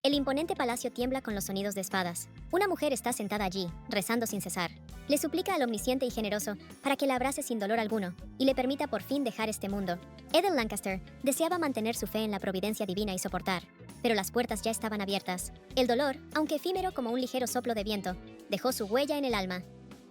El imponente palacio tiembla con los sonidos de espadas. Una mujer está sentada allí, rezando sin cesar. Le suplica al omnisciente y generoso para que la abrace sin dolor alguno y le permita por fin dejar este mundo. Edel Lancaster deseaba mantener su fe en la providencia divina y soportar, pero las puertas ya estaban abiertas. El dolor, aunque efímero como un ligero soplo de viento, dejó su huella en el alma.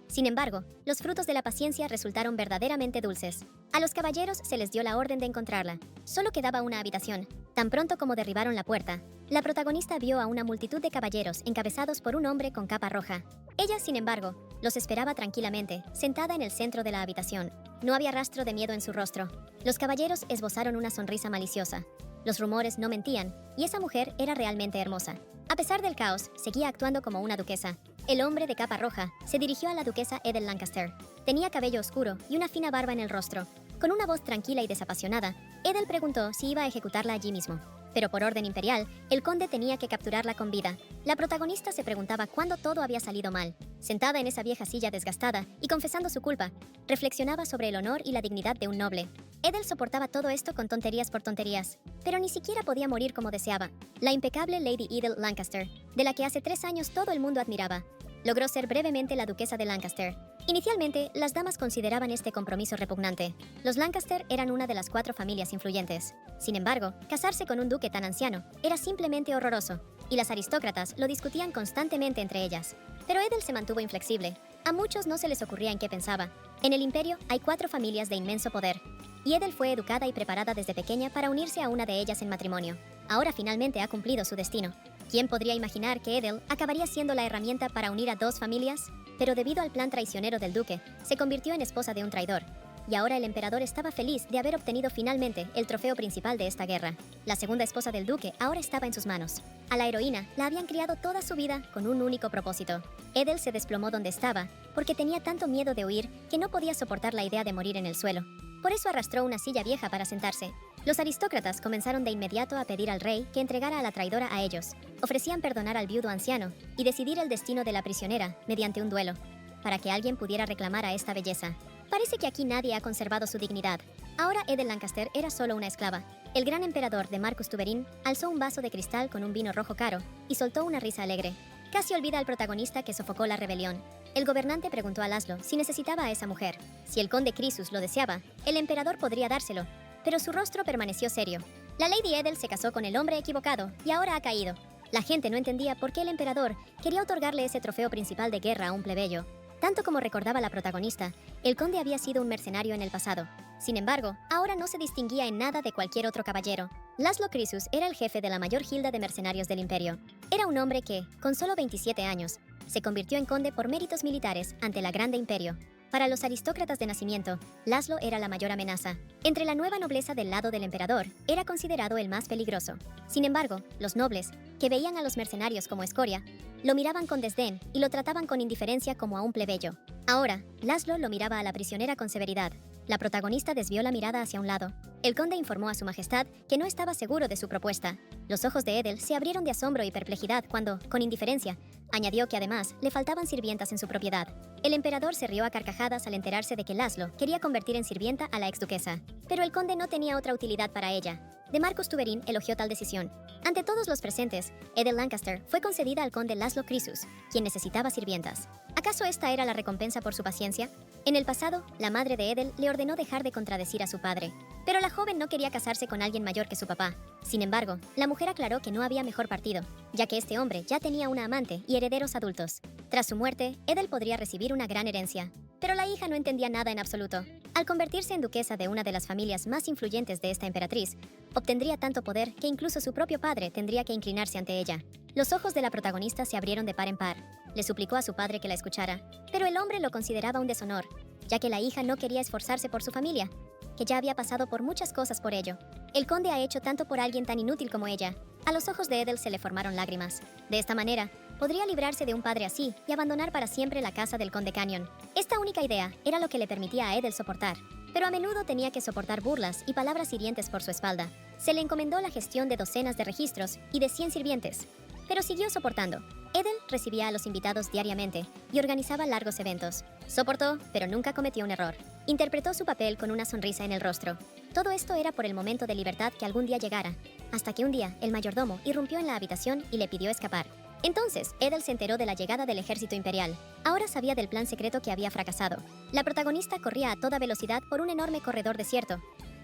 Sin embargo, los frutos de la paciencia resultaron verdaderamente dulces. A los caballeros se les dio la orden de encontrarla. Solo quedaba una habitación. Tan pronto como derribaron la puerta, la protagonista vio a una multitud de caballeros encabezados por un hombre con capa roja. Ella, sin embargo, los esperaba tranquilamente, sentada en el centro de la habitación. No había rastro de miedo en su rostro. Los caballeros esbozaron una sonrisa maliciosa. Los rumores no mentían, y esa mujer era realmente hermosa. A pesar del caos, seguía actuando como una duquesa. El hombre de capa roja se dirigió a la duquesa Edel Lancaster. Tenía cabello oscuro y una fina barba en el rostro. Con una voz tranquila y desapasionada, Edel preguntó si iba a ejecutarla allí mismo. Pero por orden imperial, el conde tenía que capturarla con vida. La protagonista se preguntaba cuándo todo había salido mal. Sentada en esa vieja silla desgastada y confesando su culpa, reflexionaba sobre el honor y la dignidad de un noble. Edel soportaba todo esto con tonterías por tonterías, pero ni siquiera podía morir como deseaba. La impecable Lady Edel Lancaster, de la que hace 3 años todo el mundo admiraba, logró ser brevemente la duquesa de Lancaster. Inicialmente, las damas consideraban este compromiso repugnante. Los Lancaster eran una de las 4 familias influyentes. Sin embargo, casarse con un duque tan anciano era simplemente horroroso, y las aristócratas lo discutían constantemente entre ellas. Pero Edel se mantuvo inflexible. A muchos no se les ocurría en qué pensaba. En el imperio hay 4 familias de inmenso poder, y Edel fue educada y preparada desde pequeña para unirse a una de ellas en matrimonio. Ahora finalmente ha cumplido su destino. ¿Quién podría imaginar que Edel acabaría siendo la herramienta para unir a 2 familias? Pero debido al plan traicionero del duque, se convirtió en esposa de un traidor. Y ahora el emperador estaba feliz de haber obtenido finalmente el trofeo principal de esta guerra. La segunda esposa del duque ahora estaba en sus manos. A la heroína la habían criado toda su vida con un único propósito. Edel se desplomó donde estaba, porque tenía tanto miedo de huir que no podía soportar la idea de morir en el suelo. Por eso arrastró una silla vieja para sentarse. Los aristócratas comenzaron de inmediato a pedir al rey que entregara a la traidora a ellos. Ofrecían perdonar al viudo anciano y decidir el destino de la prisionera mediante un duelo, para que alguien pudiera reclamar a esta belleza. Parece que aquí nadie ha conservado su dignidad. Ahora Edel Lancaster era solo una esclava. El gran emperador de Marcus Tuberin alzó un vaso de cristal con un vino rojo caro y soltó una risa alegre. Casi olvida al protagonista que sofocó la rebelión. El gobernante preguntó a Laszlo si necesitaba a esa mujer. Si el conde Crisus lo deseaba, el emperador podría dárselo, pero su rostro permaneció serio. La Lady Edel se casó con el hombre equivocado y ahora ha caído. La gente no entendía por qué el emperador quería otorgarle ese trofeo principal de guerra a un plebeyo. Tanto como recordaba la protagonista, el conde había sido un mercenario en el pasado. Sin embargo, ahora no se distinguía en nada de cualquier otro caballero. Laszlo Crisus era el jefe de la mayor gilda de mercenarios del imperio. Era un hombre que, con solo 27 años, se convirtió en conde por méritos militares ante la Grande Imperio. Para los aristócratas de nacimiento, Laszlo era la mayor amenaza. Entre la nueva nobleza del lado del emperador, era considerado el más peligroso. Sin embargo, los nobles, que veían a los mercenarios como escoria, lo miraban con desdén y lo trataban con indiferencia como a un plebeyo. Ahora, Laszlo lo miraba a la prisionera con severidad. La protagonista desvió la mirada hacia un lado. El conde informó a su majestad que no estaba seguro de su propuesta. Los ojos de Edel se abrieron de asombro y perplejidad cuando, con indiferencia, añadió que además le faltaban sirvientas en su propiedad. El emperador se rió a carcajadas al enterarse de que Laszlo quería convertir en sirvienta a la exduquesa. Pero el conde no tenía otra utilidad para ella. De Marcus Tuberin elogió tal decisión. Ante todos los presentes, Edel Lancaster fue concedida al conde Laszlo Crisus, quien necesitaba sirvientas. ¿Acaso esta era la recompensa por su paciencia? En el pasado, la madre de Edel le ordenó dejar de contradecir a su padre. Pero la joven no quería casarse con alguien mayor que su papá. Sin embargo, la mujer aclaró que no había mejor partido, ya que este hombre ya tenía una amante y herederos adultos. Tras su muerte, Edel podría recibir una gran herencia. Pero la hija no entendía nada en absoluto. Al convertirse en duquesa de una de las familias más influyentes de esta emperatriz, obtendría tanto poder que incluso su propio padre tendría que inclinarse ante ella. Los ojos de la protagonista se abrieron de par en par. Le suplicó a su padre que la escuchara, pero el hombre lo consideraba un deshonor, ya que la hija no quería esforzarse por su familia, que ya había pasado por muchas cosas por ello. El conde ha hecho tanto por alguien tan inútil como ella. A los ojos de Edel se le formaron lágrimas. De esta manera, podría librarse de un padre así y abandonar para siempre la casa del conde Canyon. Esta única idea era lo que le permitía a Edel soportar, pero a menudo tenía que soportar burlas y palabras hirientes por su espalda. Se le encomendó la gestión de docenas de registros y de 100 sirvientes, pero siguió soportando. Edel recibía a los invitados diariamente y organizaba largos eventos. Soportó, pero nunca cometió un error. Interpretó su papel con una sonrisa en el rostro. Todo esto era por el momento de libertad que algún día llegara, hasta que un día el mayordomo irrumpió en la habitación y le pidió escapar. Entonces, Edel se enteró de la llegada del ejército imperial. Ahora sabía del plan secreto que había fracasado. La protagonista corría a toda velocidad por un enorme corredor desierto,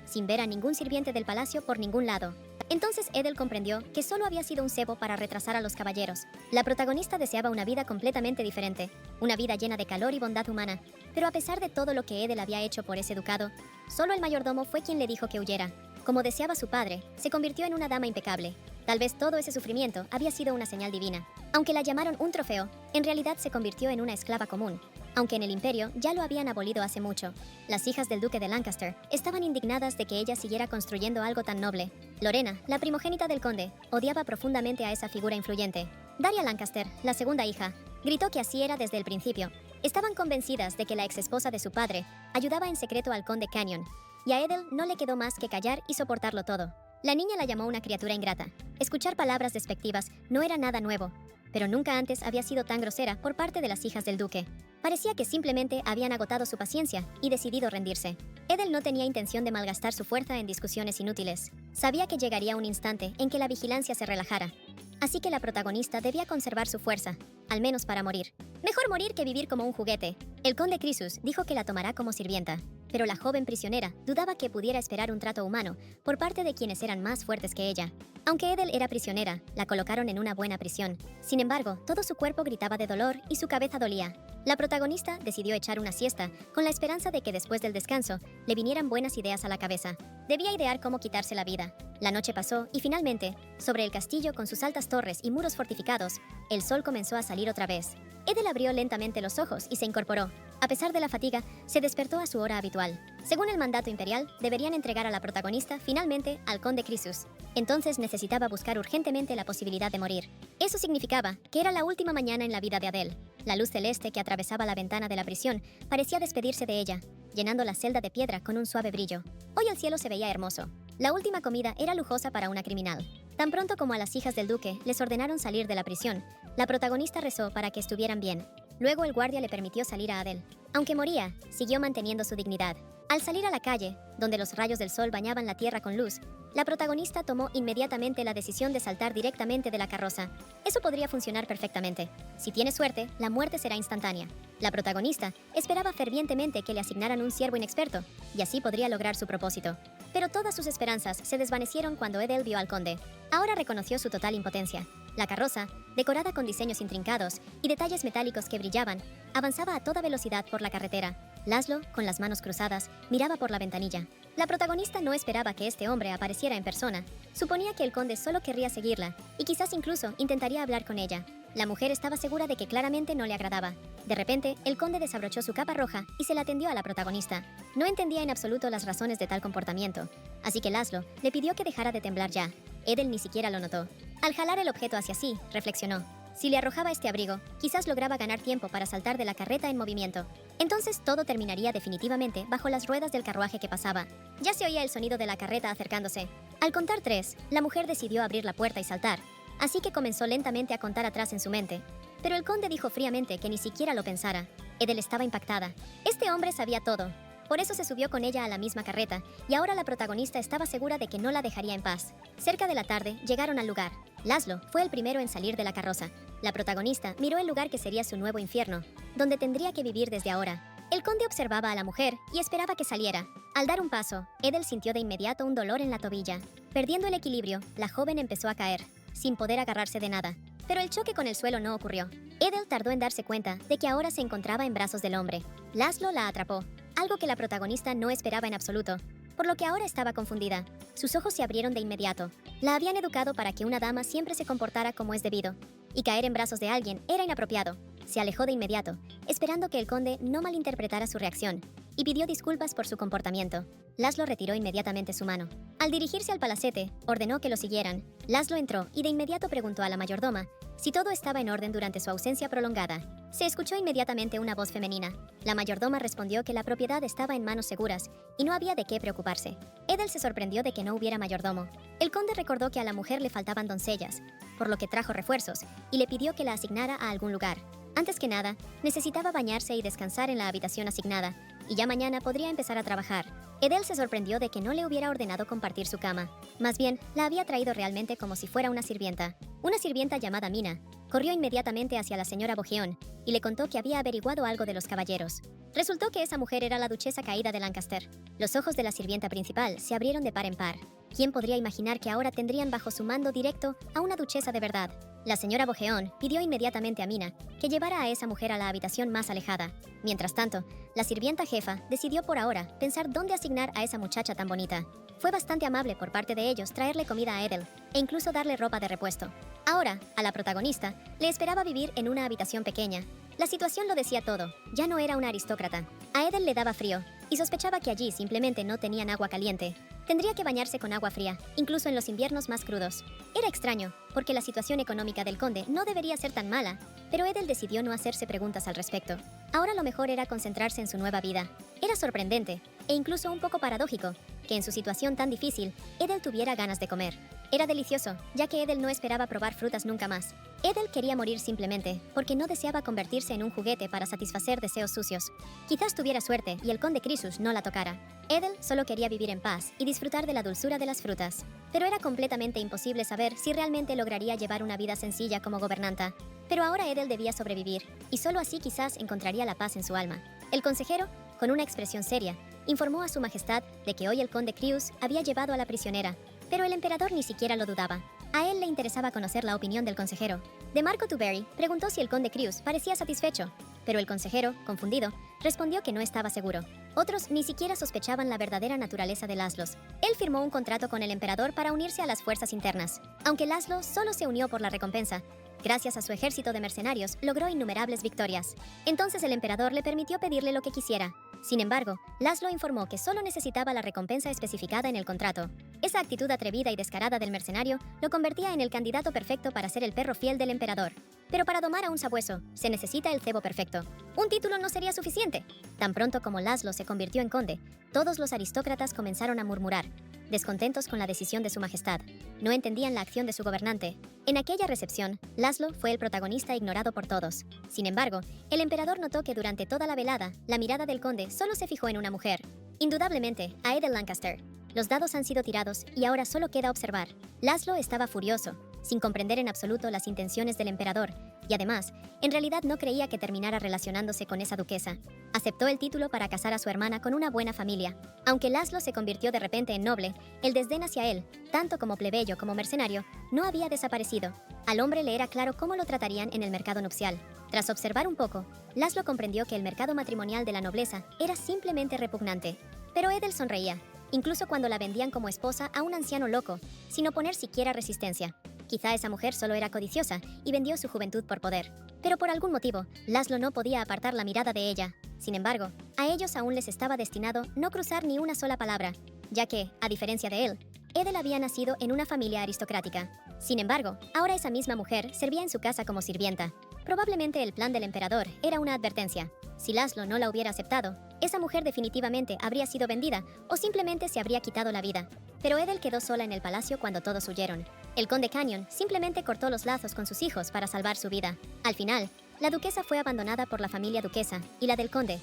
sin ver a ningún sirviente del palacio por ningún lado. Entonces Edel comprendió que solo había sido un cebo para retrasar a los caballeros. La protagonista deseaba una vida completamente diferente, una vida llena de calor y bondad humana. Pero a pesar de todo lo que Edel había hecho por ese ducado, solo el mayordomo fue quien le dijo que huyera. Como deseaba su padre, se convirtió en una dama impecable. Tal vez todo ese sufrimiento había sido una señal divina. Aunque la llamaron un trofeo, en realidad se convirtió en una esclava común. Aunque en el imperio ya lo habían abolido hace mucho. Las hijas del duque de Lancaster estaban indignadas de que ella siguiera construyendo algo tan noble. Lorena, la primogénita del conde, odiaba profundamente a esa figura influyente. Daria Lancaster, la segunda hija, gritó que así era desde el principio. Estaban convencidas de que la exesposa de su padre ayudaba en secreto al conde Canyon, y a Edel no le quedó más que callar y soportarlo todo. La niña la llamó una criatura ingrata. Escuchar palabras despectivas no era nada nuevo, pero nunca antes había sido tan grosera por parte de las hijas del duque. Parecía que simplemente habían agotado su paciencia y decidido rendirse. Edel no tenía intención de malgastar su fuerza en discusiones inútiles. Sabía que llegaría un instante en que la vigilancia se relajara. Así que la protagonista debía conservar su fuerza, al menos para morir. Mejor morir que vivir como un juguete. El conde Crisus dijo que la tomará como sirvienta, pero la joven prisionera dudaba que pudiera esperar un trato humano por parte de quienes eran más fuertes que ella. Aunque Edel era prisionera, la colocaron en una buena prisión. Sin embargo, todo su cuerpo gritaba de dolor y su cabeza dolía. La protagonista decidió echar una siesta, con la esperanza de que después del descanso le vinieran buenas ideas a la cabeza. Debía idear cómo quitarse la vida. La noche pasó y finalmente, sobre el castillo con sus altas torres y muros fortificados, el sol comenzó a salir otra vez. Edel abrió lentamente los ojos y se incorporó. A pesar de la fatiga, se despertó a su hora habitual. Según el mandato imperial, deberían entregar a la protagonista finalmente al conde Crisus. Entonces necesitaba buscar urgentemente la posibilidad de morir. Eso significaba que era la última mañana en la vida de Adele. La luz celeste que atravesaba la ventana de la prisión parecía despedirse de ella, llenando la celda de piedra con un suave brillo. Hoy el cielo se veía hermoso. La última comida era lujosa para una criminal. Tan pronto como a las hijas del duque les ordenaron salir de la prisión, la protagonista rezó para que estuvieran bien. Luego el guardia le permitió salir a Adele. Aunque moría, siguió manteniendo su dignidad. Al salir a la calle, donde los rayos del sol bañaban la tierra con luz, la protagonista tomó inmediatamente la decisión de saltar directamente de la carroza. Eso podría funcionar perfectamente. Si tiene suerte, la muerte será instantánea. La protagonista esperaba fervientemente que le asignaran un siervo inexperto, y así podría lograr su propósito. Pero todas sus esperanzas se desvanecieron cuando Edel vio al conde. Ahora reconoció su total impotencia. La carroza, decorada con diseños intrincados y detalles metálicos que brillaban, avanzaba a toda velocidad por la carretera. Laszlo, con las manos cruzadas, miraba por la ventanilla. La protagonista no esperaba que este hombre apareciera en persona. Suponía que el conde solo querría seguirla, y quizás incluso intentaría hablar con ella. La mujer estaba segura de que claramente no le agradaba. De repente, el conde desabrochó su capa roja y se la tendió a la protagonista. No entendía en absoluto las razones de tal comportamiento, así que Laszlo le pidió que dejara de temblar ya. Edel ni siquiera lo notó. Al jalar el objeto hacia sí, reflexionó. Si le arrojaba este abrigo, quizás lograba ganar tiempo para saltar de la carreta en movimiento. Entonces todo terminaría definitivamente bajo las ruedas del carruaje que pasaba. Ya se oía el sonido de la carreta acercándose. Al contar 3, la mujer decidió abrir la puerta y saltar, así que comenzó lentamente a contar atrás en su mente. Pero el conde dijo fríamente que ni siquiera lo pensara. Edel estaba impactada. Este hombre sabía todo. Por eso se subió con ella a la misma carreta, y ahora la protagonista estaba segura de que no la dejaría en paz. Cerca de la tarde, llegaron al lugar. Laszlo fue el primero en salir de la carroza. La protagonista miró el lugar que sería su nuevo infierno, donde tendría que vivir desde ahora. El conde observaba a la mujer y esperaba que saliera. Al dar un paso, Edel sintió de inmediato un dolor en la tobilla. Perdiendo el equilibrio, la joven empezó a caer, sin poder agarrarse de nada. Pero el choque con el suelo no ocurrió. Edel tardó en darse cuenta de que ahora se encontraba en brazos del hombre. Laszlo la atrapó, algo que la protagonista no esperaba en absoluto, por lo que ahora estaba confundida. Sus ojos se abrieron de inmediato. La habían educado para que una dama siempre se comportara como es debido, y caer en brazos de alguien era inapropiado. Se alejó de inmediato, esperando que el conde no malinterpretara su reacción, y pidió disculpas por su comportamiento. Laszlo retiró inmediatamente su mano. Al dirigirse al palacete, ordenó que lo siguieran. Laszlo entró y de inmediato preguntó a la mayordoma si todo estaba en orden durante su ausencia prolongada. Se escuchó inmediatamente una voz femenina. La mayordoma respondió que la propiedad estaba en manos seguras y no había de qué preocuparse. Edel se sorprendió de que no hubiera mayordomo. El conde recordó que a la mujer le faltaban doncellas, por lo que trajo refuerzos y le pidió que la asignara a algún lugar. Antes que nada, necesitaba bañarse y descansar en la habitación asignada, y ya mañana podría empezar a trabajar. Edel se sorprendió de que no le hubiera ordenado compartir su cama. Más bien, la había traído realmente como si fuera una sirvienta. Una sirvienta llamada Mina corrió inmediatamente hacia la señora Bogeón y le contó que había averiguado algo de los caballeros. Resultó que esa mujer era la duquesa caída de Lancaster. Los ojos de la sirvienta principal se abrieron de par en par. ¿Quién podría imaginar que ahora tendrían bajo su mando directo a una duquesa de verdad? La señora Bogeón pidió inmediatamente a Mina que llevara a esa mujer a la habitación más alejada. Mientras tanto, la sirvienta jefa decidió por ahora pensar dónde asignar a esa muchacha tan bonita. Fue bastante amable por parte de ellos traerle comida a Edel e incluso darle ropa de repuesto. Ahora, a la protagonista, le esperaba vivir en una habitación pequeña. La situación lo decía todo, ya no era una aristócrata. A Edel le daba frío y sospechaba que allí simplemente no tenían agua caliente. Tendría que bañarse con agua fría, incluso en los inviernos más crudos. Era extraño, porque la situación económica del conde no debería ser tan mala, pero Edel decidió no hacerse preguntas al respecto. Ahora lo mejor era concentrarse en su nueva vida. Era sorprendente, e incluso un poco paradójico, que en su situación tan difícil, Edel tuviera ganas de comer. Era delicioso, ya que Edel no esperaba probar frutas nunca más. Edel quería morir simplemente, porque no deseaba convertirse en un juguete para satisfacer deseos sucios. Quizás tuviera suerte y el conde Crisus no la tocara. Edel solo quería vivir en paz y disfrutar de la dulzura de las frutas. Pero era completamente imposible saber si realmente lograría llevar una vida sencilla como gobernanta. Pero ahora Edel debía sobrevivir, y solo así quizás encontraría la paz en su alma. El consejero, con una expresión seria, informó a su majestad de que hoy el conde Crius había llevado a la prisionera, pero el emperador ni siquiera lo dudaba. A él le interesaba conocer la opinión del consejero. De Marco Tuberry preguntó si el conde Crius parecía satisfecho, pero el consejero, confundido, respondió que no estaba seguro. Otros ni siquiera sospechaban la verdadera naturaleza de Laszlo. Él firmó un contrato con el emperador para unirse a las fuerzas internas, aunque Laszlo solo se unió por la recompensa. Gracias a su ejército de mercenarios, logró innumerables victorias. Entonces el emperador le permitió pedirle lo que quisiera. Sin embargo, Laszlo informó que solo necesitaba la recompensa especificada en el contrato. Esa actitud atrevida y descarada del mercenario lo convertía en el candidato perfecto para ser el perro fiel del emperador. Pero para domar a un sabueso, se necesita el cebo perfecto. Un título no sería suficiente. Tan pronto como Laszlo se convirtió en conde, todos los aristócratas comenzaron a murmurar, descontentos con la decisión de su majestad. No entendían la acción de su gobernante. En aquella recepción, Laszlo fue el protagonista ignorado por todos. Sin embargo, el emperador notó que durante toda la velada, la mirada del conde solo se fijó en una mujer. Indudablemente, a Edel Lancaster. Los dados han sido tirados y ahora solo queda observar. Laszlo estaba furioso, sin comprender en absoluto las intenciones del emperador, y además, en realidad no creía que terminara relacionándose con esa duquesa. Aceptó el título para casar a su hermana con una buena familia. Aunque Laszlo se convirtió de repente en noble, el desdén hacia él, tanto como plebeyo como mercenario, no había desaparecido. Al hombre le era claro cómo lo tratarían en el mercado nupcial. Tras observar un poco, Laszlo comprendió que el mercado matrimonial de la nobleza era simplemente repugnante. Pero Edel sonreía, incluso cuando la vendían como esposa a un anciano loco, sin oponer siquiera resistencia. Quizá esa mujer solo era codiciosa y vendió su juventud por poder. Pero por algún motivo, Laszlo no podía apartar la mirada de ella. Sin embargo, a ellos aún les estaba destinado no cruzar ni una sola palabra, ya que, a diferencia de él, Edel había nacido en una familia aristocrática. Sin embargo, ahora esa misma mujer servía en su casa como sirvienta. Probablemente el plan del emperador era una advertencia. Si Laszlo no la hubiera aceptado, esa mujer definitivamente habría sido vendida o simplemente se habría quitado la vida. Pero Edel quedó sola en el palacio cuando todos huyeron. El conde Canyon simplemente cortó los lazos con sus hijos para salvar su vida. Al final, la duquesa fue abandonada por la familia duquesa y la del conde.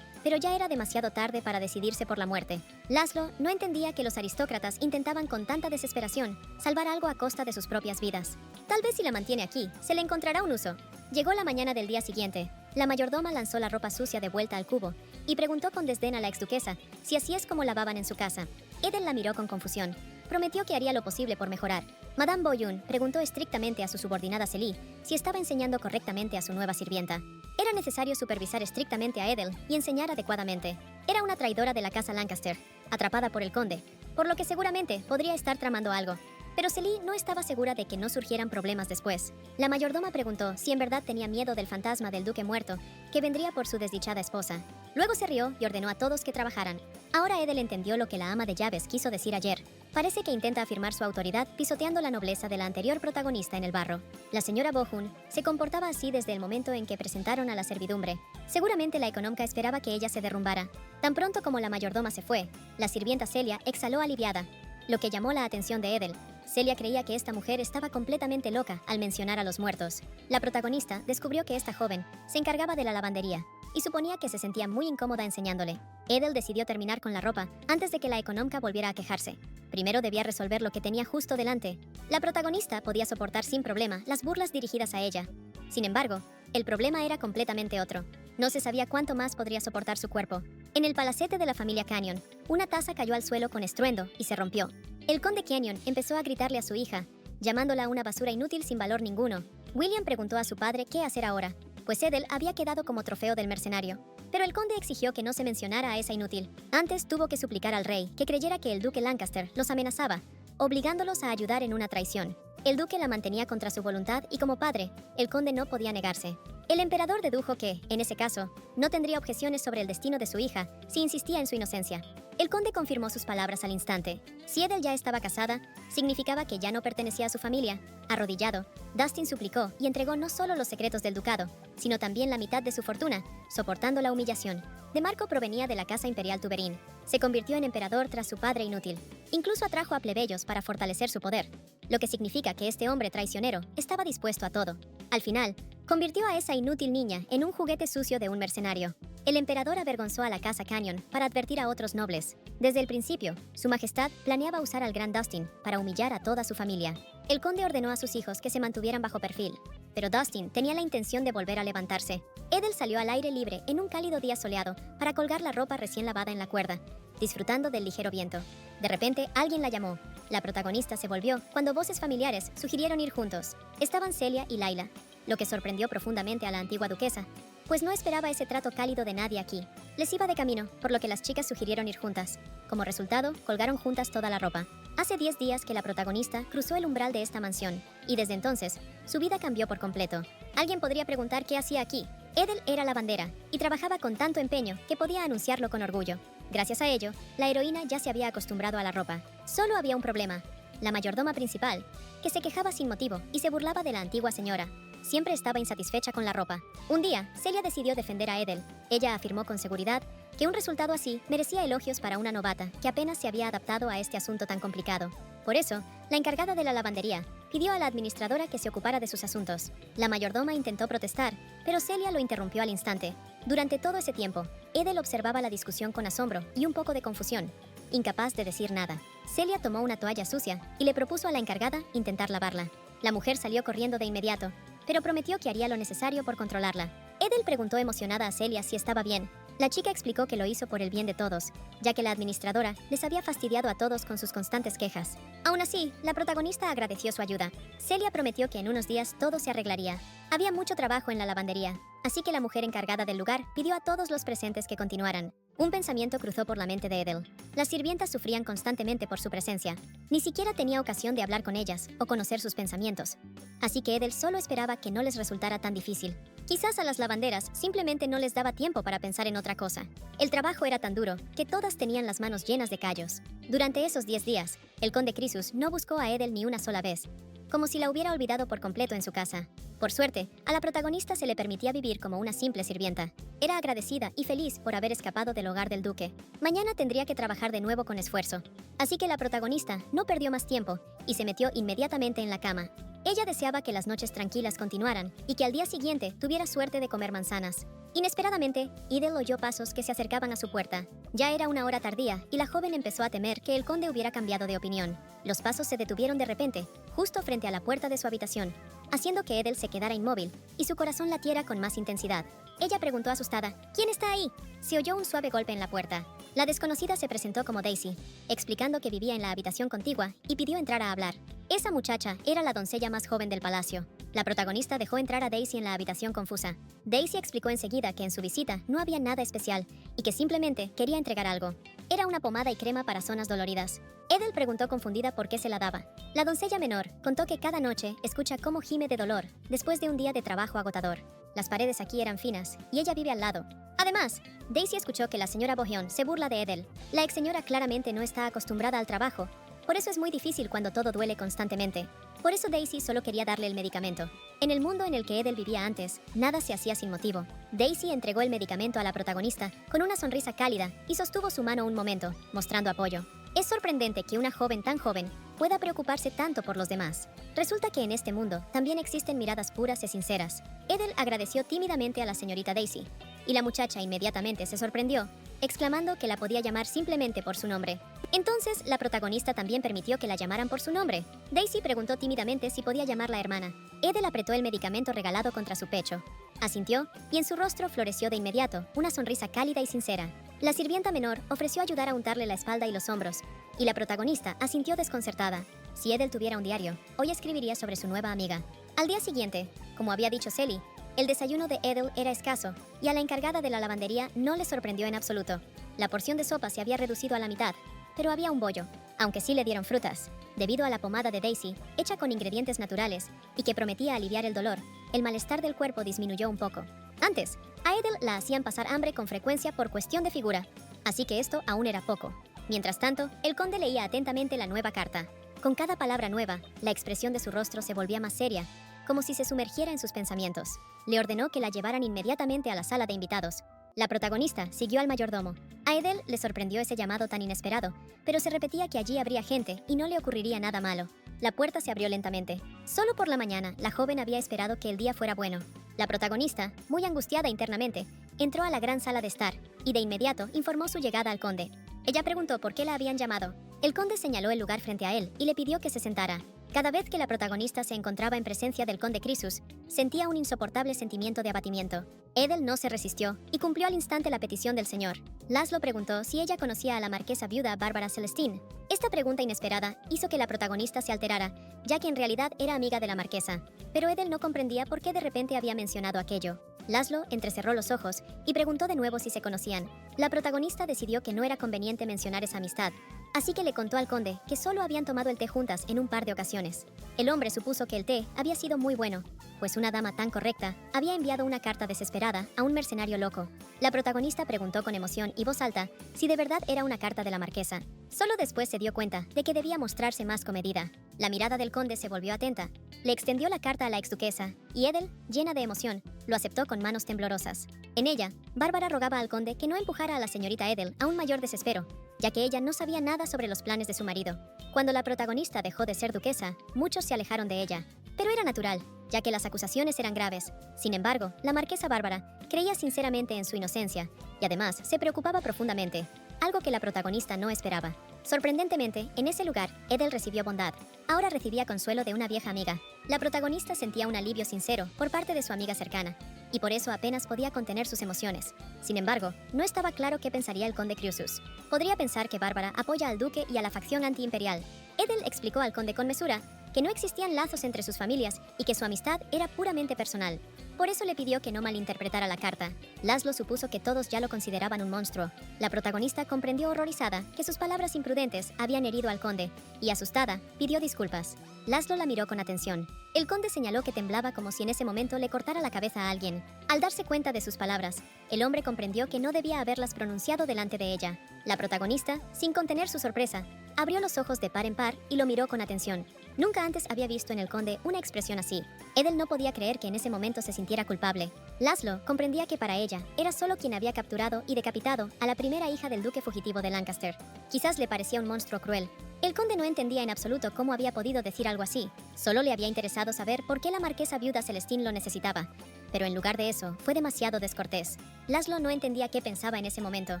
Pero ya era demasiado tarde para decidirse por la muerte. Laszlo no entendía que los aristócratas intentaban con tanta desesperación salvar algo a costa de sus propias vidas. Tal vez si la mantiene aquí, se le encontrará un uso. Llegó la mañana del día siguiente. La mayordoma lanzó la ropa sucia de vuelta al cubo y preguntó con desdén a la exduquesa si así es como lavaban en su casa. Edel la miró con confusión. Prometió que haría lo posible por mejorar. Madame Boyun preguntó estrictamente a su subordinada Celie si estaba enseñando correctamente a su nueva sirvienta. Era necesario supervisar estrictamente a Edel y enseñar adecuadamente. Era una traidora de la casa Lancaster, atrapada por el conde, por lo que seguramente podría estar tramando algo. Pero Celie no estaba segura de que no surgieran problemas después. La mayordoma preguntó si en verdad tenía miedo del fantasma del duque muerto, que vendría por su desdichada esposa. Luego se rió y ordenó a todos que trabajaran. Ahora Edel entendió lo que la ama de llaves quiso decir ayer. Parece que intenta afirmar su autoridad pisoteando la nobleza de la anterior protagonista en el barro. La señora Bohun se comportaba así desde el momento en que presentaron a la servidumbre. Seguramente la económica esperaba que ella se derrumbara. Tan pronto como la mayordoma se fue, la sirvienta Celia exhaló aliviada, lo que llamó la atención de Edel. Celia creía que esta mujer estaba completamente loca al mencionar a los muertos. La protagonista descubrió que esta joven se encargaba de la lavandería. y suponía que se sentía muy incómoda enseñándole. Edel decidió terminar con la ropa antes de que la económica volviera a quejarse. Primero debía resolver lo que tenía justo delante. La protagonista podía soportar sin problema las burlas dirigidas a ella. Sin embargo, el problema era completamente otro. No se sabía cuánto más podría soportar su cuerpo. En el palacete de la familia Canyon, una taza cayó al suelo con estruendo y se rompió. El conde Canyon empezó a gritarle a su hija, llamándola una basura inútil sin valor ninguno. William preguntó a su padre qué hacer ahora, pues Edel había quedado como trofeo del mercenario. Pero el conde exigió que no se mencionara a esa inútil. Antes tuvo que suplicar al rey que creyera que el duque Lancaster los amenazaba, obligándolos a ayudar en una traición. El duque la mantenía contra su voluntad y como padre, el conde no podía negarse. El emperador dedujo que, en ese caso, no tendría objeciones sobre el destino de su hija si insistía en su inocencia. El conde confirmó sus palabras al instante. Si Edel ya estaba casada, significaba que ya no pertenecía a su familia. Arrodillado, Dustin suplicó y entregó no solo los secretos del ducado, sino también la mitad de su fortuna, soportando la humillación. De Marco provenía de la casa imperial Tuberín. Se convirtió en emperador tras su padre inútil. Incluso atrajo a plebeyos para fortalecer su poder, lo que significa que este hombre traicionero estaba dispuesto a todo. Al final, convirtió a esa inútil niña en un juguete sucio de un mercenario. El emperador avergonzó a la casa Canyon para advertir a otros nobles. Desde el principio, su majestad planeaba usar al gran Dustin para humillar a toda su familia. El conde ordenó a sus hijos que se mantuvieran bajo perfil, pero Dustin tenía la intención de volver a levantarse. Edel salió al aire libre en un cálido día soleado para colgar la ropa recién lavada en la cuerda, disfrutando del ligero viento. De repente, alguien la llamó. La protagonista se volvió cuando voces familiares sugirieron ir juntos. Estaban Celia y Laila, lo que sorprendió profundamente a la antigua duquesa, pues no esperaba ese trato cálido de nadie aquí. Les iba de camino, por lo que las chicas sugirieron ir juntas. Como resultado, colgaron juntas toda la ropa. Hace 10 días que la protagonista cruzó el umbral de esta mansión, y desde entonces, su vida cambió por completo. Alguien podría preguntar qué hacía aquí. Edel era lavandera, y trabajaba con tanto empeño que podía anunciarlo con orgullo. Gracias a ello, la heroína ya se había acostumbrado a la ropa. Solo había un problema: la mayordoma principal, que se quejaba sin motivo y se burlaba de la antigua señora. Siempre estaba insatisfecha con la ropa. Un día, Celia decidió defender a Edel. Ella afirmó con seguridad que un resultado así merecía elogios para una novata que apenas se había adaptado a este asunto tan complicado. Por eso, la encargada de la lavandería pidió a la administradora que se ocupara de sus asuntos. La mayordoma intentó protestar, pero Celia lo interrumpió al instante. Durante todo ese tiempo, Edel observaba la discusión con asombro y un poco de confusión, incapaz de decir nada. Celia tomó una toalla sucia y le propuso a la encargada intentar lavarla. La mujer salió corriendo de inmediato, pero prometió que haría lo necesario por controlarla. Edel preguntó emocionada a Celia si estaba bien. La chica explicó que lo hizo por el bien de todos, ya que la administradora les había fastidiado a todos con sus constantes quejas. Aún así, la protagonista agradeció su ayuda. Celia prometió que en unos días todo se arreglaría. Había mucho trabajo en la lavandería, así que la mujer encargada del lugar pidió a todos los presentes que continuaran. Un pensamiento cruzó por la mente de Edel. Las sirvientas sufrían constantemente por su presencia. Ni siquiera tenía ocasión de hablar con ellas o conocer sus pensamientos. Así que Edel solo esperaba que no les resultara tan difícil. Quizás a las lavanderas simplemente no les daba tiempo para pensar en otra cosa. El trabajo era tan duro que todas tenían las manos llenas de callos. Durante esos 10 días, el conde Crisus no buscó a Edel ni una sola vez, como si la hubiera olvidado por completo en su casa. Por suerte, a la protagonista se le permitía vivir como una simple sirvienta. Era agradecida y feliz por haber escapado del hogar del duque. Mañana tendría que trabajar de nuevo con esfuerzo. Así que la protagonista no perdió más tiempo y se metió inmediatamente en la cama. Ella deseaba que las noches tranquilas continuaran y que al día siguiente tuviera suerte de comer manzanas. Inesperadamente, Edel oyó pasos que se acercaban a su puerta. Ya era una hora tardía y la joven empezó a temer que el conde hubiera cambiado de opinión. Los pasos se detuvieron de repente, justo frente a la puerta de su habitación, haciendo que Edel se quedara inmóvil y su corazón latiera con más intensidad. Ella preguntó asustada: ¿Quién está ahí? Se oyó un suave golpe en la puerta. La desconocida se presentó como Daisy, explicando que vivía en la habitación contigua y pidió entrar a hablar. Esa muchacha era la doncella más joven del palacio. La protagonista dejó entrar a Daisy en la habitación confusa. Daisy explicó enseguida que en su visita no había nada especial y que simplemente quería entregar algo. Era una pomada y crema para zonas doloridas. Edel preguntó confundida por qué se la daba. La doncella menor contó que cada noche escucha cómo gime de dolor después de un día de trabajo agotador. Las paredes aquí eran finas y ella vive al lado. Además, Daisy escuchó que la señora Boheon se burla de Edel. La ex señora claramente no está acostumbrada al trabajo. Por eso es muy difícil cuando todo duele constantemente. Por eso Daisy solo quería darle el medicamento. En el mundo en el que Edel vivía antes, nada se hacía sin motivo. Daisy entregó el medicamento a la protagonista con una sonrisa cálida y sostuvo su mano un momento, mostrando apoyo. Es sorprendente que una joven tan joven pueda preocuparse tanto por los demás. Resulta que en este mundo también existen miradas puras y sinceras. Edel agradeció tímidamente a la señorita Daisy, y la muchacha inmediatamente se sorprendió, exclamando que la podía llamar simplemente por su nombre. Entonces, la protagonista también permitió que la llamaran por su nombre. Daisy preguntó tímidamente si podía llamarla hermana. Edel apretó el medicamento regalado contra su pecho. Asintió, y en su rostro floreció de inmediato una sonrisa cálida y sincera. La sirvienta menor ofreció ayudar a untarle la espalda y los hombros, y la protagonista asintió desconcertada. Si Edel tuviera un diario, hoy escribiría sobre su nueva amiga. Al día siguiente, como había dicho Sally, el desayuno de Edel era escaso, y a la encargada de la lavandería no le sorprendió en absoluto. La porción de sopa se había reducido a la mitad, pero había un bollo, aunque sí le dieron frutas. Debido a la pomada de Daisy, hecha con ingredientes naturales, y que prometía aliviar el dolor, el malestar del cuerpo disminuyó un poco. Antes, a Edel la hacían pasar hambre con frecuencia por cuestión de figura, así que esto aún era poco. Mientras tanto, el conde leía atentamente la nueva carta. Con cada palabra nueva, la expresión de su rostro se volvía más seria, como si se sumergiera en sus pensamientos. Le ordenó que la llevaran inmediatamente a la sala de invitados. La protagonista siguió al mayordomo. A Edel le sorprendió ese llamado tan inesperado, pero se repetía que allí habría gente y no le ocurriría nada malo. La puerta se abrió lentamente. Solo por la mañana, la joven había esperado que el día fuera bueno. La protagonista, muy angustiada internamente, entró a la gran sala de estar y de inmediato informó su llegada al conde. Ella preguntó por qué la habían llamado. El conde señaló el lugar frente a él y le pidió que se sentara. Cada vez que la protagonista se encontraba en presencia del conde Crisus, sentía un insoportable sentimiento de abatimiento. Edel no se resistió y cumplió al instante la petición del señor. Laszlo preguntó si ella conocía a la marquesa viuda Bárbara Celestine. Esta pregunta inesperada hizo que la protagonista se alterara, ya que en realidad era amiga de la marquesa. Pero Edel no comprendía por qué de repente había mencionado aquello. Laszlo entrecerró los ojos y preguntó de nuevo si se conocían. La protagonista decidió que no era conveniente mencionar esa amistad, así que le contó al conde que solo habían tomado el té juntas en un par de ocasiones. El hombre supuso que el té había sido muy bueno, pues una dama tan correcta había enviado una carta desesperada a un mercenario loco. La protagonista preguntó con emoción y voz alta si de verdad era una carta de la marquesa. Solo después se dio cuenta de que debía mostrarse más comedida. La mirada del conde se volvió atenta. Le extendió la carta a la exduquesa, y Edel, llena de emoción, lo aceptó con manos temblorosas. En ella, Bárbara rogaba al conde que no empujara a la señorita Edel a un mayor desespero, ya que ella no sabía nada sobre los planes de su marido. Cuando la protagonista dejó de ser duquesa, muchos se alejaron de ella. Pero era natural, ya que las acusaciones eran graves. Sin embargo, la marquesa Bárbara creía sinceramente en su inocencia, y además se preocupaba profundamente, algo que la protagonista no esperaba. Sorprendentemente, en ese lugar, Edel recibió bondad. Ahora recibía consuelo de una vieja amiga. La protagonista sentía un alivio sincero por parte de su amiga cercana, y por eso apenas podía contener sus emociones. Sin embargo, no estaba claro qué pensaría el conde Crisus. Podría pensar que Bárbara apoya al duque y a la facción antiimperial. Edel explicó al conde con mesura que no existían lazos entre sus familias y que su amistad era puramente personal. Por eso le pidió que no malinterpretara la carta. Laszlo supuso que todos ya lo consideraban un monstruo. La protagonista comprendió horrorizada que sus palabras imprudentes habían herido al conde, y asustada, pidió disculpas. Laszlo la miró con atención. El conde señaló que temblaba como si en ese momento le cortara la cabeza a alguien. Al darse cuenta de sus palabras, el hombre comprendió que no debía haberlas pronunciado delante de ella. La protagonista, sin contener su sorpresa, abrió los ojos de par en par y lo miró con atención. Nunca antes había visto en el conde una expresión así. Edel no podía creer que en ese momento se sintiera culpable. Laszlo comprendía que para ella era solo quien había capturado y decapitado a la primera hija del duque fugitivo de Lancaster. Quizás le parecía un monstruo cruel. El conde no entendía en absoluto cómo había podido decir algo así. Solo le había interesado saber por qué la marquesa viuda Celestine lo necesitaba. Pero en lugar de eso, fue demasiado descortés. Laszlo no entendía qué pensaba en ese momento.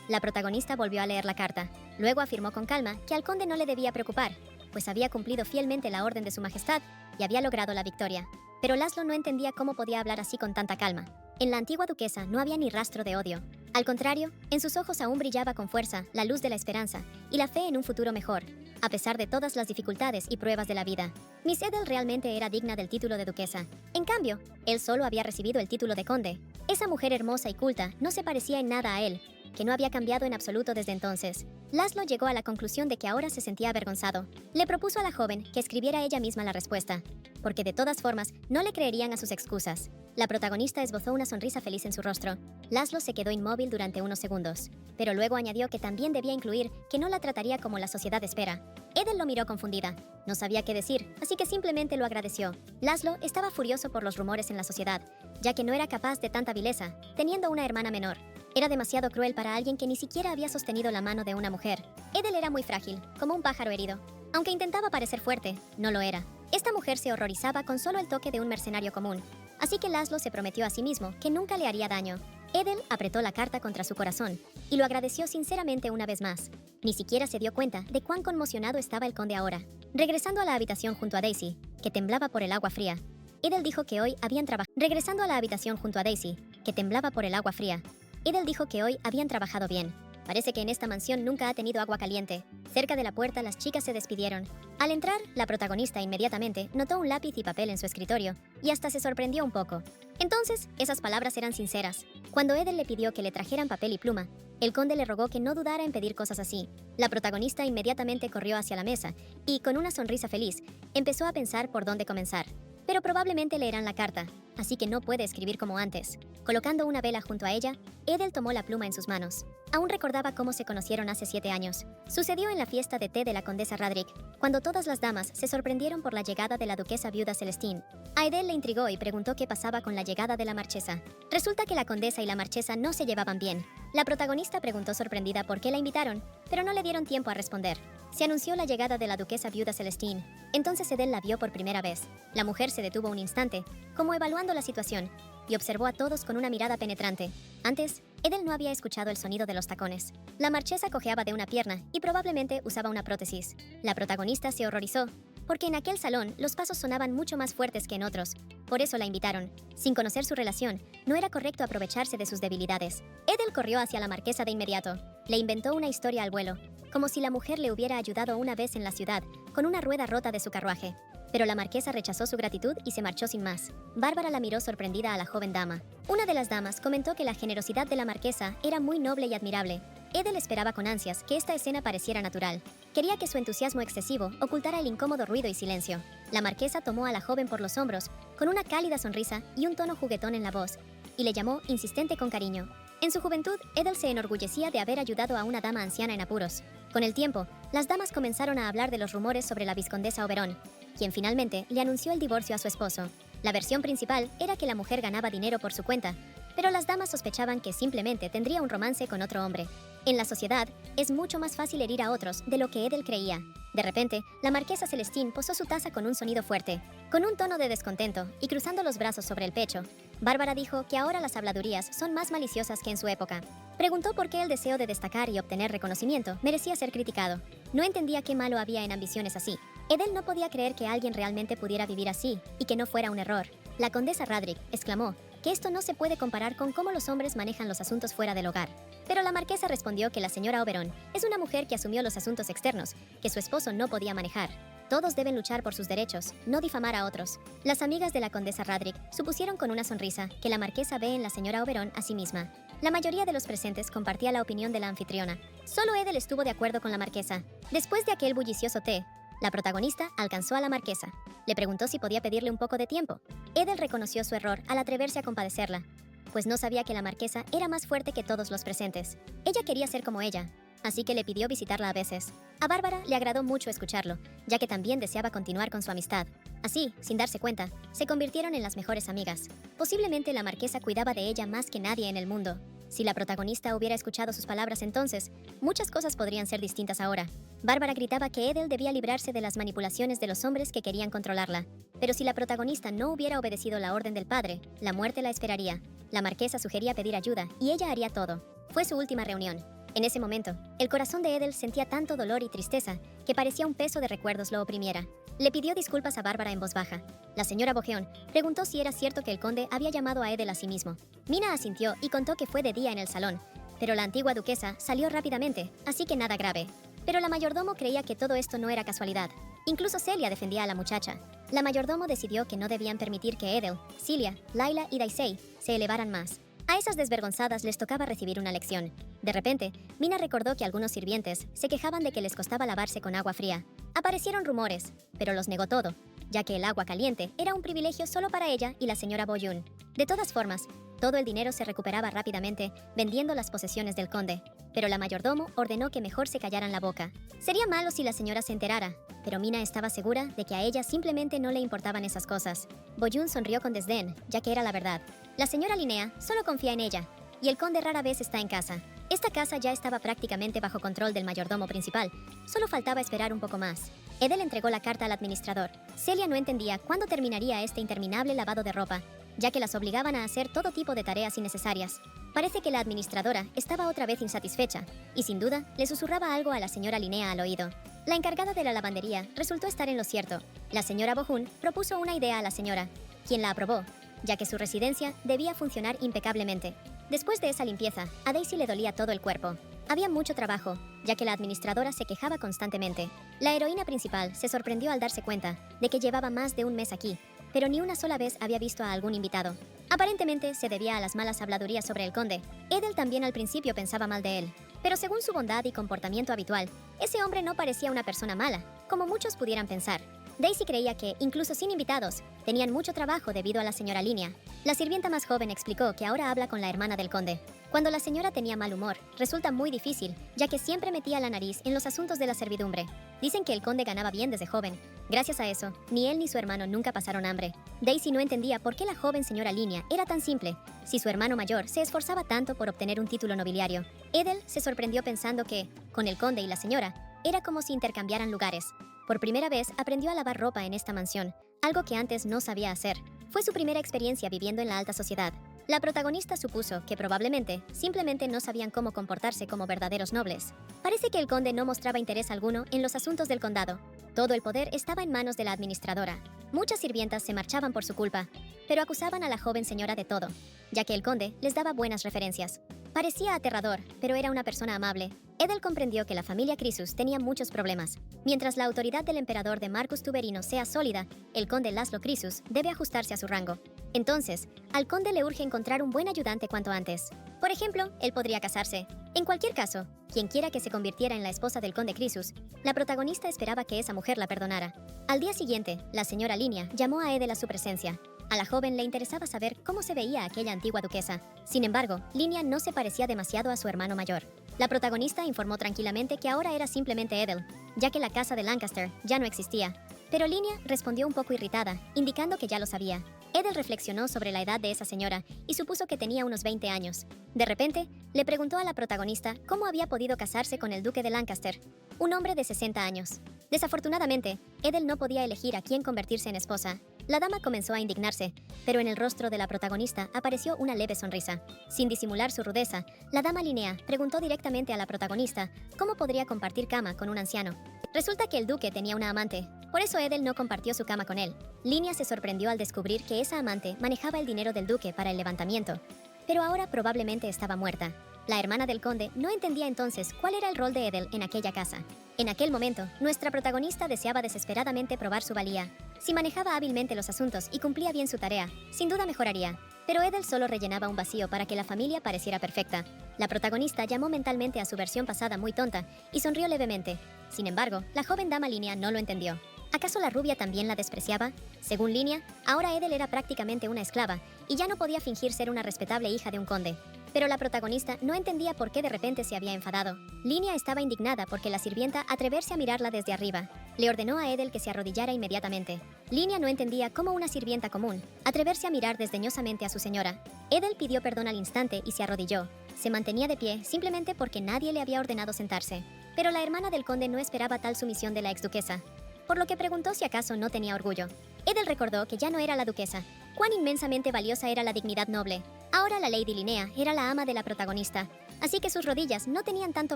La protagonista volvió a leer la carta. Luego afirmó con calma que al conde no le debía preocupar, pues había cumplido fielmente la orden de su majestad y había logrado la victoria. Pero Laszlo no entendía cómo podía hablar así con tanta calma. En la antigua duquesa no había ni rastro de odio. Al contrario, en sus ojos aún brillaba con fuerza la luz de la esperanza y la fe en un futuro mejor, a pesar de todas las dificultades y pruebas de la vida. Miss Edel realmente era digna del título de duquesa. En cambio, él solo había recibido el título de conde. Esa mujer hermosa y culta no se parecía en nada a él, que no había cambiado en absoluto desde entonces. Laszlo llegó a la conclusión de que ahora se sentía avergonzado. Le propuso a la joven que escribiera ella misma la respuesta, porque de todas formas no le creerían a sus excusas. La protagonista esbozó una sonrisa feliz en su rostro. Laszlo se quedó inmóvil durante unos segundos, pero luego añadió que también debía incluir que no la trataría como la sociedad espera. Edel lo miró confundida. No sabía qué decir, así que simplemente lo agradeció. Laszlo estaba furioso por los rumores en la sociedad, ya que no era capaz de tanta vileza, teniendo una hermana menor. Era demasiado cruel para alguien que ni siquiera había sostenido la mano de una mujer. Edel era muy frágil, como un pájaro herido. Aunque intentaba parecer fuerte, no lo era. Esta mujer se horrorizaba con solo el toque de un mercenario común, así que Laszlo se prometió a sí mismo que nunca le haría daño. Edel apretó la carta contra su corazón y lo agradeció sinceramente una vez más. Ni siquiera se dio cuenta de cuán conmocionado estaba el conde ahora. Regresando a la habitación junto a Daisy, que temblaba por el agua fría, Edel dijo que hoy habían trabajado. Regresando a la habitación junto a Daisy, que temblaba por el agua fría, Edel dijo que hoy habían trabajado bien. Parece que en esta mansión nunca ha tenido agua caliente. Cerca de la puerta las chicas se despidieron. Al entrar, la protagonista inmediatamente notó un lápiz y papel en su escritorio y hasta se sorprendió un poco. Entonces, esas palabras eran sinceras. Cuando Edel le pidió que le trajeran papel y pluma, el conde le rogó que no dudara en pedir cosas así. La protagonista inmediatamente corrió hacia la mesa y, con una sonrisa feliz, empezó a pensar por dónde comenzar. Pero probablemente leerán la carta, así que no puede escribir como antes. Colocando una vela junto a ella, Edel tomó la pluma en sus manos. Aún recordaba cómo se conocieron hace 7 años. Sucedió en la fiesta de té de la condesa Radric, cuando todas las damas se sorprendieron por la llegada de la duquesa viuda Celestine. A Edel le intrigó y preguntó qué pasaba con la llegada de la marchesa. Resulta que la condesa y la marchesa no se llevaban bien. La protagonista preguntó sorprendida por qué la invitaron, pero no le dieron tiempo a responder. Se anunció la llegada de la duquesa viuda Celestine. Entonces Edel la vio por primera vez. La mujer se detuvo un instante, como evaluando la situación, y observó a todos con una mirada penetrante. Antes, Edel no había escuchado el sonido de los tacones. La marchesa cojeaba de una pierna y probablemente usaba una prótesis. La protagonista se horrorizó, porque en aquel salón los pasos sonaban mucho más fuertes que en otros. Por eso la invitaron. Sin conocer su relación, no era correcto aprovecharse de sus debilidades. Edel corrió hacia la marquesa de inmediato. Le inventó una historia al vuelo, como si la mujer le hubiera ayudado una vez en la ciudad con una rueda rota de su carruaje. Pero la marquesa rechazó su gratitud y se marchó sin más. Bárbara la miró sorprendida a la joven dama. Una de las damas comentó que la generosidad de la marquesa era muy noble y admirable. Edel esperaba con ansias que esta escena pareciera natural. Quería que su entusiasmo excesivo ocultara el incómodo ruido y silencio. La marquesa tomó a la joven por los hombros, con una cálida sonrisa y un tono juguetón en la voz, y le llamó insistente con cariño. En su juventud, Edel se enorgullecía de haber ayudado a una dama anciana en apuros. Con el tiempo, las damas comenzaron a hablar de los rumores sobre la vizcondesa Oberón, quien finalmente le anunció el divorcio a su esposo. La versión principal era que la mujer ganaba dinero por su cuenta, pero las damas sospechaban que simplemente tendría un romance con otro hombre. En la sociedad, es mucho más fácil herir a otros de lo que Edel creía. De repente, la marquesa Celestine posó su taza con un sonido fuerte. Con un tono de descontento y cruzando los brazos sobre el pecho, Bárbara dijo que ahora las habladurías son más maliciosas que en su época. Preguntó por qué el deseo de destacar y obtener reconocimiento merecía ser criticado. No entendía qué malo había en ambiciones así. Edel no podía creer que alguien realmente pudiera vivir así y que no fuera un error. La condesa Radric exclamó que esto no se puede comparar con cómo los hombres manejan los asuntos fuera del hogar. Pero la marquesa respondió que la señora Oberón es una mujer que asumió los asuntos externos, que su esposo no podía manejar. Todos deben luchar por sus derechos, no difamar a otros. Las amigas de la condesa Radric supusieron con una sonrisa que la marquesa ve en la señora Oberón a sí misma. La mayoría de los presentes compartía la opinión de la anfitriona. Solo Edel estuvo de acuerdo con la marquesa. Después de aquel bullicioso té, la protagonista alcanzó a la marquesa. Le preguntó si podía pedirle un poco de tiempo. Edel reconoció su error al atreverse a compadecerla, pues no sabía que la marquesa era más fuerte que todos los presentes. Ella quería ser como ella, así que le pidió visitarla a veces. A Bárbara le agradó mucho escucharlo, ya que también deseaba continuar con su amistad. Así, sin darse cuenta, se convirtieron en las mejores amigas. Posiblemente la marquesa cuidaba de ella más que nadie en el mundo. Si la protagonista hubiera escuchado sus palabras entonces, muchas cosas podrían ser distintas ahora. Bárbara gritaba que Edel debía librarse de las manipulaciones de los hombres que querían controlarla. Pero si la protagonista no hubiera obedecido la orden del padre, la muerte la esperaría. La marquesa sugería pedir ayuda y ella haría todo. Fue su última reunión. En ese momento, el corazón de Edel sentía tanto dolor y tristeza que parecía un peso de recuerdos lo oprimiera. Le pidió disculpas a Bárbara en voz baja. La señora Bogeón preguntó si era cierto que el conde había llamado a Edel a sí mismo. Mina asintió y contó que fue de día en el salón, pero la antigua duquesa salió rápidamente, así que nada grave. Pero la mayordomo creía que todo esto no era casualidad. Incluso Celia defendía a la muchacha. La mayordomo decidió que no debían permitir que Edel, Cilia, Laila y Daisei se elevaran más. A esas desvergonzadas les tocaba recibir una lección. De repente, Mina recordó que algunos sirvientes se quejaban de que les costaba lavarse con agua fría. Aparecieron rumores, pero los negó todo, ya que el agua caliente era un privilegio solo para ella y la señora Boyun. De todas formas, todo el dinero se recuperaba rápidamente vendiendo las posesiones del conde, pero la mayordomo ordenó que mejor se callaran la boca. Sería malo si la señora se enterara, pero Mina estaba segura de que a ella simplemente no le importaban esas cosas. Boyun sonrió con desdén, ya que era la verdad. La señora Linnea solo confía en ella, y el conde rara vez está en casa. Esta casa ya estaba prácticamente bajo control del mayordomo principal. Solo faltaba esperar un poco más. Edel entregó la carta al administrador. Celia no entendía cuándo terminaría este interminable lavado de ropa, ya que las obligaban a hacer todo tipo de tareas innecesarias. Parece que la administradora estaba otra vez insatisfecha, y sin duda le susurraba algo a la señora Linnea al oído. La encargada de la lavandería resultó estar en lo cierto. La señora Bohun propuso una idea a la señora, quien la aprobó, ya que su residencia debía funcionar impecablemente. Después de esa limpieza, a Daisy le dolía todo el cuerpo. Había mucho trabajo, ya que la administradora se quejaba constantemente. La heroína principal se sorprendió al darse cuenta de que llevaba más de un mes aquí, pero ni una sola vez había visto a algún invitado. Aparentemente se debía a las malas habladurías sobre el conde. Edel también al principio pensaba mal de él, pero según su bondad y comportamiento habitual, ese hombre no parecía una persona mala, como muchos pudieran pensar. Daisy creía que, incluso sin invitados, tenían mucho trabajo debido a la señora Linnea. La sirvienta más joven explicó que ahora habla con la hermana del conde. Cuando la señora tenía mal humor, resulta muy difícil, ya que siempre metía la nariz en los asuntos de la servidumbre. Dicen que el conde ganaba bien desde joven. Gracias a eso, ni él ni su hermano nunca pasaron hambre. Daisy no entendía por qué la joven señora Linnea era tan simple, si su hermano mayor se esforzaba tanto por obtener un título nobiliario. Edel se sorprendió pensando que, con el conde y la señora, era como si intercambiaran lugares. Por primera vez aprendió a lavar ropa en esta mansión, algo que antes no sabía hacer. Fue su primera experiencia viviendo en la alta sociedad. La protagonista supuso que probablemente simplemente no sabían cómo comportarse como verdaderos nobles. Parece que el conde no mostraba interés alguno en los asuntos del condado. Todo el poder estaba en manos de la administradora. Muchas sirvientas se marchaban por su culpa, pero acusaban a la joven señora de todo, ya que el conde les daba buenas referencias. Parecía aterrador, pero era una persona amable. Edel comprendió que la familia Crisus tenía muchos problemas. Mientras la autoridad del emperador de Marcus Tuberino sea sólida, el conde Laszlo Crisus debe ajustarse a su rango. Entonces, al conde le urge encontrar un buen ayudante cuanto antes. Por ejemplo, él podría casarse. En cualquier caso, quien quiera que se convirtiera en la esposa del conde Crisus, la protagonista esperaba que esa mujer la perdonara. Al día siguiente, la señora Linnea llamó a Edel a su presencia. A la joven le interesaba saber cómo se veía aquella antigua duquesa. Sin embargo, Linnea no se parecía demasiado a su hermano mayor. La protagonista informó tranquilamente que ahora era simplemente Edel, ya que la casa de Lancaster ya no existía. Pero Linnea respondió un poco irritada, indicando que ya lo sabía. Edel reflexionó sobre la edad de esa señora y supuso que tenía unos 20 años. De repente, le preguntó a la protagonista cómo había podido casarse con el duque de Lancaster, un hombre de 60 años. Desafortunadamente, Edel no podía elegir a quién convertirse en esposa. La dama comenzó a indignarse, pero en el rostro de la protagonista apareció una leve sonrisa. Sin disimular su rudeza, la dama Linnea preguntó directamente a la protagonista cómo podría compartir cama con un anciano. Resulta que el duque tenía una amante, por eso Edel no compartió su cama con él. Linnea se sorprendió al descubrir que esa amante manejaba el dinero del duque para el levantamiento, pero ahora probablemente estaba muerta. La hermana del conde no entendía entonces cuál era el rol de Edel en aquella casa. En aquel momento, nuestra protagonista deseaba desesperadamente probar su valía. Si manejaba hábilmente los asuntos y cumplía bien su tarea, sin duda mejoraría. Pero Edel solo rellenaba un vacío para que la familia pareciera perfecta. La protagonista llamó mentalmente a su versión pasada muy tonta y sonrió levemente. Sin embargo, la joven dama Linnea no lo entendió. ¿Acaso la rubia también la despreciaba? Según Linnea, ahora Edel era prácticamente una esclava y ya no podía fingir ser una respetable hija de un conde. Pero la protagonista no entendía por qué de repente se había enfadado. Linnea estaba indignada porque la sirvienta atreverse a mirarla desde arriba. Le ordenó a Edel que se arrodillara inmediatamente. Linnea no entendía cómo una sirvienta común atreverse a mirar desdeñosamente a su señora. Edel pidió perdón al instante y se arrodilló. Se mantenía de pie simplemente porque nadie le había ordenado sentarse. Pero la hermana del conde no esperaba tal sumisión de la exduquesa, por lo que preguntó si acaso no tenía orgullo. Edel recordó que ya no era la duquesa. Cuán inmensamente valiosa era la dignidad noble. Ahora la Lady Linnea era la ama de la protagonista, así que sus rodillas no tenían tanto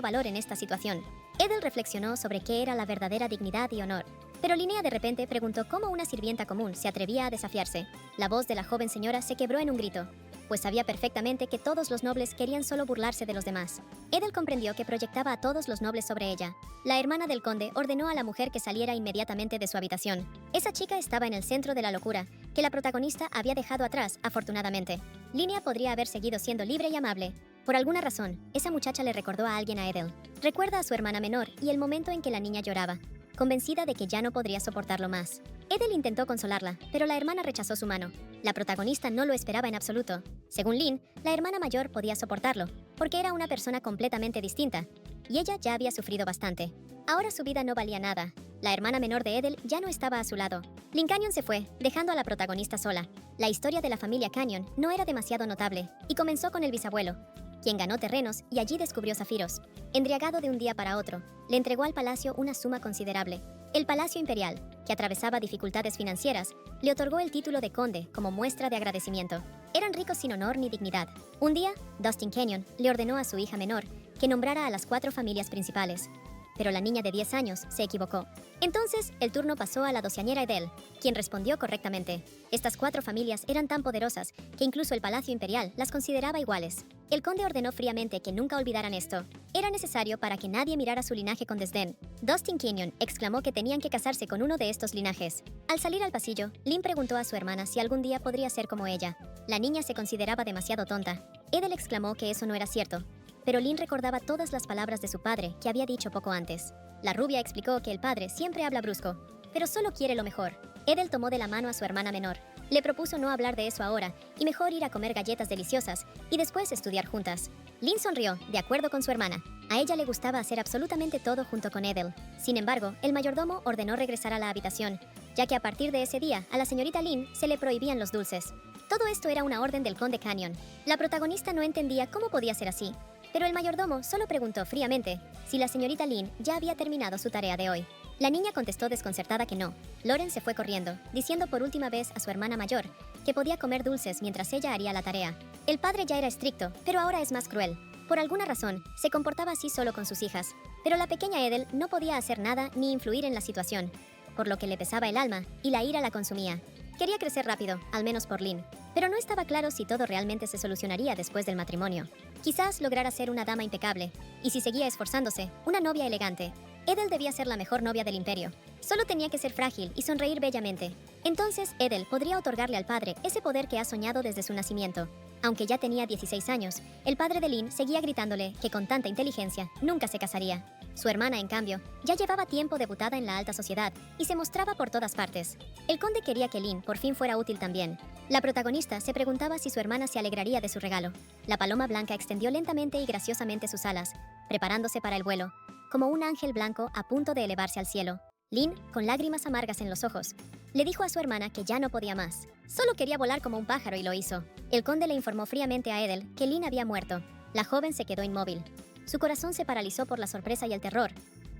valor en esta situación. Edel reflexionó sobre qué era la verdadera dignidad y honor. Pero Linnea de repente preguntó cómo una sirvienta común se atrevía a desafiarse. La voz de la joven señora se quebró en un grito, pues sabía perfectamente que todos los nobles querían solo burlarse de los demás. Edel comprendió que proyectaba a todos los nobles sobre ella. La hermana del conde ordenó a la mujer que saliera inmediatamente de su habitación. Esa chica estaba en el centro de la locura, que la protagonista había dejado atrás, afortunadamente. Linnea podría haber seguido siendo libre y amable. Por alguna razón, esa muchacha le recordó a alguien a Edel. Recuerda a su hermana menor y el momento en que la niña lloraba, convencida de que ya no podría soportarlo más. Edel intentó consolarla, pero la hermana rechazó su mano. La protagonista no lo esperaba en absoluto. Según Lynn, la hermana mayor podía soportarlo, porque era una persona completamente distinta, y ella ya había sufrido bastante. Ahora su vida no valía nada. La hermana menor de Edel ya no estaba a su lado. Lynn Canyon se fue, dejando a la protagonista sola. La historia de la familia Canyon no era demasiado notable, y comenzó con el bisabuelo. quien ganó terrenos y allí descubrió zafiros. Embriagado de un día para otro, le entregó al palacio una suma considerable. El Palacio Imperial, que atravesaba dificultades financieras, le otorgó el título de conde como muestra de agradecimiento. Eran ricos sin honor ni dignidad. Un día, Dustin Kenyon le ordenó a su hija menor que nombrara a las 4 familias principales. Pero la niña de 10 años se equivocó. Entonces, el turno pasó a la doceañera Edel, quien respondió correctamente. Estas 4 familias eran tan poderosas que incluso el Palacio Imperial las consideraba iguales. El conde ordenó fríamente que nunca olvidaran esto. Era necesario para que nadie mirara su linaje con desdén. Dustin Kenyon exclamó que tenían que casarse con uno de estos linajes. Al salir al pasillo, Lynn preguntó a su hermana si algún día podría ser como ella. La niña se consideraba demasiado tonta. Edel exclamó que eso no era cierto. Pero Lynn recordaba todas las palabras de su padre que había dicho poco antes. La rubia explicó que el padre siempre habla brusco, pero solo quiere lo mejor. Edel tomó de la mano a su hermana menor. Le propuso no hablar de eso ahora y mejor ir a comer galletas deliciosas y después estudiar juntas. Lynn sonrió, de acuerdo con su hermana. A ella le gustaba hacer absolutamente todo junto con Edel. Sin embargo, el mayordomo ordenó regresar a la habitación, ya que a partir de ese día a la señorita Lynn se le prohibían los dulces. Todo esto era una orden del conde Canyon. La protagonista no entendía cómo podía ser así. Pero el mayordomo solo preguntó fríamente si la señorita Lynn ya había terminado su tarea de hoy. La niña contestó desconcertada que no. Loren se fue corriendo, diciendo por última vez a su hermana mayor que podía comer dulces mientras ella haría la tarea. El padre ya era estricto, pero ahora es más cruel. Por alguna razón, se comportaba así solo con sus hijas. Pero la pequeña Edel no podía hacer nada ni influir en la situación, por lo que le pesaba el alma y la ira la consumía. Quería crecer rápido, al menos por Lynn, pero no estaba claro si todo realmente se solucionaría después del matrimonio. Quizás lograra ser una dama impecable, y si seguía esforzándose, una novia elegante. Edel debía ser la mejor novia del imperio. Solo tenía que ser frágil y sonreír bellamente. Entonces, Edel podría otorgarle al padre ese poder que ha soñado desde su nacimiento. Aunque ya tenía 16 años, el padre de Lynn seguía gritándole que con tanta inteligencia nunca se casaría. Su hermana, en cambio, ya llevaba tiempo debutada en la alta sociedad y se mostraba por todas partes. El conde quería que Lynn por fin fuera útil también. La protagonista se preguntaba si su hermana se alegraría de su regalo. La paloma blanca extendió lentamente y graciosamente sus alas, preparándose para el vuelo, como un ángel blanco a punto de elevarse al cielo. Lynn, con lágrimas amargas en los ojos, le dijo a su hermana que ya no podía más. Solo quería volar como un pájaro y lo hizo. El conde le informó fríamente a Edel que Lynn había muerto. La joven se quedó inmóvil. Su corazón se paralizó por la sorpresa y el terror.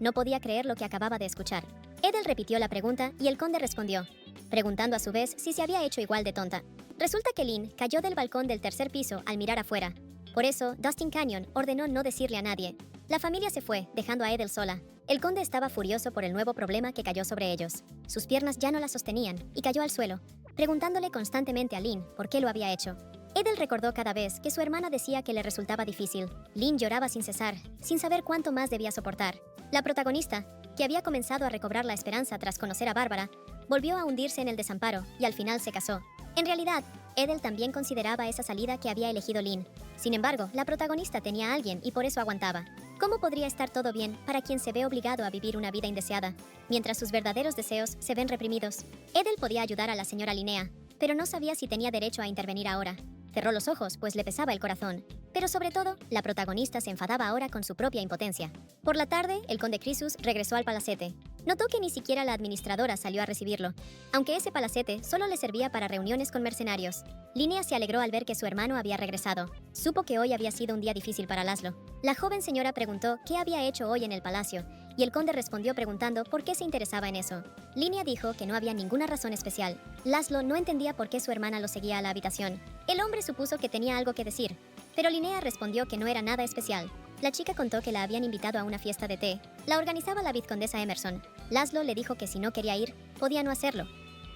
No podía creer lo que acababa de escuchar. Edel repitió la pregunta y el conde respondió, preguntando a su vez si se había hecho igual de tonta. Resulta que Lynn cayó del balcón del 3er piso al mirar afuera. Por eso, Dustin Canyon ordenó no decirle a nadie. La familia se fue, dejando a Edel sola. El conde estaba furioso por el nuevo problema que cayó sobre ellos. Sus piernas ya no la sostenían y cayó al suelo, preguntándole constantemente a Lynn por qué lo había hecho. Edel recordó cada vez que su hermana decía que le resultaba difícil. Lynn lloraba sin cesar, sin saber cuánto más debía soportar. La protagonista, que había comenzado a recobrar la esperanza tras conocer a Bárbara, volvió a hundirse en el desamparo y al final se casó. En realidad, Edel también consideraba esa salida que había elegido Lynn. Sin embargo, la protagonista tenía a alguien y por eso aguantaba. ¿Cómo podría estar todo bien para quien se ve obligado a vivir una vida indeseada, mientras sus verdaderos deseos se ven reprimidos? Edel podía ayudar a la señora Linnea, pero no sabía si tenía derecho a intervenir ahora. Cerró los ojos, pues le pesaba el corazón. Pero sobre todo, la protagonista se enfadaba ahora con su propia impotencia. Por la tarde, el conde Crisus regresó al palacete. Notó que ni siquiera la administradora salió a recibirlo, aunque ese palacete solo le servía para reuniones con mercenarios. Linnea se alegró al ver que su hermano había regresado. Supo que hoy había sido un día difícil para Laszlo. La joven señora preguntó qué había hecho hoy en el palacio, y el conde respondió preguntando por qué se interesaba en eso. Linnea dijo que no había ninguna razón especial. Laszlo no entendía por qué su hermana lo seguía a la habitación. El hombre supuso que tenía algo que decir, pero Linnea respondió que no era nada especial. La chica contó que la habían invitado a una fiesta de té. La organizaba la vizcondesa Emerson. Laszlo le dijo que si no quería ir, podía no hacerlo.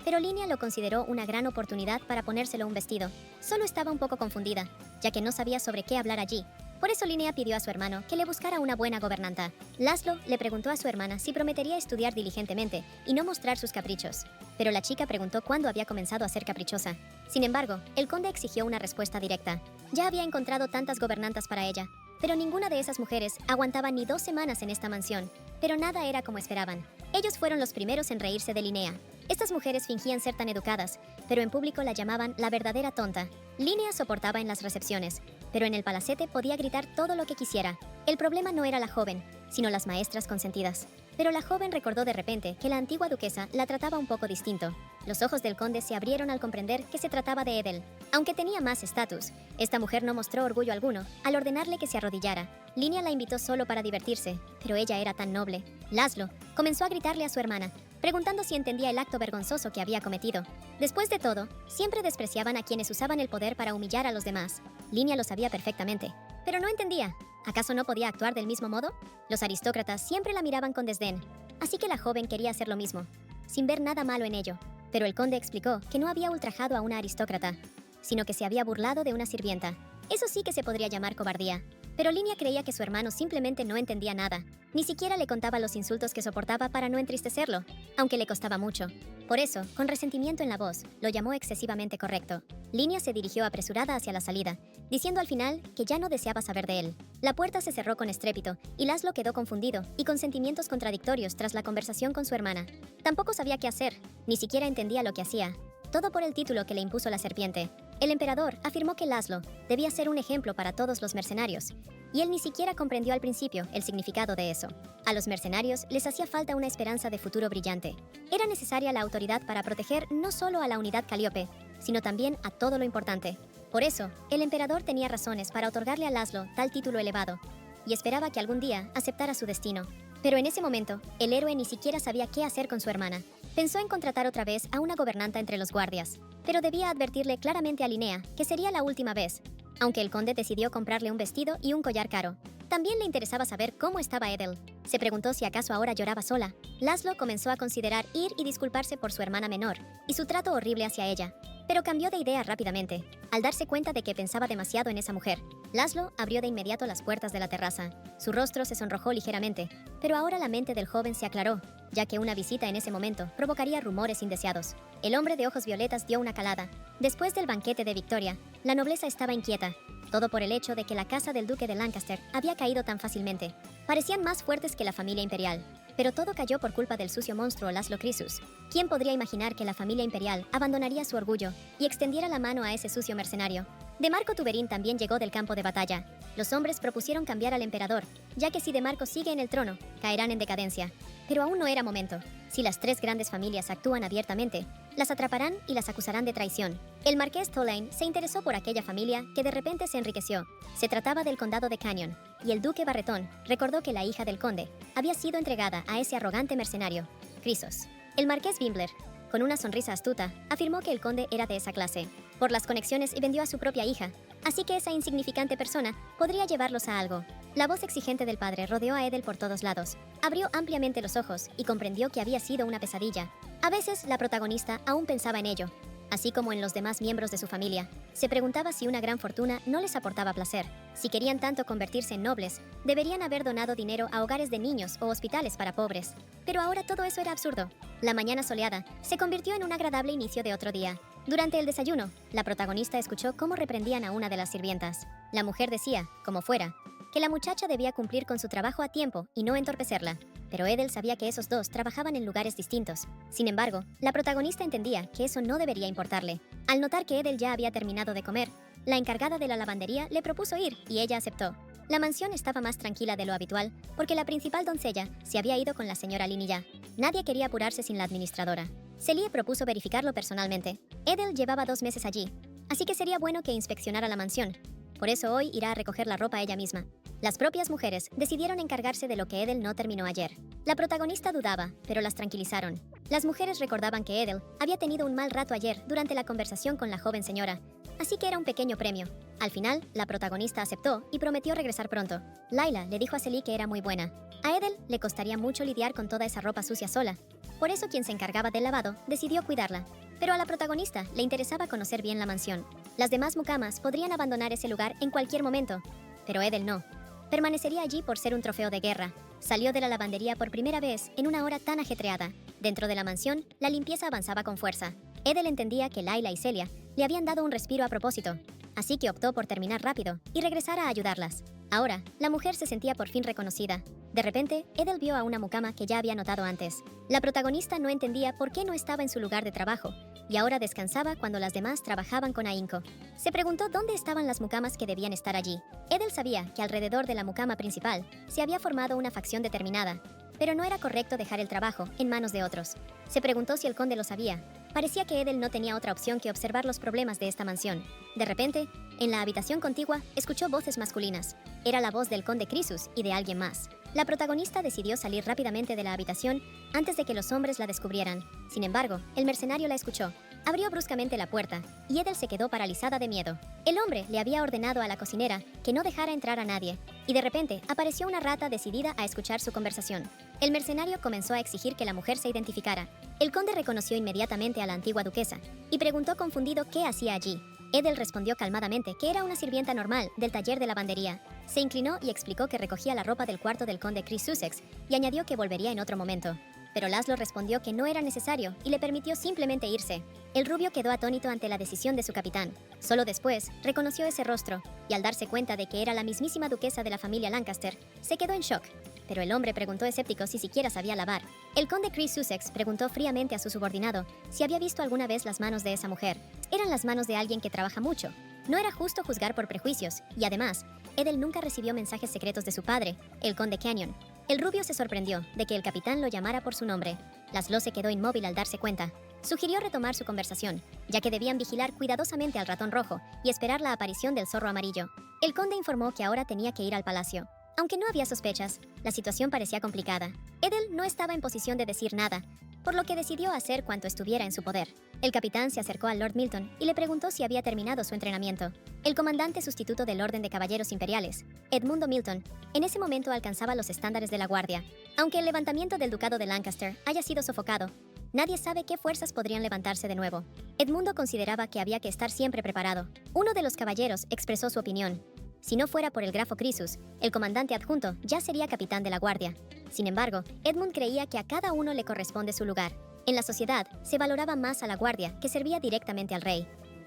Pero Linnea lo consideró una gran oportunidad para ponérselo un vestido. Solo estaba un poco confundida, ya que no sabía sobre qué hablar allí. Por eso Linnea pidió a su hermano que le buscara una buena gobernanta. Laszlo le preguntó a su hermana si prometería estudiar diligentemente y no mostrar sus caprichos. Pero la chica preguntó cuándo había comenzado a ser caprichosa. Sin embargo, el conde exigió una respuesta directa. Ya había encontrado tantas gobernantas para ella, pero ninguna de esas mujeres aguantaba ni 2 semanas en esta mansión. Pero nada era como esperaban. Ellos fueron los primeros en reírse de Linnea. Estas mujeres fingían ser tan educadas, pero en público la llamaban la verdadera tonta. Linnea soportaba en las recepciones, pero en el palacete podía gritar todo lo que quisiera. El problema no era la joven, sino las maestras consentidas. Pero la joven recordó de repente que la antigua duquesa la trataba un poco distinto. Los ojos del conde se abrieron al comprender que se trataba de Edel. Aunque tenía más estatus, esta mujer no mostró orgullo alguno al ordenarle que se arrodillara. Linia la invitó solo para divertirse, pero ella era tan noble. Laszlo comenzó a gritarle a su hermana, preguntando si entendía el acto vergonzoso que había cometido. Después de todo, siempre despreciaban a quienes usaban el poder para humillar a los demás. Linia lo sabía perfectamente, pero no entendía. ¿Acaso no podía actuar del mismo modo? Los aristócratas siempre la miraban con desdén, así que la joven quería hacer lo mismo, sin ver nada malo en ello. Pero el conde explicó que no había ultrajado a una aristócrata, sino que se había burlado de una sirvienta. Eso sí que se podría llamar cobardía. Pero Linia creía que su hermano simplemente no entendía nada. Ni siquiera le contaba los insultos que soportaba para no entristecerlo, aunque le costaba mucho. Por eso, con resentimiento en la voz, lo llamó excesivamente correcto. Linia se dirigió apresurada hacia la salida, diciendo al final que ya no deseaba saber de él. La puerta se cerró con estrépito, y Laszlo quedó confundido y con sentimientos contradictorios tras la conversación con su hermana. Tampoco sabía qué hacer, ni siquiera entendía lo que hacía. Todo por el título que le impuso la serpiente. El emperador afirmó que Laszlo debía ser un ejemplo para todos los mercenarios, y él ni siquiera comprendió al principio el significado de eso. A los mercenarios les hacía falta una esperanza de futuro brillante. Era necesaria la autoridad para proteger no solo a la unidad calíope, sino también a todo lo importante. Por eso, el emperador tenía razones para otorgarle a Laszlo tal título elevado, y esperaba que algún día aceptara su destino. Pero en ese momento, el héroe ni siquiera sabía qué hacer con su hermana. Pensó en contratar otra vez a una gobernanta entre los guardias, pero debía advertirle claramente a Linnea que sería la última vez, aunque el conde decidió comprarle un vestido y un collar caro. También le interesaba saber cómo estaba Edel. Se preguntó si acaso ahora lloraba sola. Laszlo comenzó a considerar ir y disculparse por su hermana menor y su trato horrible hacia ella, pero cambió de idea rápidamente, al darse cuenta de que pensaba demasiado en esa mujer. Laszlo abrió de inmediato las puertas de la terraza. Su rostro se sonrojó ligeramente, pero ahora la mente del joven se aclaró, ya que una visita en ese momento provocaría rumores indeseados. El hombre de ojos violetas dio una calada. Después del banquete de Victoria, la nobleza estaba inquieta, todo por el hecho de que la casa del duque de Lancaster había caído tan fácilmente. Parecían más fuertes que la familia imperial, pero todo cayó por culpa del sucio monstruo Laszlo Croesus. ¿Quién podría imaginar que la familia imperial abandonaría su orgullo y extendiera la mano a ese sucio mercenario? De Marco Tuberín también llegó del campo de batalla. Los hombres propusieron cambiar al emperador, ya que si De Marco sigue en el trono, caerán en decadencia. Pero aún no era momento. Si las tres grandes familias actúan abiertamente, las atraparán y las acusarán de traición. El marqués Tholaine se interesó por aquella familia que de repente se enriqueció. Se trataba del condado de Canyon, y el duque Barretón recordó que la hija del conde había sido entregada a ese arrogante mercenario, Chrysos. El marqués Wimbler, con una sonrisa astuta, afirmó que el conde era de esa clase. Por las conexiones vendió a su propia hija, así que esa insignificante persona podría llevarlos a algo. La voz exigente del padre rodeó a Edel por todos lados. Abrió ampliamente los ojos y comprendió que había sido una pesadilla. A veces la protagonista aún pensaba en ello, así como en los demás miembros de su familia. Se preguntaba si una gran fortuna no les aportaba placer. Si querían tanto convertirse en nobles, deberían haber donado dinero a hogares de niños o hospitales para pobres. Pero ahora todo eso era absurdo. La mañana soleada se convirtió en un agradable inicio de otro día. Durante el desayuno, la protagonista escuchó cómo reprendían a una de las sirvientas. La mujer decía, como fuera, que la muchacha debía cumplir con su trabajo a tiempo y no entorpecerla. Pero Edel sabía que esos dos trabajaban en lugares distintos. Sin embargo, la protagonista entendía que eso no debería importarle. Al notar que Edel ya había terminado de comer, la encargada de la lavandería le propuso ir y ella aceptó. La mansión estaba más tranquila de lo habitual porque la principal doncella se había ido con la señora Linnea. Nadie quería apurarse sin la administradora. Celie propuso verificarlo personalmente. Edel llevaba 2 meses allí, así que sería bueno que inspeccionara la mansión. Por eso hoy irá a recoger la ropa ella misma. Las propias mujeres decidieron encargarse de lo que Edel no terminó ayer. La protagonista dudaba, pero las tranquilizaron. Las mujeres recordaban que Edel había tenido un mal rato ayer durante la conversación con la joven señora, así que era un pequeño premio. Al final, la protagonista aceptó y prometió regresar pronto. Laila le dijo a Celie que era muy buena. A Edel le costaría mucho lidiar con toda esa ropa sucia sola. Por eso quien se encargaba del lavado decidió cuidarla. Pero a la protagonista le interesaba conocer bien la mansión. Las demás mucamas podrían abandonar ese lugar en cualquier momento, pero Edel no. Permanecería allí por ser un trofeo de guerra. Salió de la lavandería por primera vez en una hora tan ajetreada. Dentro de la mansión, la limpieza avanzaba con fuerza. Edel entendía que Laila y Celia le habían dado un respiro a propósito, así que optó por terminar rápido y regresar a ayudarlas. Ahora, la mujer se sentía por fin reconocida. De repente, Edel vio a una mucama que ya había notado antes. La protagonista no entendía por qué no estaba en su lugar de trabajo, y ahora descansaba cuando las demás trabajaban con ahínco. Se preguntó dónde estaban las mucamas que debían estar allí. Edel sabía que alrededor de la mucama principal se había formado una facción determinada, pero no era correcto dejar el trabajo en manos de otros. Se preguntó si el conde lo sabía, Parecía que Edel no tenía otra opción que observar los problemas de esta mansión. De repente, en la habitación contigua, escuchó voces masculinas. Era la voz del conde Crisus y de alguien más. La protagonista decidió salir rápidamente de la habitación antes de que los hombres la descubrieran. Sin embargo, el mercenario la escuchó. Abrió bruscamente la puerta, y Edel se quedó paralizada de miedo. El hombre le había ordenado a la cocinera que no dejara entrar a nadie, y de repente apareció una rata decidida a escuchar su conversación. El mercenario comenzó a exigir que la mujer se identificara. El conde reconoció inmediatamente a la antigua duquesa, y preguntó confundido qué hacía allí. Edel respondió calmadamente que era una sirvienta normal del taller de lavandería. Se inclinó y explicó que recogía la ropa del cuarto del conde Chris Sussex, y añadió que volvería en otro momento. Pero Laszlo respondió que no era necesario y le permitió simplemente irse. El rubio quedó atónito ante la decisión de su capitán. Solo después reconoció ese rostro, y al darse cuenta de que era la mismísima duquesa de la familia Lancaster, se quedó en shock. Pero el hombre preguntó escéptico si siquiera sabía lavar. El conde Chris Sussex preguntó fríamente a su subordinado si había visto alguna vez las manos de esa mujer. Eran las manos de alguien que trabaja mucho. No era justo juzgar por prejuicios, y además, Edel nunca recibió mensajes secretos de su padre, el conde Canyon. El rubio se sorprendió de que el capitán lo llamara por su nombre. Laszlo se quedó inmóvil al darse cuenta. Sugirió retomar su conversación, ya que debían vigilar cuidadosamente al ratón rojo y esperar la aparición del zorro amarillo. El conde informó que ahora tenía que ir al palacio. Aunque no había sospechas, la situación parecía complicada. Edel no estaba en posición de decir nada, por lo que decidió hacer cuanto estuviera en su poder. El capitán se acercó al Lord Milton y le preguntó si había terminado su entrenamiento. El comandante sustituto del Orden de Caballeros Imperiales, Edmundo Milton, en ese momento alcanzaba los estándares de la guardia. Aunque el levantamiento del ducado de Lancaster haya sido sofocado, nadie sabe qué fuerzas podrían levantarse de nuevo. Edmundo consideraba que había que estar siempre preparado. Uno de los caballeros expresó su opinión. Si no fuera por el grafo Crisus, el comandante adjunto ya sería capitán de la guardia. Sin embargo, Edmund creía que a cada uno le corresponde su lugar. En la sociedad, se valoraba más a la guardia, que servía directamente al rey.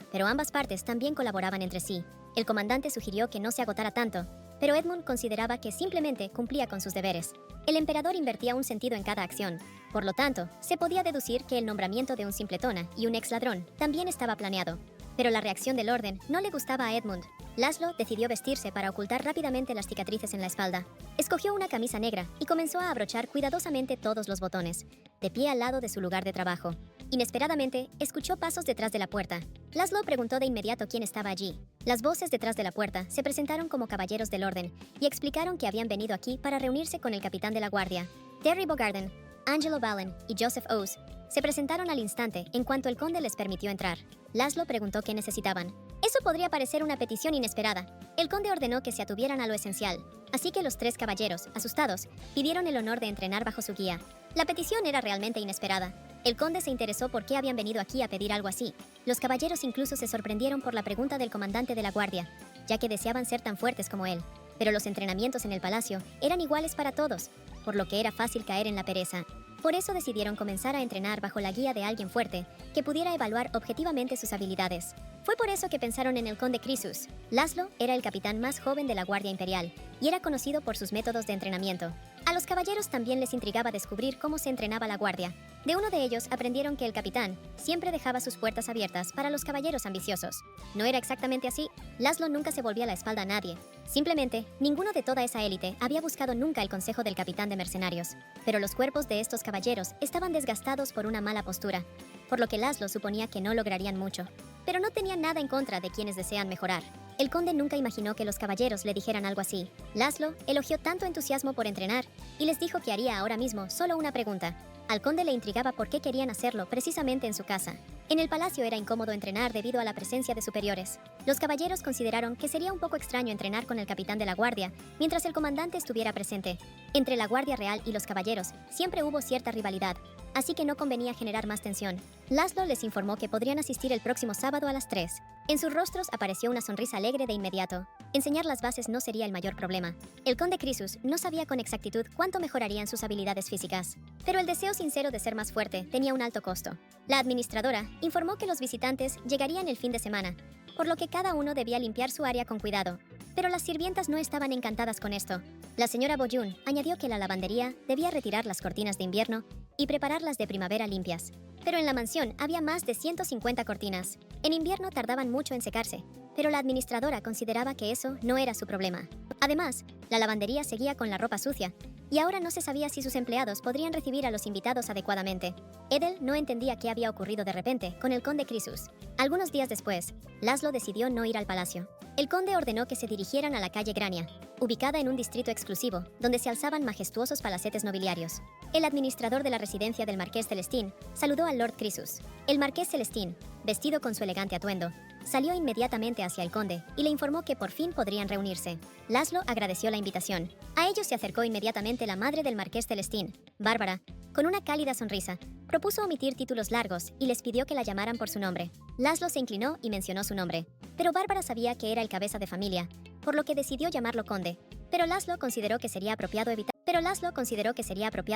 Pero ambas partes también colaboraban entre sí. El comandante sugirió que no se agotara tanto, pero Edmund consideraba que simplemente cumplía con sus deberes. El emperador invertía un sentido en cada acción. Por lo tanto, se podía deducir que el nombramiento de un simpletona y un ex ladrón también estaba planeado. Pero la reacción del orden no le gustaba a Edmund. Laszlo decidió vestirse para ocultar rápidamente las cicatrices en la espalda. Escogió una camisa negra y comenzó a abrochar cuidadosamente todos los botones, de pie al lado de su lugar de trabajo. Inesperadamente, escuchó pasos detrás de la puerta. Laszlo preguntó de inmediato quién estaba allí. Las voces detrás de la puerta se presentaron como caballeros del orden y explicaron que habían venido aquí para reunirse con el capitán de la guardia. Terry Bogarden, Angelo Ballen y Joseph Ouse se presentaron al instante en cuanto el conde les permitió entrar. Laszlo preguntó qué necesitaban. Eso podría parecer una petición inesperada. El conde ordenó que se atuvieran a lo esencial, así que los tres caballeros, asustados, pidieron el honor de entrenar bajo su guía. La petición era realmente inesperada. El conde se interesó por qué habían venido aquí a pedir algo así. Los caballeros incluso se sorprendieron por la pregunta del comandante de la guardia, ya que deseaban ser tan fuertes como él. Pero los entrenamientos en el palacio eran iguales para todos, por lo que era fácil caer en la pereza. Por eso decidieron comenzar a entrenar bajo la guía de alguien fuerte, que pudiera evaluar objetivamente sus habilidades. Fue por eso que pensaron en el conde Crisus. Laszlo era el capitán más joven de la Guardia Imperial, y era conocido por sus métodos de entrenamiento. A los caballeros también les intrigaba descubrir cómo se entrenaba la guardia. De uno de ellos aprendieron que el capitán siempre dejaba sus puertas abiertas para los caballeros ambiciosos. No era exactamente así. Laszlo nunca se volvía la espalda a nadie. Simplemente, ninguno de toda esa élite había buscado nunca el consejo del capitán de mercenarios. Pero los cuerpos de estos caballeros estaban desgastados por una mala postura, por lo que Laszlo suponía que no lograrían mucho. Pero no tenía nada en contra de quienes desean mejorar. El conde nunca imaginó que los caballeros le dijeran algo así. Laszlo elogió tanto entusiasmo por entrenar y les dijo que haría ahora mismo solo una pregunta. Al conde le intrigaba por qué querían hacerlo precisamente en su casa. En el palacio era incómodo entrenar debido a la presencia de superiores. Los caballeros consideraron que sería un poco extraño entrenar con el capitán de la guardia mientras el comandante estuviera presente. Entre la guardia real y los caballeros siempre hubo cierta rivalidad, así que no convenía generar más tensión. Laszlo les informó que podrían asistir el próximo sábado a las 3. En sus rostros apareció una sonrisa alegre de inmediato. Enseñar las bases no sería el mayor problema. El conde Crisus no sabía con exactitud cuánto mejorarían sus habilidades físicas, pero el deseo sincero de ser más fuerte tenía un alto costo. La administradora informó que los visitantes llegarían el fin de semana, por lo que cada uno debía limpiar su área con cuidado. Pero las sirvientas no estaban encantadas con esto. La señora Boyun añadió que la lavandería debía retirar las cortinas de invierno y prepararlas de primavera limpias. Pero en la mansión había más de 150 cortinas. En invierno tardaban mucho en secarse, pero la administradora consideraba que eso no era su problema. Además, la lavandería seguía con la ropa sucia, y ahora no se sabía si sus empleados podrían recibir a los invitados adecuadamente. Edel no entendía qué había ocurrido de repente con el conde Crisus. Algunos días después, Laszlo decidió no ir al palacio. El conde ordenó que se dirigieran a la calle Grania, ubicada en un distrito exclusivo, donde se alzaban majestuosos palacetes nobiliarios. El administrador de la residencia del marqués Celestín saludó al Lord Crisus. El marqués Celestín, vestido con su elegante atuendo, salió inmediatamente hacia el conde y le informó que por fin podrían reunirse. Laszlo agradeció la invitación. A ellos se acercó inmediatamente la madre del marqués Celestín, Bárbara. Con una cálida sonrisa, propuso omitir títulos largos y les pidió que la llamaran por su nombre. Laszlo se inclinó y mencionó su nombre, pero Bárbara sabía que era el cabeza de familia, por lo que decidió llamarlo conde. Pero Laszlo consideró que sería apropiado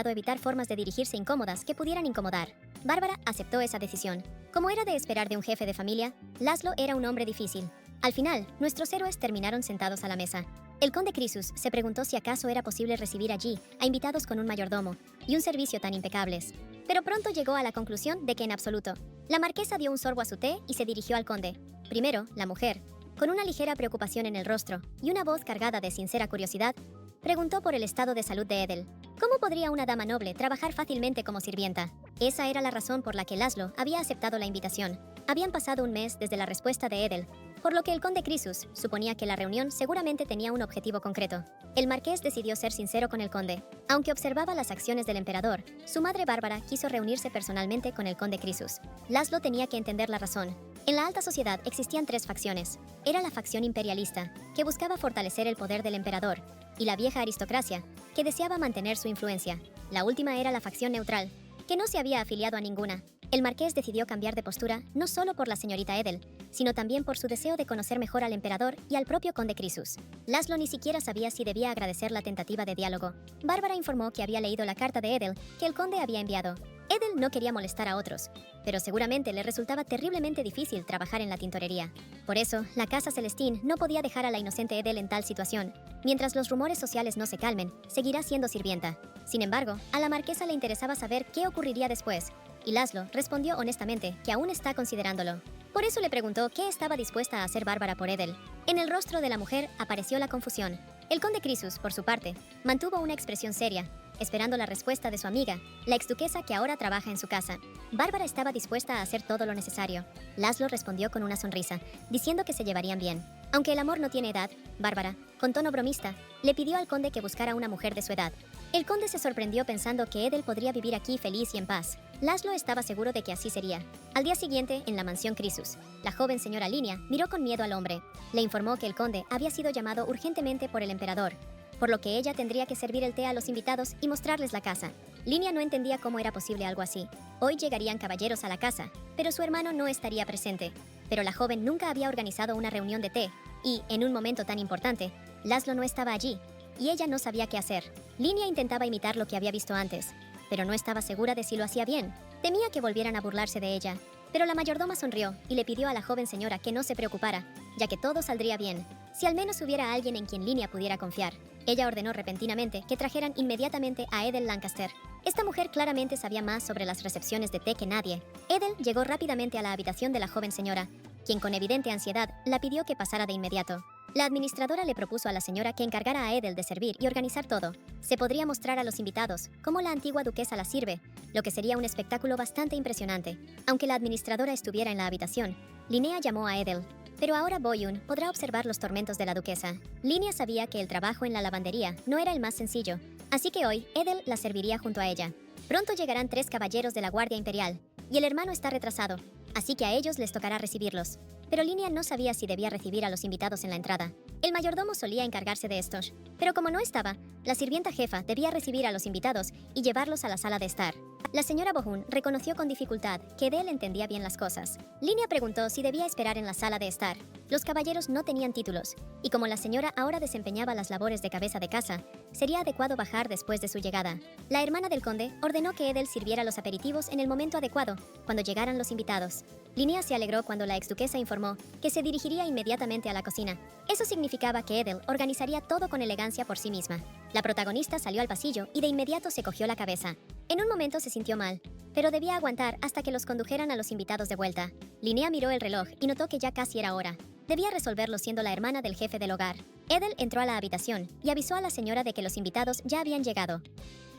evitar formas de dirigirse incómodas que pudieran incomodar. Bárbara aceptó esa decisión. Como era de esperar de un jefe de familia, Laszlo era un hombre difícil. Al final, nuestros héroes terminaron sentados a la mesa. El conde Crisus se preguntó si acaso era posible recibir allí a invitados con un mayordomo y un servicio tan impecables. Pero pronto llegó a la conclusión de que en absoluto. La marquesa dio un sorbo a su té y se dirigió al conde. Primero, la mujer, con una ligera preocupación en el rostro y una voz cargada de sincera curiosidad, preguntó por el estado de salud de Edel. ¿Cómo podría una dama noble trabajar fácilmente como sirvienta? Esa era la razón por la que Laszlo había aceptado la invitación. Habían pasado un mes desde la respuesta de Edel, por lo que el conde Crisus suponía que la reunión seguramente tenía un objetivo concreto. El marqués decidió ser sincero con el conde. Aunque observaba las acciones del emperador, su madre Bárbara quiso reunirse personalmente con el conde Crisus. Laszlo tenía que entender la razón. En la alta sociedad existían tres facciones. Era la facción imperialista, que buscaba fortalecer el poder del emperador, y la vieja aristocracia, que deseaba mantener su influencia. La última era la facción neutral, que no se había afiliado a ninguna. El marqués decidió cambiar de postura no solo por la señorita Edel, sino también por su deseo de conocer mejor al emperador y al propio conde Crisus. Laszlo ni siquiera sabía si debía agradecer la tentativa de diálogo. Bárbara informó que había leído la carta de Edel que el conde había enviado. Edel no quería molestar a otros, pero seguramente le resultaba terriblemente difícil trabajar en la tintorería. Por eso, la casa Celestín no podía dejar a la inocente Edel en tal situación. Mientras los rumores sociales no se calmen, seguirá siendo sirvienta. Sin embargo, a la marquesa le interesaba saber qué ocurriría después, y Laszlo respondió honestamente que aún está considerándolo. Por eso le preguntó qué estaba dispuesta a hacer Bárbara por Edel. En el rostro de la mujer apareció la confusión. El conde Crisus, por su parte, mantuvo una expresión seria, esperando la respuesta de su amiga, la exduquesa que ahora trabaja en su casa. Bárbara estaba dispuesta a hacer todo lo necesario. Laszlo respondió con una sonrisa, diciendo que se llevarían bien. Aunque el amor no tiene edad, Bárbara, con tono bromista, le pidió al conde que buscara una mujer de su edad. El conde se sorprendió pensando que Edel podría vivir aquí feliz y en paz. Laszlo estaba seguro de que así sería. Al día siguiente, en la mansión Crisus, la joven señora Linia miró con miedo al hombre. Le informó que el conde había sido llamado urgentemente por el emperador, por lo que ella tendría que servir el té a los invitados y mostrarles la casa. Linia no entendía cómo era posible algo así. Hoy llegarían caballeros a la casa, pero su hermano no estaría presente. Pero la joven nunca había organizado una reunión de té, y, en un momento tan importante, Laszlo no estaba allí, y ella no sabía qué hacer. Linia intentaba imitar lo que había visto antes, pero no estaba segura de si lo hacía bien. Temía que volvieran a burlarse de ella. Pero la mayordoma sonrió y le pidió a la joven señora que no se preocupara, ya que todo saldría bien, si al menos hubiera alguien en quien Linia pudiera confiar. Ella ordenó repentinamente que trajeran inmediatamente a Edel Lancaster. Esta mujer claramente sabía más sobre las recepciones de té que nadie. Edel llegó rápidamente a la habitación de la joven señora, quien con evidente ansiedad la pidió que pasara de inmediato. La administradora le propuso a la señora que encargara a Edel de servir y organizar todo. Se podría mostrar a los invitados cómo la antigua duquesa la sirve, lo que sería un espectáculo bastante impresionante. Aunque la administradora estuviera en la habitación, Linnea llamó a Edel. Pero ahora Boyun podrá observar los tormentos de la duquesa. Linnea sabía que el trabajo en la lavandería no era el más sencillo, así que hoy Edel la serviría junto a ella. Pronto llegarán 3 caballeros de la Guardia Imperial, y el hermano está retrasado, así que a ellos les tocará recibirlos. Pero Linnea no sabía si debía recibir a los invitados en la entrada. El mayordomo solía encargarse de estos, pero como no estaba, la sirvienta jefa debía recibir a los invitados y llevarlos a la sala de estar. La señora Bohun reconoció con dificultad que Edel entendía bien las cosas. Linnea preguntó si debía esperar en la sala de estar. Los caballeros no tenían títulos, y como la señora ahora desempeñaba las labores de cabeza de casa, sería adecuado bajar después de su llegada. La hermana del conde ordenó que Edel sirviera los aperitivos en el momento adecuado, cuando llegaran los invitados. Linnea se alegró cuando la exduquesa informó que se dirigiría inmediatamente a la cocina. Eso significaba que Edel organizaría todo con elegancia por sí misma. La protagonista salió al pasillo y de inmediato se cogió la cabeza. En un momento se sintió mal, pero debía aguantar hasta que los condujeran a los invitados de vuelta. Linnea miró el reloj y notó que ya casi era hora. Debía resolverlo siendo la hermana del jefe del hogar. Edel entró a la habitación y avisó a la señora de que los invitados ya habían llegado.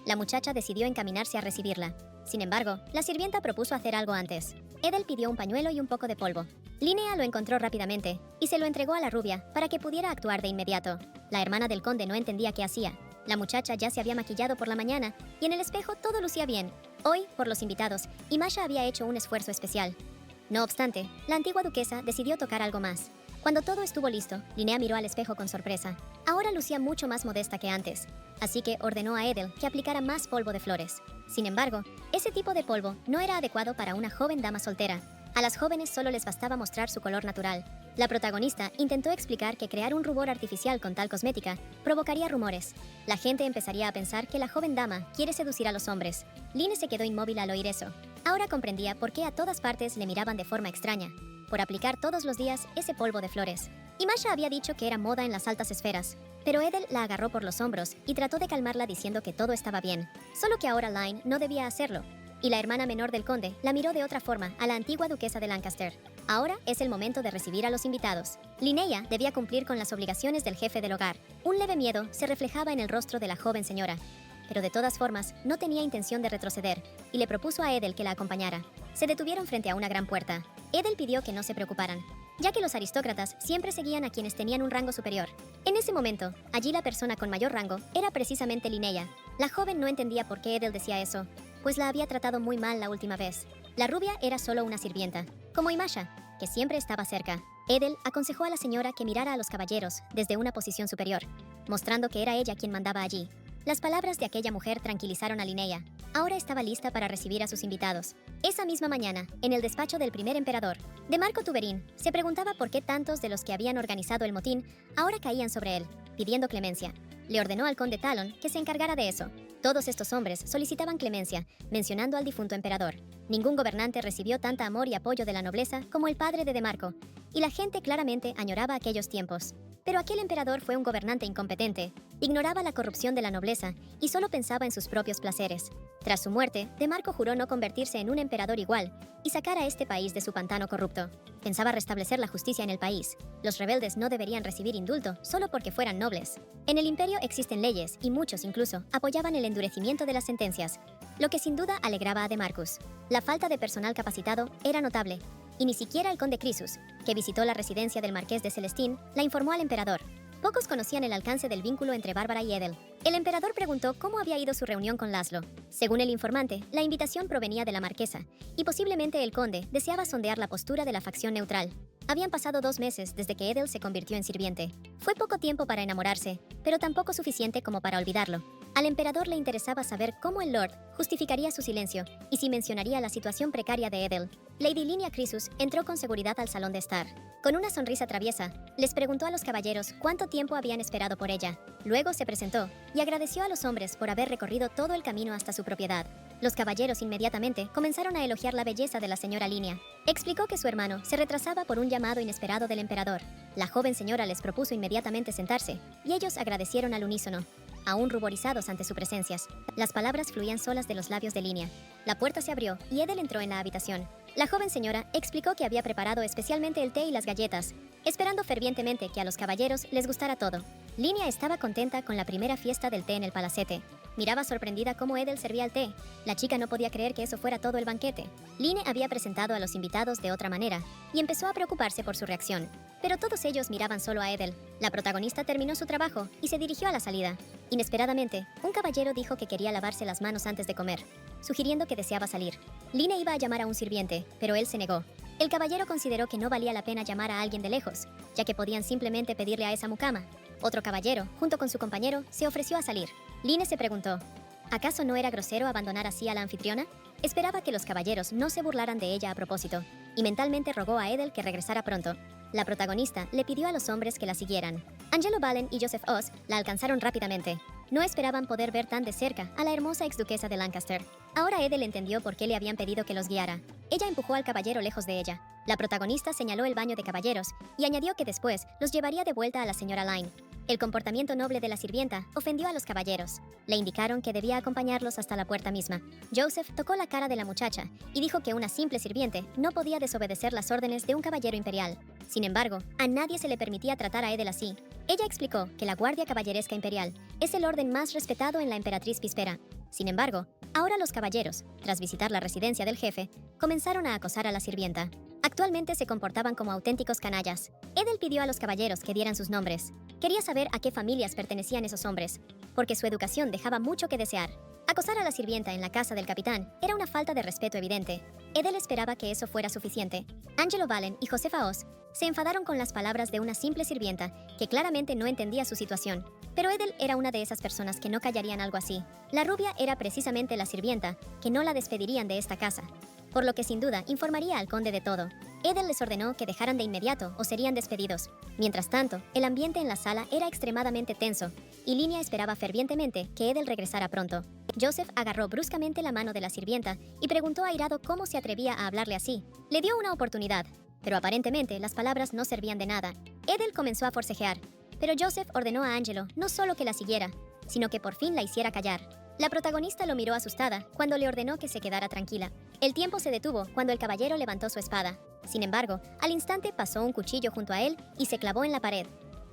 La muchacha decidió encaminarse a recibirla. Sin embargo, la sirvienta propuso hacer algo antes. Edel pidió un pañuelo y un poco de polvo. Linnea lo encontró rápidamente y se lo entregó a la rubia para que pudiera actuar de inmediato. La hermana del conde no entendía qué hacía. La muchacha ya se había maquillado por la mañana y en el espejo todo lucía bien. Hoy, por los invitados, Imasha había hecho un esfuerzo especial. No obstante, la antigua duquesa decidió tocar algo más. Cuando todo estuvo listo, Linnea miró al espejo con sorpresa. Ahora lucía mucho más modesta que antes, así que ordenó a Edel que aplicara más polvo de flores. Sin embargo, ese tipo de polvo no era adecuado para una joven dama soltera. A las jóvenes solo les bastaba mostrar su color natural. La protagonista intentó explicar que crear un rubor artificial con tal cosmética provocaría rumores. La gente empezaría a pensar que la joven dama quiere seducir a los hombres. Line se quedó inmóvil al oír eso. Ahora comprendía por qué a todas partes le miraban de forma extraña, por aplicar todos los días ese polvo de flores. Imasha había dicho que era moda en las altas esferas, pero Edel la agarró por los hombros y trató de calmarla diciendo que todo estaba bien, solo que ahora Line no debía hacerlo. Y la hermana menor del conde la miró de otra forma a la antigua duquesa de Lancaster. Ahora es el momento de recibir a los invitados. Linnea debía cumplir con las obligaciones del jefe del hogar. Un leve miedo se reflejaba en el rostro de la joven señora, pero de todas formas no tenía intención de retroceder y le propuso a Edel que la acompañara. Se detuvieron frente a una gran puerta. Edel pidió que no se preocuparan, ya que los aristócratas siempre seguían a quienes tenían un rango superior. En ese momento, allí la persona con mayor rango era precisamente Linnea. La joven no entendía por qué Edel decía eso, pues la había tratado muy mal la última vez. La rubia era solo una sirvienta, como Imasha, que siempre estaba cerca. Edel aconsejó a la señora que mirara a los caballeros desde una posición superior, mostrando que era ella quien mandaba allí. Las palabras de aquella mujer tranquilizaron a Linnea. Ahora estaba lista para recibir a sus invitados. Esa misma mañana, en el despacho del primer emperador, de Marco Tuberín, se preguntaba por qué tantos de los que habían organizado el motín ahora caían sobre él, pidiendo clemencia. Le ordenó al conde Talon que se encargara de eso. Todos estos hombres solicitaban clemencia, mencionando al difunto emperador. Ningún gobernante recibió tanta amor y apoyo de la nobleza como el padre de Marco, y la gente claramente añoraba aquellos tiempos. Pero aquel emperador fue un gobernante incompetente, ignoraba la corrupción de la nobleza y solo pensaba en sus propios placeres. Tras su muerte, De Marco juró no convertirse en un emperador igual y sacar a este país de su pantano corrupto. Pensaba restablecer la justicia en el país. Los rebeldes no deberían recibir indulto solo porque fueran nobles. En el imperio existen leyes y muchos incluso apoyaban el endurecimiento de las sentencias, lo que sin duda alegraba a De Marcus. La falta de personal capacitado era notable, y ni siquiera el conde Crisus, que visitó la residencia del marqués de Celestín, la informó al emperador. Pocos conocían el alcance del vínculo entre Bárbara y Edel. El emperador preguntó cómo había ido su reunión con Laszlo. Según el informante, la invitación provenía de la marquesa, y posiblemente el conde deseaba sondear la postura de la facción neutral. Habían pasado 2 meses desde que Edel se convirtió en sirviente. Fue poco tiempo para enamorarse, pero tampoco suficiente como para olvidarlo. Al emperador le interesaba saber cómo el Lord justificaría su silencio y si mencionaría la situación precaria de Edel. Lady Linnea Crisus entró con seguridad al salón de estar. Con una sonrisa traviesa, les preguntó a los caballeros cuánto tiempo habían esperado por ella. Luego se presentó y agradeció a los hombres por haber recorrido todo el camino hasta su propiedad. Los caballeros inmediatamente comenzaron a elogiar la belleza de la señora Linnea. Explicó que su hermano se retrasaba por un llamado inesperado del emperador. La joven señora les propuso inmediatamente sentarse, y ellos agradecieron al unísono, aún ruborizados ante su presencia. Las palabras fluían solas de los labios de Linnea. La puerta se abrió y Edel entró en la habitación. La joven señora explicó que había preparado especialmente el té y las galletas, esperando fervientemente que a los caballeros les gustara todo. Linnea estaba contenta con la primera fiesta del té en el palacete. Miraba sorprendida cómo Edel servía el té. La chica no podía creer que eso fuera todo el banquete. Linnea había presentado a los invitados de otra manera y empezó a preocuparse por su reacción. Pero todos ellos miraban solo a Edel. La protagonista terminó su trabajo y se dirigió a la salida. Inesperadamente, un caballero dijo que quería lavarse las manos antes de comer, sugiriendo que deseaba salir. Linnea iba a llamar a un sirviente, pero él se negó. El caballero consideró que no valía la pena llamar a alguien de lejos, ya que podían simplemente pedirle a esa mucama. Otro caballero, junto con su compañero, se ofreció a salir. Linnea se preguntó, ¿acaso no era grosero abandonar así a la anfitriona? Esperaba que los caballeros no se burlaran de ella a propósito, y mentalmente rogó a Edel que regresara pronto. La protagonista le pidió a los hombres que la siguieran. Angelo Valen y Joseph Oz la alcanzaron rápidamente. No esperaban poder ver tan de cerca a la hermosa exduquesa de Lancaster. Ahora Edel entendió por qué le habían pedido que los guiara. Ella empujó al caballero lejos de ella. La protagonista señaló el baño de caballeros y añadió que después los llevaría de vuelta a la señora Line. El comportamiento noble de la sirvienta ofendió a los caballeros. Le indicaron que debía acompañarlos hasta la puerta misma. Joseph tocó la cara de la muchacha y dijo que una simple sirviente no podía desobedecer las órdenes de un caballero imperial. Sin embargo, a nadie se le permitía tratar a Edel así. Ella explicó que la Guardia Caballeresca Imperial es el orden más respetado en la emperatriz Pispera. Sin embargo, ahora los caballeros, tras visitar la residencia del jefe, comenzaron a acosar a la sirvienta. Actualmente se comportaban como auténticos canallas. Edel pidió a los caballeros que dieran sus nombres. Quería saber a qué familias pertenecían esos hombres, porque su educación dejaba mucho que desear. Acosar a la sirvienta en la casa del capitán era una falta de respeto evidente. Edel esperaba que eso fuera suficiente. Angelo Valen y Josefa Oz se enfadaron con las palabras de una simple sirvienta que claramente no entendía su situación. Pero Edel era una de esas personas que no callarían algo así. La rubia era precisamente la sirvienta que no la despedirían de esta casa, por lo que sin duda informaría al conde de todo. Edel les ordenó que dejaran de inmediato o serían despedidos. Mientras tanto, el ambiente en la sala era extremadamente tenso, y Linia esperaba fervientemente que Edel regresara pronto. Joseph agarró bruscamente la mano de la sirvienta y preguntó airado cómo se atrevía a hablarle así. Le dio una oportunidad, pero aparentemente las palabras no servían de nada. Edel comenzó a forcejear, pero Joseph ordenó a Angelo no solo que la siguiera, sino que por fin la hiciera callar. La protagonista lo miró asustada cuando le ordenó que se quedara tranquila. El tiempo se detuvo cuando el caballero levantó su espada. Sin embargo, al instante pasó un cuchillo junto a él y se clavó en la pared,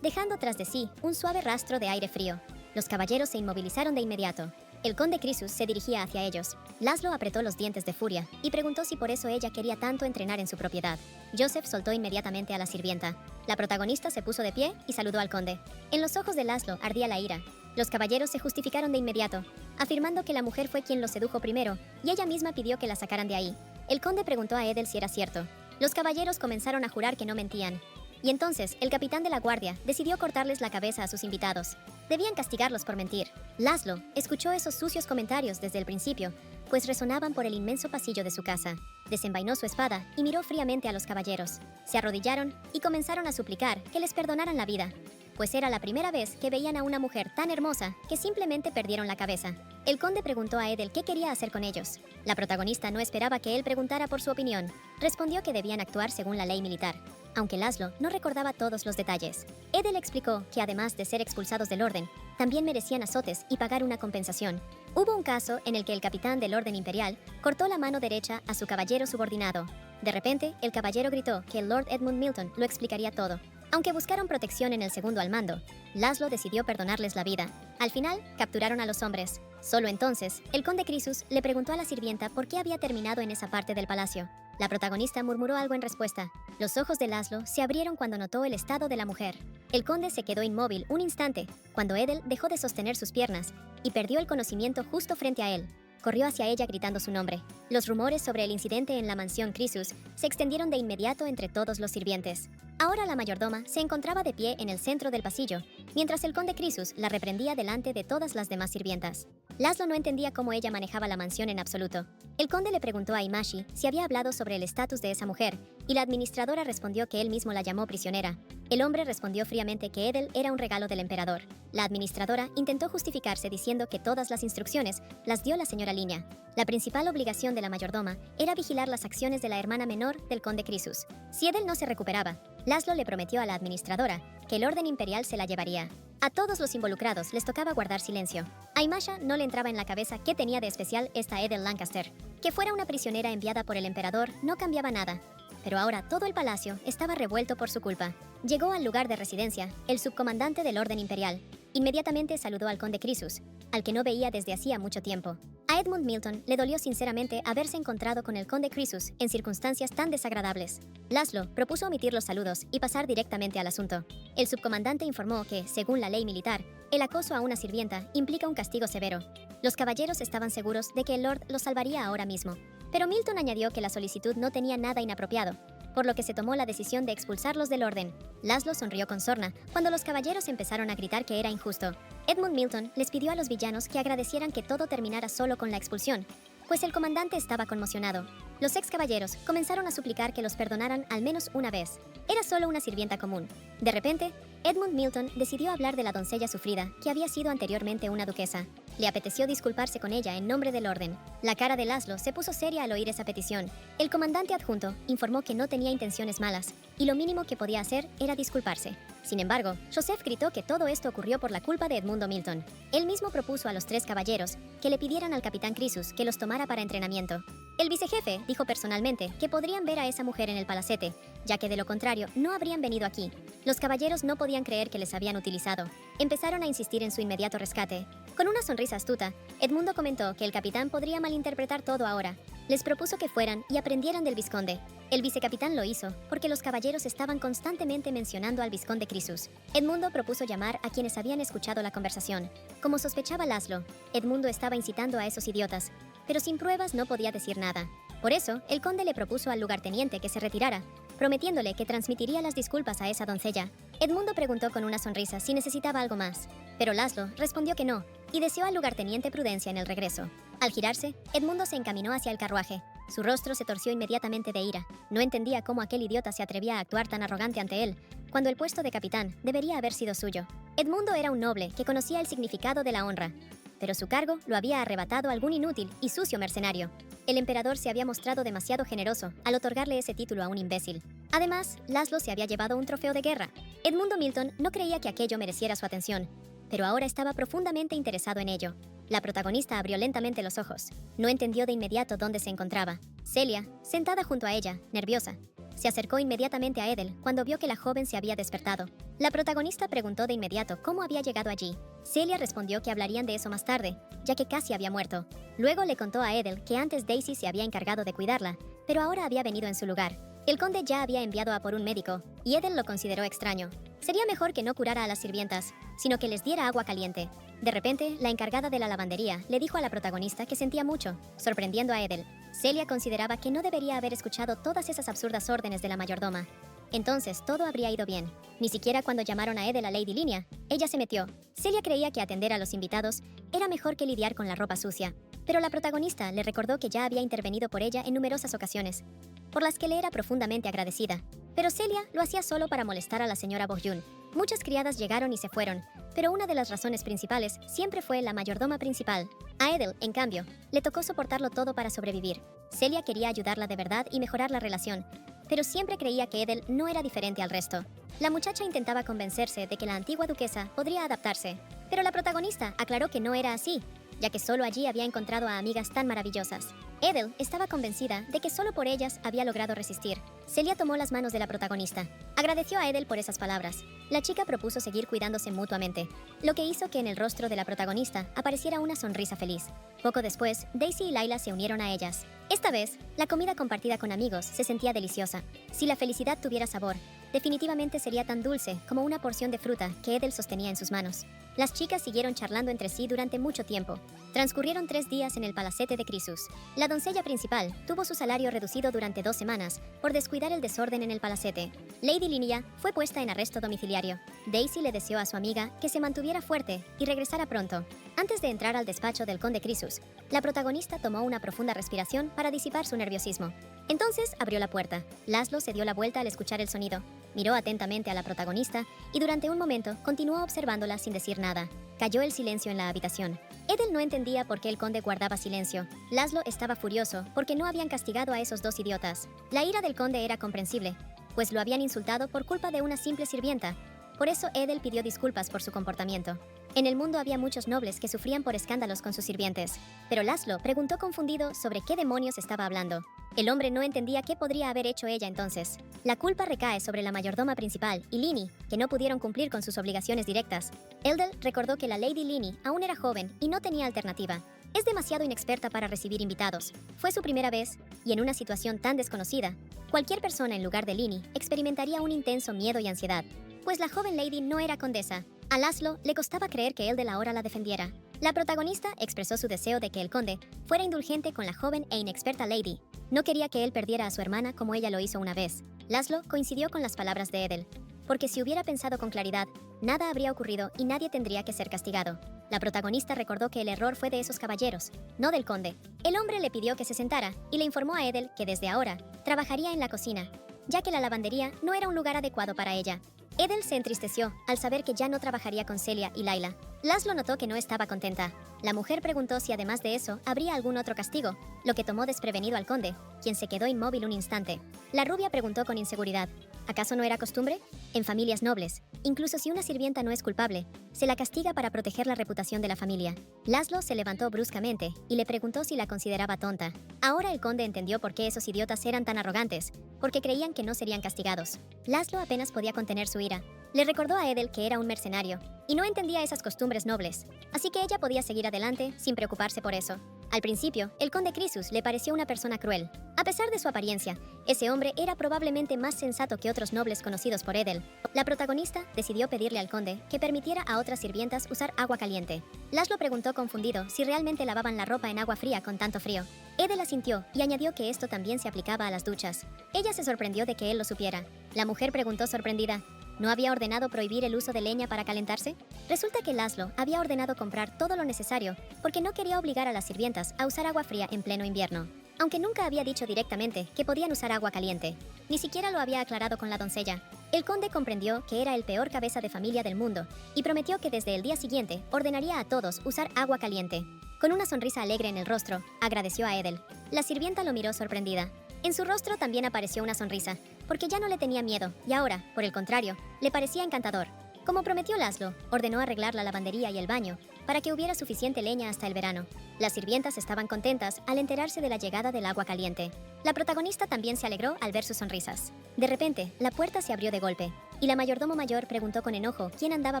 dejando tras de sí un suave rastro de aire frío. Los caballeros se inmovilizaron de inmediato. El conde Crisus se dirigía hacia ellos. Laszlo apretó los dientes de furia y preguntó si por eso ella quería tanto entrenar en su propiedad. Joseph soltó inmediatamente a la sirvienta. La protagonista se puso de pie y saludó al conde. En los ojos de Laszlo ardía la ira. Los caballeros se justificaron de inmediato, afirmando que la mujer fue quien los sedujo primero y ella misma pidió que la sacaran de ahí. El conde preguntó a Edel si era cierto. Los caballeros comenzaron a jurar que no mentían. Y entonces, el capitán de la guardia decidió cortarles la cabeza a sus invitados. Debían castigarlos por mentir. Laszlo escuchó esos sucios comentarios desde el principio, pues resonaban por el inmenso pasillo de su casa. Desenvainó su espada y miró fríamente a los caballeros. Se arrodillaron y comenzaron a suplicar que les perdonaran la vida, pues era la primera vez que veían a una mujer tan hermosa que simplemente perdieron la cabeza. El conde preguntó a Edel qué quería hacer con ellos. La protagonista no esperaba que él preguntara por su opinión. Respondió que debían actuar según la ley militar, aunque Laszlo no recordaba todos los detalles. Edel explicó que además de ser expulsados del orden, también merecían azotes y pagar una compensación. Hubo un caso en el que el capitán del orden imperial cortó la mano derecha a su caballero subordinado. De repente, el caballero gritó que el Lord Edmund Milton lo explicaría todo. Aunque buscaron protección en el segundo al mando, Laszlo decidió perdonarles la vida. Al final, capturaron a los hombres. Solo entonces, el conde Crisus le preguntó a la sirvienta por qué había terminado en esa parte del palacio. La protagonista murmuró algo en respuesta. Los ojos de Laszlo se abrieron cuando notó el estado de la mujer. El conde se quedó inmóvil un instante, cuando Edel dejó de sostener sus piernas y perdió el conocimiento justo frente a él. Corrió hacia ella gritando su nombre. Los rumores sobre el incidente en la mansión Crisus se extendieron de inmediato entre todos los sirvientes. Ahora la mayordoma se encontraba de pie en el centro del pasillo, mientras el conde Crisus la reprendía delante de todas las demás sirvientas. Laszlo no entendía cómo ella manejaba la mansión en absoluto. El conde le preguntó a Imashi si había hablado sobre el estatus de esa mujer, y la administradora respondió que él mismo la llamó prisionera. El hombre respondió fríamente que Edel era un regalo del emperador. La administradora intentó justificarse diciendo que todas las instrucciones las dio la señora Linia. La principal obligación de la mayordoma era vigilar las acciones de la hermana menor del conde Crisus. Si Edel no se recuperaba, Laszlo le prometió a la administradora que el orden imperial se la llevaría. A todos los involucrados les tocaba guardar silencio. A Imasha no le entraba en la cabeza qué tenía de especial esta Edel Lancaster. Que fuera una prisionera enviada por el emperador no cambiaba nada. Pero ahora todo el palacio estaba revuelto por su culpa. Llegó al lugar de residencia el subcomandante del orden imperial. Inmediatamente saludó al conde Crisus, al que no veía desde hacía mucho tiempo. A Edmund Milton le dolió sinceramente haberse encontrado con el conde Crisus en circunstancias tan desagradables. Laszlo propuso omitir los saludos y pasar directamente al asunto. El subcomandante informó que, según la ley militar, el acoso a una sirvienta implica un castigo severo. Los caballeros estaban seguros de que el Lord los salvaría ahora mismo. Pero Milton añadió que la solicitud no tenía nada inapropiado, por lo que se tomó la decisión de expulsarlos del orden. Laszlo sonrió con sorna cuando los caballeros empezaron a gritar que era injusto. Edmund Milton les pidió a los villanos que agradecieran que todo terminara solo con la expulsión, pues el comandante estaba conmocionado. Los ex caballeros comenzaron a suplicar que los perdonaran al menos una vez. Era solo una sirvienta común. De repente, Edmund Milton decidió hablar de la doncella sufrida, que había sido anteriormente una duquesa. Le apeteció disculparse con ella en nombre del orden. La cara de Laszlo se puso seria al oír esa petición. El comandante adjunto informó que no tenía intenciones malas, y lo mínimo que podía hacer era disculparse. Sin embargo, Joseph gritó que todo esto ocurrió por la culpa de Edmundo Milton. Él mismo propuso a los tres caballeros que le pidieran al capitán Crisus que los tomara para entrenamiento. El vicejefe dijo personalmente que podrían ver a esa mujer en el palacete, ya que de lo contrario no habrían venido aquí. Los caballeros no podían creer que les habían utilizado. Empezaron a insistir en su inmediato rescate. Con una sonrisa astuta, Edmundo comentó que el capitán podría malinterpretar todo ahora. Les propuso que fueran y aprendieran del vizconde. El vicecapitán lo hizo, porque los caballeros estaban constantemente mencionando al vizconde Crisus. Edmundo propuso llamar a quienes habían escuchado la conversación. Como sospechaba Laszlo, Edmundo estaba incitando a esos idiotas, pero sin pruebas no podía decir nada. Por eso, el conde le propuso al lugarteniente que se retirara, prometiéndole que transmitiría las disculpas a esa doncella. Edmundo preguntó con una sonrisa si necesitaba algo más, pero Laszlo respondió que no, y deseó al lugarteniente prudencia en el regreso. Al girarse, Edmundo se encaminó hacia el carruaje. Su rostro se torció inmediatamente de ira. No entendía cómo aquel idiota se atrevía a actuar tan arrogante ante él, cuando el puesto de capitán debería haber sido suyo. Edmundo era un noble que conocía el significado de la honra, pero su cargo lo había arrebatado algún inútil y sucio mercenario. El emperador se había mostrado demasiado generoso al otorgarle ese título a un imbécil. Además, Laszlo se había llevado un trofeo de guerra. Edmundo Milton no creía que aquello mereciera su atención, pero ahora estaba profundamente interesado en ello. La protagonista abrió lentamente los ojos. No entendió de inmediato dónde se encontraba. Celia, sentada junto a ella, nerviosa, se acercó inmediatamente a Edel cuando vio que la joven se había despertado. La protagonista preguntó de inmediato cómo había llegado allí. Celia respondió que hablarían de eso más tarde, ya que casi había muerto. Luego le contó a Edel que antes Daisy se había encargado de cuidarla, pero ahora había venido en su lugar. El conde ya había enviado a por un médico, y Edel lo consideró extraño. Sería mejor que no curara a las sirvientas, sino que les diera agua caliente. De repente, la encargada de la lavandería le dijo a la protagonista que sentía mucho, sorprendiendo a Edel. Celia consideraba que no debería haber escuchado todas esas absurdas órdenes de la mayordoma. Entonces, todo habría ido bien. Ni siquiera cuando llamaron a Edel a Lady Linia, ella se metió. Celia creía que atender a los invitados era mejor que lidiar con la ropa sucia, pero la protagonista le recordó que ya había intervenido por ella en numerosas ocasiones, por las que le era profundamente agradecida. Pero Celia lo hacía solo para molestar a la señora Bourgeon. Muchas criadas llegaron y se fueron, pero una de las razones principales siempre fue la mayordoma principal. A Edel, en cambio, le tocó soportarlo todo para sobrevivir. Celia quería ayudarla de verdad y mejorar la relación, pero siempre creía que Edel no era diferente al resto. La muchacha intentaba convencerse de que la antigua duquesa podría adaptarse, pero la protagonista aclaró que no era así, ya que solo allí había encontrado a amigas tan maravillosas. Edel estaba convencida de que solo por ellas había logrado resistir. Celia tomó las manos de la protagonista. Agradeció a Edel por esas palabras. La chica propuso seguir cuidándose mutuamente, lo que hizo que en el rostro de la protagonista apareciera una sonrisa feliz. Poco después, Daisy y Layla se unieron a ellas. Esta vez, la comida compartida con amigos se sentía deliciosa. Si la felicidad tuviera sabor, definitivamente sería tan dulce como una porción de fruta que Edel sostenía en sus manos. Las chicas siguieron charlando entre sí durante mucho tiempo. Transcurrieron 3 días en el palacete de Crisus. La doncella principal tuvo su salario reducido durante 2 semanas por descuidar el desorden en el palacete. Lady Linia fue puesta en arresto domiciliario. Daisy le deseó a su amiga que se mantuviera fuerte y regresara pronto. Antes de entrar al despacho del conde Crisus, la protagonista tomó una profunda respiración para disipar su nerviosismo. Entonces abrió la puerta. Laszlo se dio la vuelta al escuchar el sonido. Miró atentamente a la protagonista y durante un momento continuó observándola sin decir nada. Cayó el silencio en la habitación. Edel no entendía por qué el conde guardaba silencio. Laszlo estaba furioso porque no habían castigado a esos 2 idiotas. La ira del conde era comprensible, pues lo habían insultado por culpa de una simple sirvienta. Por eso Edel pidió disculpas por su comportamiento. En el mundo había muchos nobles que sufrían por escándalos con sus sirvientes, pero Laszlo preguntó confundido sobre qué demonios estaba hablando. El hombre no entendía qué podría haber hecho ella entonces. La culpa recae sobre la mayordoma principal y Lini, que no pudieron cumplir con sus obligaciones directas. Edel recordó que la Lady Lini aún era joven y no tenía alternativa. Es demasiado inexperta para recibir invitados. Fue su primera vez, y en una situación tan desconocida, cualquier persona en lugar de Lini experimentaría un intenso miedo y ansiedad, pues la joven lady no era condesa. A Laszlo le costaba creer que Edel ahora la defendiera. La protagonista expresó su deseo de que el conde fuera indulgente con la joven e inexperta lady. No quería que él perdiera a su hermana como ella lo hizo una vez. Laszlo coincidió con las palabras de Edel, porque si hubiera pensado con claridad, nada habría ocurrido y nadie tendría que ser castigado. La protagonista recordó que el error fue de esos caballeros, no del conde. El hombre le pidió que se sentara y le informó a Edel que desde ahora trabajaría en la cocina, ya que la lavandería no era un lugar adecuado para ella. Edel se entristeció al saber que ya no trabajaría con Celia y Layla. Laszlo notó que no estaba contenta. La mujer preguntó si además de eso habría algún otro castigo, lo que tomó desprevenido al conde, quien se quedó inmóvil un instante. La rubia preguntó con inseguridad, ¿acaso no era costumbre? En familias nobles, incluso si una sirvienta no es culpable, se la castiga para proteger la reputación de la familia. Laszlo se levantó bruscamente y le preguntó si la consideraba tonta. Ahora el conde entendió por qué esos idiotas eran tan arrogantes, porque creían que no serían castigados. Laszlo apenas podía contener su ira. Le recordó a Edel que era un mercenario y no entendía esas costumbres nobles, así que ella podía seguir adelante sin preocuparse por eso. Al principio, el conde Crisus le pareció una persona cruel. A pesar de su apariencia, ese hombre era probablemente más sensato que otros nobles conocidos por Edel. La protagonista decidió pedirle al conde que permitiera a otras sirvientas usar agua caliente. Laszlo preguntó confundido si realmente lavaban la ropa en agua fría con tanto frío. Edel asintió y añadió que esto también se aplicaba a las duchas. Ella se sorprendió de que él lo supiera. La mujer preguntó sorprendida: ¿no había ordenado prohibir el uso de leña para calentarse? Resulta que Laszlo había ordenado comprar todo lo necesario porque no quería obligar a las sirvientas a usar agua fría en pleno invierno, aunque nunca había dicho directamente que podían usar agua caliente. Ni siquiera lo había aclarado con la doncella. El conde comprendió que era el peor cabeza de familia del mundo y prometió que desde el día siguiente ordenaría a todos usar agua caliente. Con una sonrisa alegre en el rostro, agradeció a Edel. La sirvienta lo miró sorprendida. En su rostro también apareció una sonrisa, porque ya no le tenía miedo, y ahora, por el contrario, le parecía encantador. Como prometió Laszlo, ordenó arreglar la lavandería y el baño, para que hubiera suficiente leña hasta el verano. Las sirvientas estaban contentas al enterarse de la llegada del agua caliente. La protagonista también se alegró al ver sus sonrisas. De repente, la puerta se abrió de golpe, y la mayordomo mayor preguntó con enojo quién andaba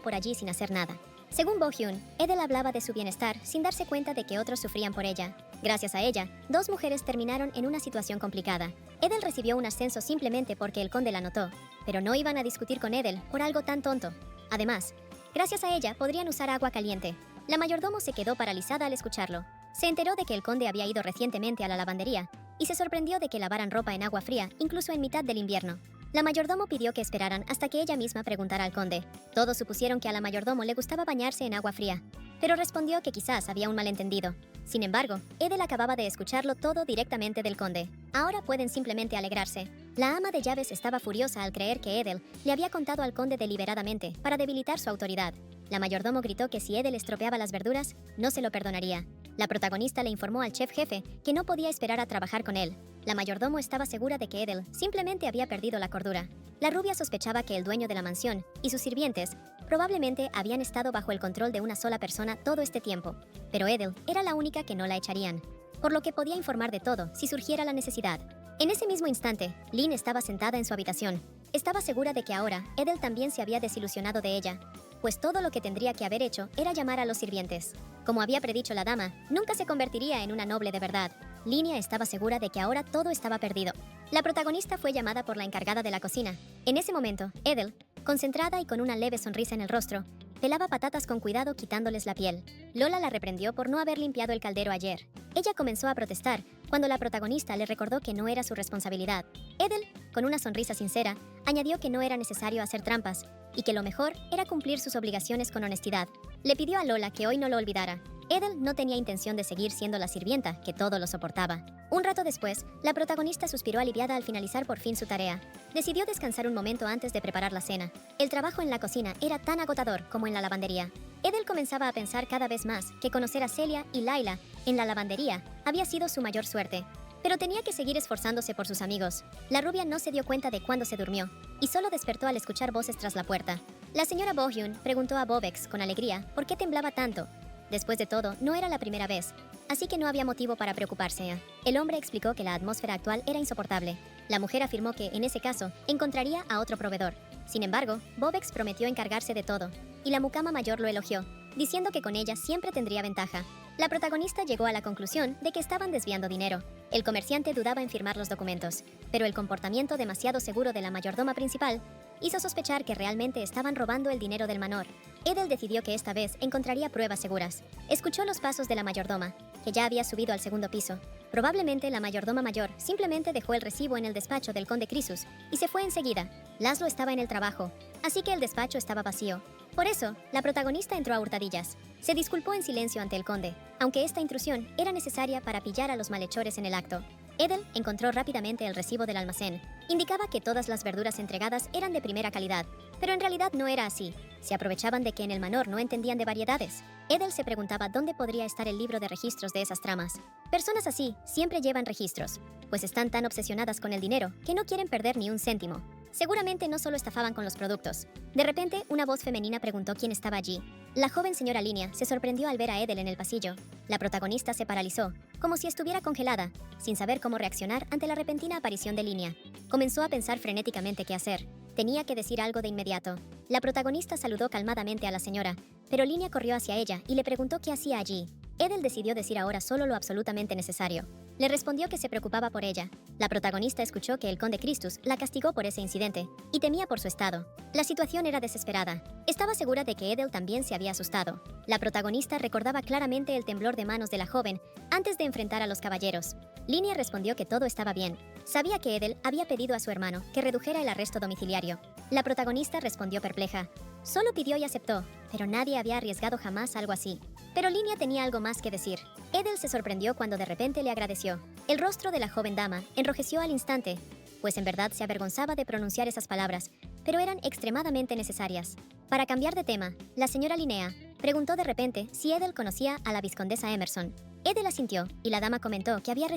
por allí sin hacer nada. Según Bo-hyun, Edel hablaba de su bienestar sin darse cuenta de que otros sufrían por ella. Gracias a ella, dos mujeres terminaron en una situación complicada. Edel recibió un ascenso simplemente porque el conde la notó, pero no iban a discutir con Edel por algo tan tonto. Además, gracias a ella podrían usar agua caliente. La mayordomo se quedó paralizada al escucharlo. Se enteró de que el conde había ido recientemente a la lavandería y se sorprendió de que lavaran ropa en agua fría, incluso en mitad del invierno. La mayordomo pidió que esperaran hasta que ella misma preguntara al conde. Todos supusieron que a la mayordomo le gustaba bañarse en agua fría, pero respondió que quizás había un malentendido. Sin embargo, Edel acababa de escucharlo todo directamente del conde. Ahora pueden simplemente alegrarse. La ama de llaves estaba furiosa al creer que Edel le había contado al conde deliberadamente para debilitar su autoridad. La mayordomo gritó que si Edel estropeaba las verduras, no se lo perdonaría. La protagonista le informó al chef jefe que no podía esperar a trabajar con él. La mayordomo estaba segura de que Edel simplemente había perdido la cordura. La rubia sospechaba que el dueño de la mansión y sus sirvientes probablemente habían estado bajo el control de una sola persona todo este tiempo, pero Edel era la única que no la echarían, por lo que podía informar de todo si surgiera la necesidad. En ese mismo instante, Lynn estaba sentada en su habitación. Estaba segura de que ahora Edel también se había desilusionado de ella, pues todo lo que tendría que haber hecho era llamar a los sirvientes. Como había predicho la dama, nunca se convertiría en una noble de verdad. Linia estaba segura de que ahora todo estaba perdido. La protagonista fue llamada por la encargada de la cocina. En ese momento, Edel, concentrada y con una leve sonrisa en el rostro, pelaba patatas con cuidado quitándoles la piel. Lola la reprendió por no haber limpiado el caldero ayer. Ella comenzó a protestar cuando la protagonista le recordó que no era su responsabilidad. Edel, con una sonrisa sincera, añadió que no era necesario hacer trampas y que lo mejor era cumplir sus obligaciones con honestidad. Le pidió a Lola que hoy no lo olvidara. Edel no tenía intención de seguir siendo la sirvienta que todo lo soportaba. Un rato después, la protagonista suspiró aliviada al finalizar por fin su tarea. Decidió descansar un momento antes de preparar la cena. El trabajo en la cocina era tan agotador como en la lavandería. Edel comenzaba a pensar cada vez más que conocer a Celia y Laila en la lavandería había sido su mayor suerte. Pero tenía que seguir esforzándose por sus amigos. La rubia no se dio cuenta de cuándo se durmió y solo despertó al escuchar voces tras la puerta. La señora Bo-hyun preguntó a Bovex con alegría por qué temblaba tanto. Después de todo, no era la primera vez, así que no había motivo para preocuparse. El hombre explicó que la atmósfera actual era insoportable. La mujer afirmó que, en ese caso, encontraría a otro proveedor. Sin embargo, Bovex prometió encargarse de todo, y la mucama mayor lo elogió, diciendo que con ella siempre tendría ventaja. La protagonista llegó a la conclusión de que estaban desviando dinero. El comerciante dudaba en firmar los documentos, pero el comportamiento demasiado seguro de la mayordoma principal hizo sospechar que realmente estaban robando el dinero del manor. Edel decidió que esta vez encontraría pruebas seguras. Escuchó los pasos de la mayordoma, que ya había subido al segundo piso. Probablemente la mayordoma mayor simplemente dejó el recibo en el despacho del conde Crisus y se fue enseguida. Laszlo estaba en el trabajo, así que el despacho estaba vacío. Por eso, la protagonista entró a hurtadillas. Se disculpó en silencio ante el conde, aunque esta intrusión era necesaria para pillar a los malhechores en el acto. Edel encontró rápidamente el recibo del almacén. Indicaba que todas las verduras entregadas eran de primera calidad, pero en realidad no era así. Se aprovechaban de que en el manor no entendían de variedades. Edel se preguntaba dónde podría estar el libro de registros de esas tramas. Personas así siempre llevan registros, pues están tan obsesionadas con el dinero que no quieren perder ni un céntimo. Seguramente no solo estafaban con los productos. De repente, una voz femenina preguntó quién estaba allí. La joven señora Linia se sorprendió al ver a Edel en el pasillo. La protagonista se paralizó, como si estuviera congelada, sin saber cómo reaccionar ante la repentina aparición de Linia. Comenzó a pensar frenéticamente qué hacer. Tenía que decir algo de inmediato. La protagonista saludó calmadamente a la señora, pero Linia corrió hacia ella y le preguntó qué hacía allí. Edel decidió decir ahora solo lo absolutamente necesario. Le respondió que se preocupaba por ella. La protagonista escuchó que el conde Christus la castigó por ese incidente y temía por su estado. La situación era desesperada. Estaba segura de que Edel también se había asustado. La protagonista recordaba claramente el temblor de manos de la joven antes de enfrentar a los caballeros. Linia respondió que todo estaba bien. Sabía que Edel había pedido a su hermano que redujera el arresto domiciliario. La protagonista respondió perpleja. Solo pidió y aceptó, pero nadie había arriesgado jamás algo así. Pero Linia tenía algo más que decir. Edel se sorprendió cuando de repente le agradeció. El rostro de la joven dama enrojeció al instante, pues en verdad se avergonzaba de pronunciar esas palabras, pero eran extremadamente necesarias. Para cambiar de tema, la señora Linnea preguntó de repente si Edel conocía a la vizcondesa Emerson. Edel asintió y la dama comentó que había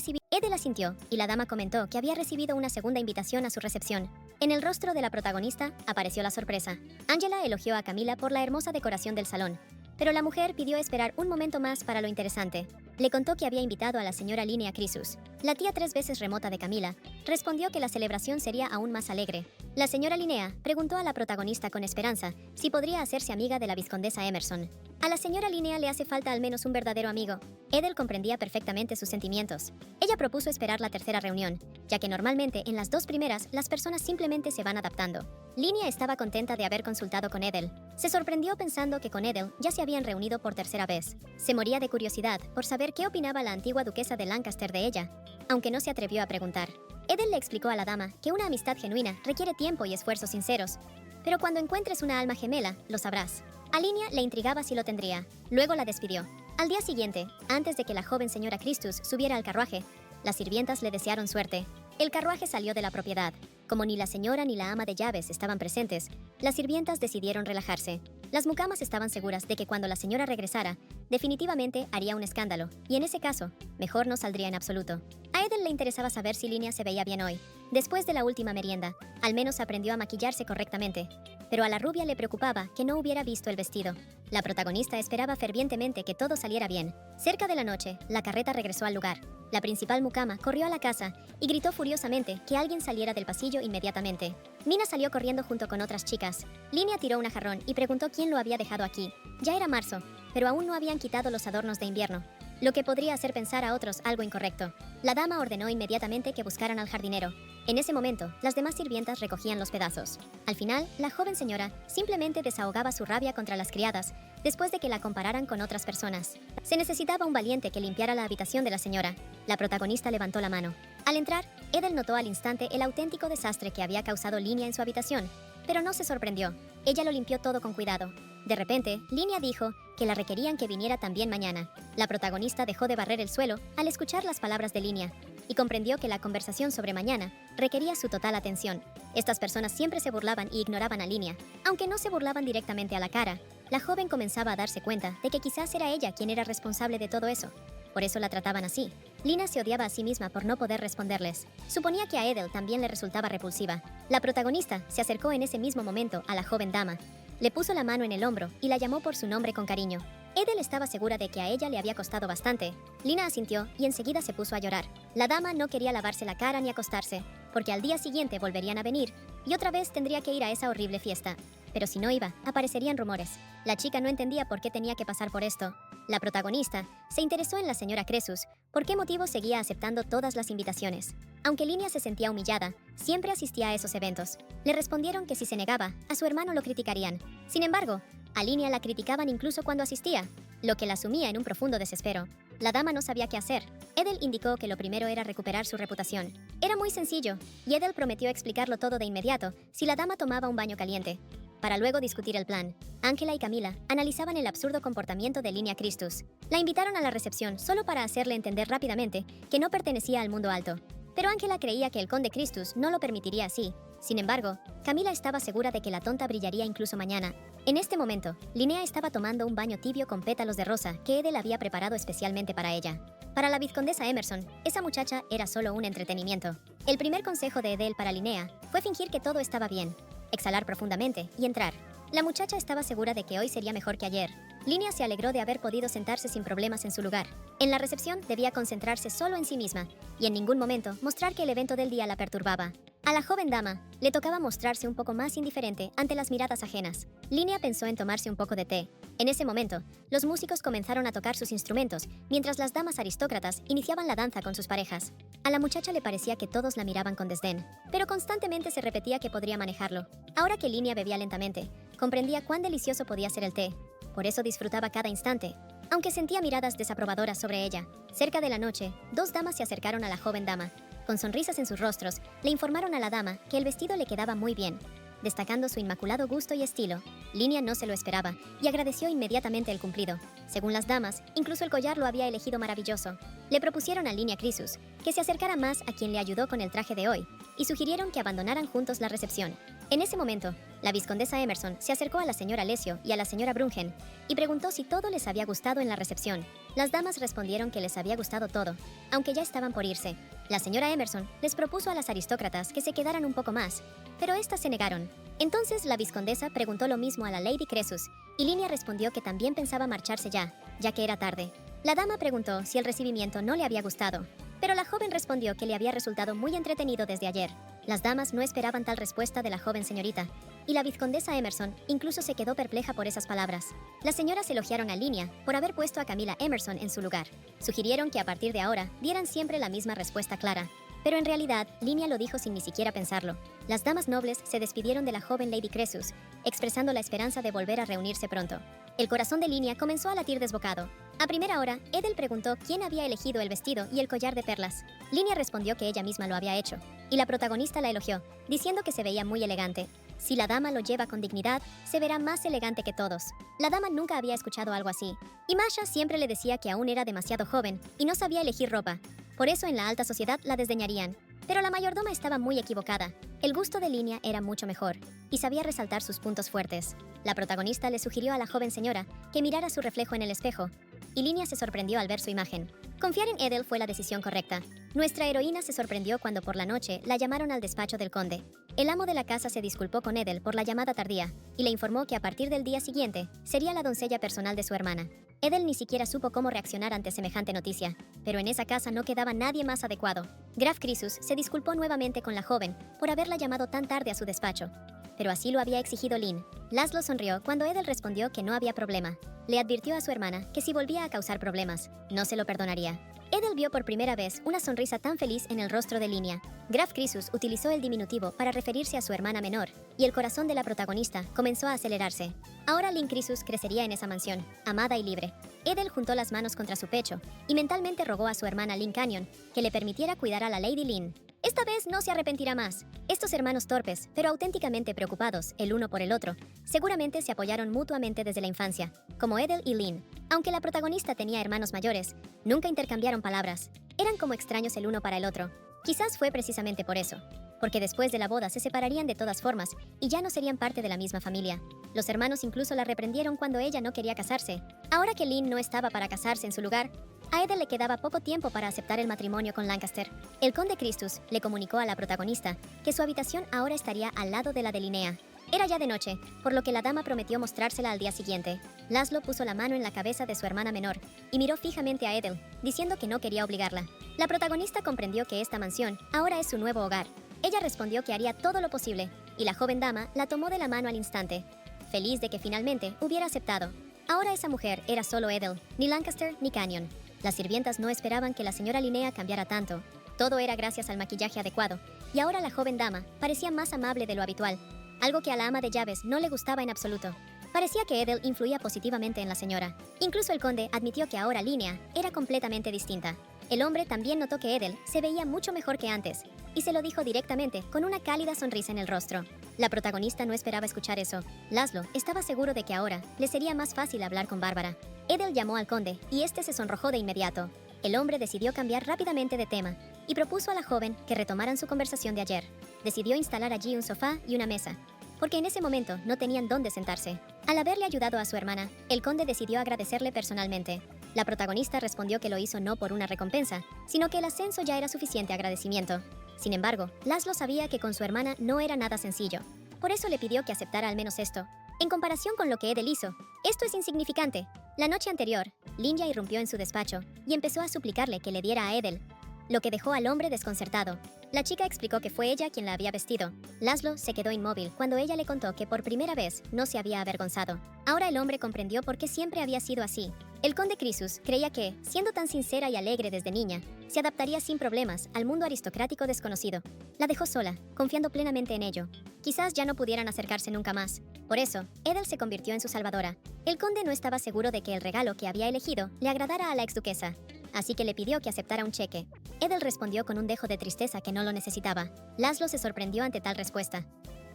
recibido una segunda invitación a su recepción. En el rostro de la protagonista apareció la sorpresa. Angela elogió a Camila por la hermosa decoración del salón, pero la mujer pidió esperar un momento más para lo interesante. Le contó que había invitado a la señora Linnea Christus. La tía 3 veces remota de Camila respondió que la celebración sería aún más alegre. La señora Linnea preguntó a la protagonista con esperanza si podría hacerse amiga de la vizcondesa Emerson. A la señora Linnea le hace falta al menos un verdadero amigo. Edel comprendía perfectamente sus sentimientos. Ella propuso esperar la tercera reunión, ya que normalmente en las dos primeras las personas simplemente se van adaptando. Linnea estaba contenta de haber consultado con Edel. Se sorprendió pensando que con Edel ya se habían reunido por tercera vez. Se moría de curiosidad por saber qué opinaba la antigua duquesa de Lancaster de ella, aunque no se atrevió a preguntar. Edel le explicó a la dama que una amistad genuina requiere tiempo y esfuerzos sinceros, pero cuando encuentres una alma gemela, lo sabrás. A Linnea le intrigaba si lo tendría. Luego la despidió. Al día siguiente, antes de que la joven señora Christus subiera al carruaje, las sirvientas le desearon suerte. El carruaje salió de la propiedad. Como ni la señora ni la ama de llaves estaban presentes, las sirvientas decidieron relajarse. Las mucamas estaban seguras de que cuando la señora regresara, definitivamente haría un escándalo, y en ese caso, mejor no saldría en absoluto. A Edel le interesaba saber si Linnea se veía bien hoy. Después de la última merienda, al menos aprendió a maquillarse correctamente. Pero a la rubia le preocupaba que no hubiera visto el vestido. La protagonista esperaba fervientemente que todo saliera bien. Cerca de la noche, la carreta regresó al lugar. La principal mucama corrió a la casa y gritó furiosamente que alguien saliera del pasillo inmediatamente. Mina salió corriendo junto con otras chicas. Linnea tiró una jarrón y preguntó quién lo había dejado aquí. Ya era marzo, pero aún no habían quitado los adornos de invierno, lo que podría hacer pensar a otros algo incorrecto. La dama ordenó inmediatamente que buscaran al jardinero. En ese momento, las demás sirvientas recogían los pedazos. Al final, la joven señora simplemente desahogaba su rabia contra las criadas, después de que la compararan con otras personas. Se necesitaba un valiente que limpiara la habitación de la señora. La protagonista levantó la mano. Al entrar, Edel notó al instante el auténtico desastre que había causado Linnea en su habitación, pero no se sorprendió. Ella lo limpió todo con cuidado. De repente, Linnea dijo que la requerían que viniera también mañana. La protagonista dejó de barrer el suelo al escuchar las palabras de Linnea y comprendió que la conversación sobre mañana requería su total atención. Estas personas siempre se burlaban y ignoraban a Linnea. Aunque no se burlaban directamente a la cara, la joven comenzaba a darse cuenta de que quizás era ella quien era responsable de todo eso. Por eso la trataban así. Linnea se odiaba a sí misma por no poder responderles. Suponía que a Edel también le resultaba repulsiva. La protagonista se acercó en ese mismo momento a la joven dama. Le puso la mano en el hombro y la llamó por su nombre con cariño. Edel estaba segura de que a ella le había costado bastante. Linnea asintió y enseguida se puso a llorar. La dama no quería lavarse la cara ni acostarse, porque al día siguiente volverían a venir y otra vez tendría que ir a esa horrible fiesta. Pero si no iba, aparecerían rumores. La chica no entendía por qué tenía que pasar por esto. La protagonista se interesó en la señora Christus, por qué motivo seguía aceptando todas las invitaciones. Aunque Linnea se sentía humillada, siempre asistía a esos eventos. Le respondieron que si se negaba, a su hermano lo criticarían. Sin embargo, a Linnea la criticaban incluso cuando asistía, lo que la sumía en un profundo desespero. La dama no sabía qué hacer. Edel indicó que lo primero era recuperar su reputación. Era muy sencillo, y Edel prometió explicarlo todo de inmediato si la dama tomaba un baño caliente, para luego discutir el plan. Ángela y Camila analizaban el absurdo comportamiento de Linnea Christus. La invitaron a la recepción solo para hacerle entender rápidamente que no pertenecía al mundo alto. Pero Ángela creía que el conde Christus no lo permitiría así. Sin embargo, Camila estaba segura de que la tonta brillaría incluso mañana. En este momento, Linnea estaba tomando un baño tibio con pétalos de rosa que Edel había preparado especialmente para ella. Para la vizcondesa Emerson, esa muchacha era solo un entretenimiento. El primer consejo de Edel para Linnea fue fingir que todo estaba bien, exhalar profundamente y entrar. La muchacha estaba segura de que hoy sería mejor que ayer. Linnea se alegró de haber podido sentarse sin problemas en su lugar. En la recepción debía concentrarse solo en sí misma y en ningún momento mostrar que el evento del día la perturbaba. A la joven dama le tocaba mostrarse un poco más indiferente ante las miradas ajenas. Linnea pensó en tomarse un poco de té. En ese momento, los músicos comenzaron a tocar sus instrumentos, mientras las damas aristócratas iniciaban la danza con sus parejas. A la muchacha le parecía que todos la miraban con desdén, pero constantemente se repetía que podría manejarlo. Ahora que Linnea bebía lentamente, comprendía cuán delicioso podía ser el té. Por eso disfrutaba cada instante, aunque sentía miradas desaprobadoras sobre ella. Cerca de la noche, dos damas se acercaron a la joven dama. Con sonrisas en sus rostros, le informaron a la dama que el vestido le quedaba muy bien, destacando su inmaculado gusto y estilo. Linnea no se lo esperaba y agradeció inmediatamente el cumplido. Según las damas, incluso el collar lo había elegido maravilloso. Le propusieron a Linnea Crisus que se acercara más a quien le ayudó con el traje de hoy y sugirieron que abandonaran juntos la recepción. En ese momento, la vizcondesa Emerson se acercó a la señora Lesio y a la señora Brungen y preguntó si todo les había gustado en la recepción. Las damas respondieron que les había gustado todo, aunque ya estaban por irse. La señora Emerson les propuso a las aristócratas que se quedaran un poco más, pero estas se negaron. Entonces la vizcondesa preguntó lo mismo a la Lady Croesus, y Linnea respondió que también pensaba marcharse ya que era tarde. La dama preguntó si el recibimiento no le había gustado, pero la joven respondió que le había resultado muy entretenido desde ayer. Las damas no esperaban tal respuesta de la joven señorita, y la vizcondesa Emerson incluso se quedó perpleja por esas palabras. Las señoras elogiaron a Linnea por haber puesto a Camilla Emerson en su lugar. Sugirieron que a partir de ahora dieran siempre la misma respuesta clara. Pero en realidad, Linnea lo dijo sin ni siquiera pensarlo. Las damas nobles se despidieron de la joven Lady Croesus, expresando la esperanza de volver a reunirse pronto. El corazón de Linnea comenzó a latir desbocado. A primera hora, Ethel preguntó quién había elegido el vestido y el collar de perlas. Linnea respondió que ella misma lo había hecho, y la protagonista la elogió, diciendo que se veía muy elegante. Si la dama lo lleva con dignidad, se verá más elegante que todos. La dama nunca había escuchado algo así, y Masha siempre le decía que aún era demasiado joven y no sabía elegir ropa. Por eso en la alta sociedad la desdeñarían. Pero la mayordoma estaba muy equivocada. El gusto de Linnea era mucho mejor, y sabía resaltar sus puntos fuertes. La protagonista le sugirió a la joven señora que mirara su reflejo en el espejo, y Linnea se sorprendió al ver su imagen. Confiar en Ethel fue la decisión correcta. Nuestra heroína se sorprendió cuando por la noche la llamaron al despacho del conde. El amo de la casa se disculpó con Ethel por la llamada tardía y le informó que a partir del día siguiente sería la doncella personal de su hermana. Ethel ni siquiera supo cómo reaccionar ante semejante noticia, pero en esa casa no quedaba nadie más adecuado. Graf Croesus se disculpó nuevamente con la joven por haberla llamado tan tarde a su despacho, pero así lo había exigido Lynn. Laszlo sonrió cuando Ethel respondió que no había problema. Le advirtió a su hermana que si volvía a causar problemas, no se lo perdonaría. Ethel vio por primera vez una sonrisa tan feliz en el rostro de Linnea. Graf Croesus utilizó el diminutivo para referirse a su hermana menor, y el corazón de la protagonista comenzó a acelerarse. Ahora Lynn Croesus crecería en esa mansión, amada y libre. Ethel juntó las manos contra su pecho y mentalmente rogó a su hermana Lynn Canyon que le permitiera cuidar a la Lady Lynn. Esta vez no se arrepentirá más. Estos hermanos torpes, pero auténticamente preocupados el uno por el otro, seguramente se apoyaron mutuamente desde la infancia, como Ethel y Lynn. Aunque la protagonista tenía hermanos mayores, nunca intercambiaron palabras. Eran como extraños el uno para el otro. Quizás fue precisamente por eso, porque después de la boda se separarían de todas formas y ya no serían parte de la misma familia. Los hermanos incluso la reprendieron cuando ella no quería casarse. Ahora que Lynn no estaba para casarse en su lugar, a Ethel le quedaba poco tiempo para aceptar el matrimonio con Lancaster. El conde Christus le comunicó a la protagonista que su habitación ahora estaría al lado de la de Linnea. Era ya de noche, por lo que la dama prometió mostrársela al día siguiente. Laszlo puso la mano en la cabeza de su hermana menor y miró fijamente a Ethel, diciendo que no quería obligarla. La protagonista comprendió que esta mansión ahora es su nuevo hogar. Ella respondió que haría todo lo posible, y la joven dama la tomó de la mano al instante, feliz de que finalmente hubiera aceptado. Ahora esa mujer era solo Ethel, ni Lancaster ni Canyon. Las sirvientas no esperaban que la señora Linnea cambiara tanto. Todo era gracias al maquillaje adecuado, y ahora la joven dama parecía más amable de lo habitual, algo que a la ama de llaves no le gustaba en absoluto. Parecía que Ethel influía positivamente en la señora. Incluso el conde admitió que ahora Linnea era completamente distinta. El hombre también notó que Ethel se veía mucho mejor que antes, y se lo dijo directamente con una cálida sonrisa en el rostro. La protagonista no esperaba escuchar eso. Laszlo estaba seguro de que ahora le sería más fácil hablar con Bárbara. Ethel llamó al conde y este se sonrojó de inmediato. El hombre decidió cambiar rápidamente de tema y propuso a la joven que retomaran su conversación de ayer. Decidió instalar allí un sofá y una mesa, porque en ese momento no tenían dónde sentarse. Al haberle ayudado a su hermana, el conde decidió agradecerle personalmente. La protagonista respondió que lo hizo no por una recompensa, sino que el ascenso ya era suficiente agradecimiento. Sin embargo, Laszlo sabía que con su hermana no era nada sencillo. Por eso le pidió que aceptara al menos esto. En comparación con lo que Ethel hizo, esto es insignificante. La noche anterior, Linnea irrumpió en su despacho y empezó a suplicarle que le diera a Ethel, lo que dejó al hombre desconcertado. La chica explicó que fue ella quien la había vestido. Laszlo se quedó inmóvil cuando ella le contó que por primera vez no se había avergonzado. Ahora el hombre comprendió por qué siempre había sido así. El conde Crisus creía que, siendo tan sincera y alegre desde niña, se adaptaría sin problemas al mundo aristocrático desconocido. La dejó sola, confiando plenamente en ello. Quizás ya no pudieran acercarse nunca más. Por eso, Edel se convirtió en su salvadora. El conde no estaba seguro de que el regalo que había elegido le agradara a la exduquesa, así que le pidió que aceptara un cheque. Edel respondió con un dejo de tristeza que no lo necesitaba. Laszlo se sorprendió ante tal respuesta.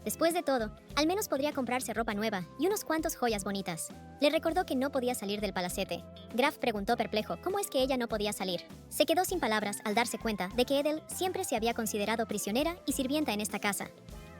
Después de todo, al menos podría comprarse ropa nueva y unos cuantos joyas bonitas. Le recordó que no podía salir del palacete. Graf preguntó perplejo cómo es que ella no podía salir. Se quedó sin palabras al darse cuenta de que Edel siempre se había considerado prisionera y sirvienta en esta casa.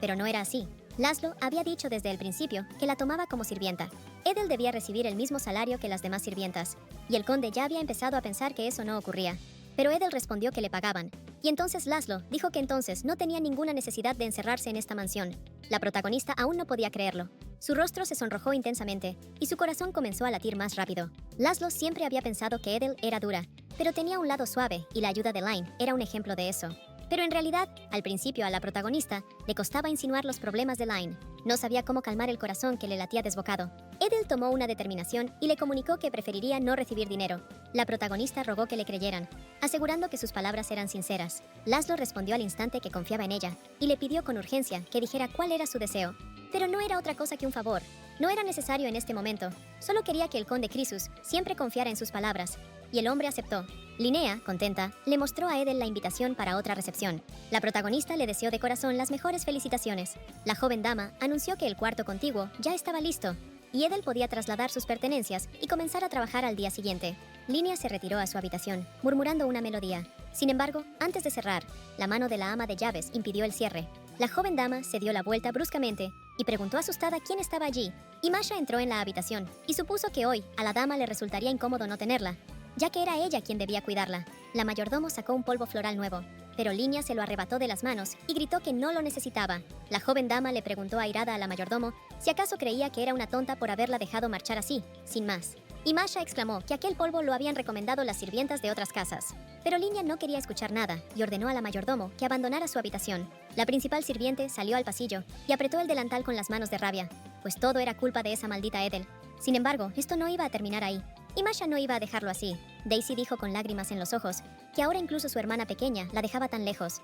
Pero no era así. Laszlo había dicho desde el principio que la tomaba como sirvienta. Edel debía recibir el mismo salario que las demás sirvientas, y el conde ya había empezado a pensar que eso no ocurría. Pero Edel respondió que le pagaban, y entonces Laszlo dijo que entonces no tenía ninguna necesidad de encerrarse en esta mansión. La protagonista aún no podía creerlo. Su rostro se sonrojó intensamente, y su corazón comenzó a latir más rápido. Laszlo siempre había pensado que Edel era dura, pero tenía un lado suave, y la ayuda de Line era un ejemplo de eso. Pero en realidad, al principio a la protagonista le costaba insinuar los problemas de Line. No sabía cómo calmar el corazón que le latía desbocado. Edel tomó una determinación y le comunicó que preferiría no recibir dinero. La protagonista rogó que le creyeran, asegurando que sus palabras eran sinceras. Laszlo respondió al instante que confiaba en ella y le pidió con urgencia que dijera cuál era su deseo. Pero no era otra cosa que un favor. No era necesario en este momento. Solo quería que el conde Crisus siempre confiara en sus palabras. Y el hombre aceptó. Linnea, contenta, le mostró a Edel la invitación para otra recepción. La protagonista le deseó de corazón las mejores felicitaciones. La joven dama anunció que el cuarto contiguo ya estaba listo, y Edel podía trasladar sus pertenencias y comenzar a trabajar al día siguiente. Linnea se retiró a su habitación, murmurando una melodía. Sin embargo, antes de cerrar, la mano de la ama de llaves impidió el cierre. La joven dama se dio la vuelta bruscamente y preguntó asustada quién estaba allí. Y Masha entró en la habitación y supuso que hoy a la dama le resultaría incómodo no tenerla, ya que era ella quien debía cuidarla. La mayordomo sacó un polvo floral nuevo, pero Linnea se lo arrebató de las manos y gritó que no lo necesitaba. La joven dama le preguntó airada a la mayordomo si acaso creía que era una tonta por haberla dejado marchar así, sin más. Y Masha exclamó que aquel polvo lo habían recomendado las sirvientas de otras casas. Pero Linnea no quería escuchar nada y ordenó a la mayordomo que abandonara su habitación. La principal sirviente salió al pasillo y apretó el delantal con las manos de rabia, pues todo era culpa de esa maldita Edel. Sin embargo, esto no iba a terminar ahí. Y Masha no iba a dejarlo así. Daisy dijo con lágrimas en los ojos que ahora incluso su hermana pequeña la dejaba tan lejos,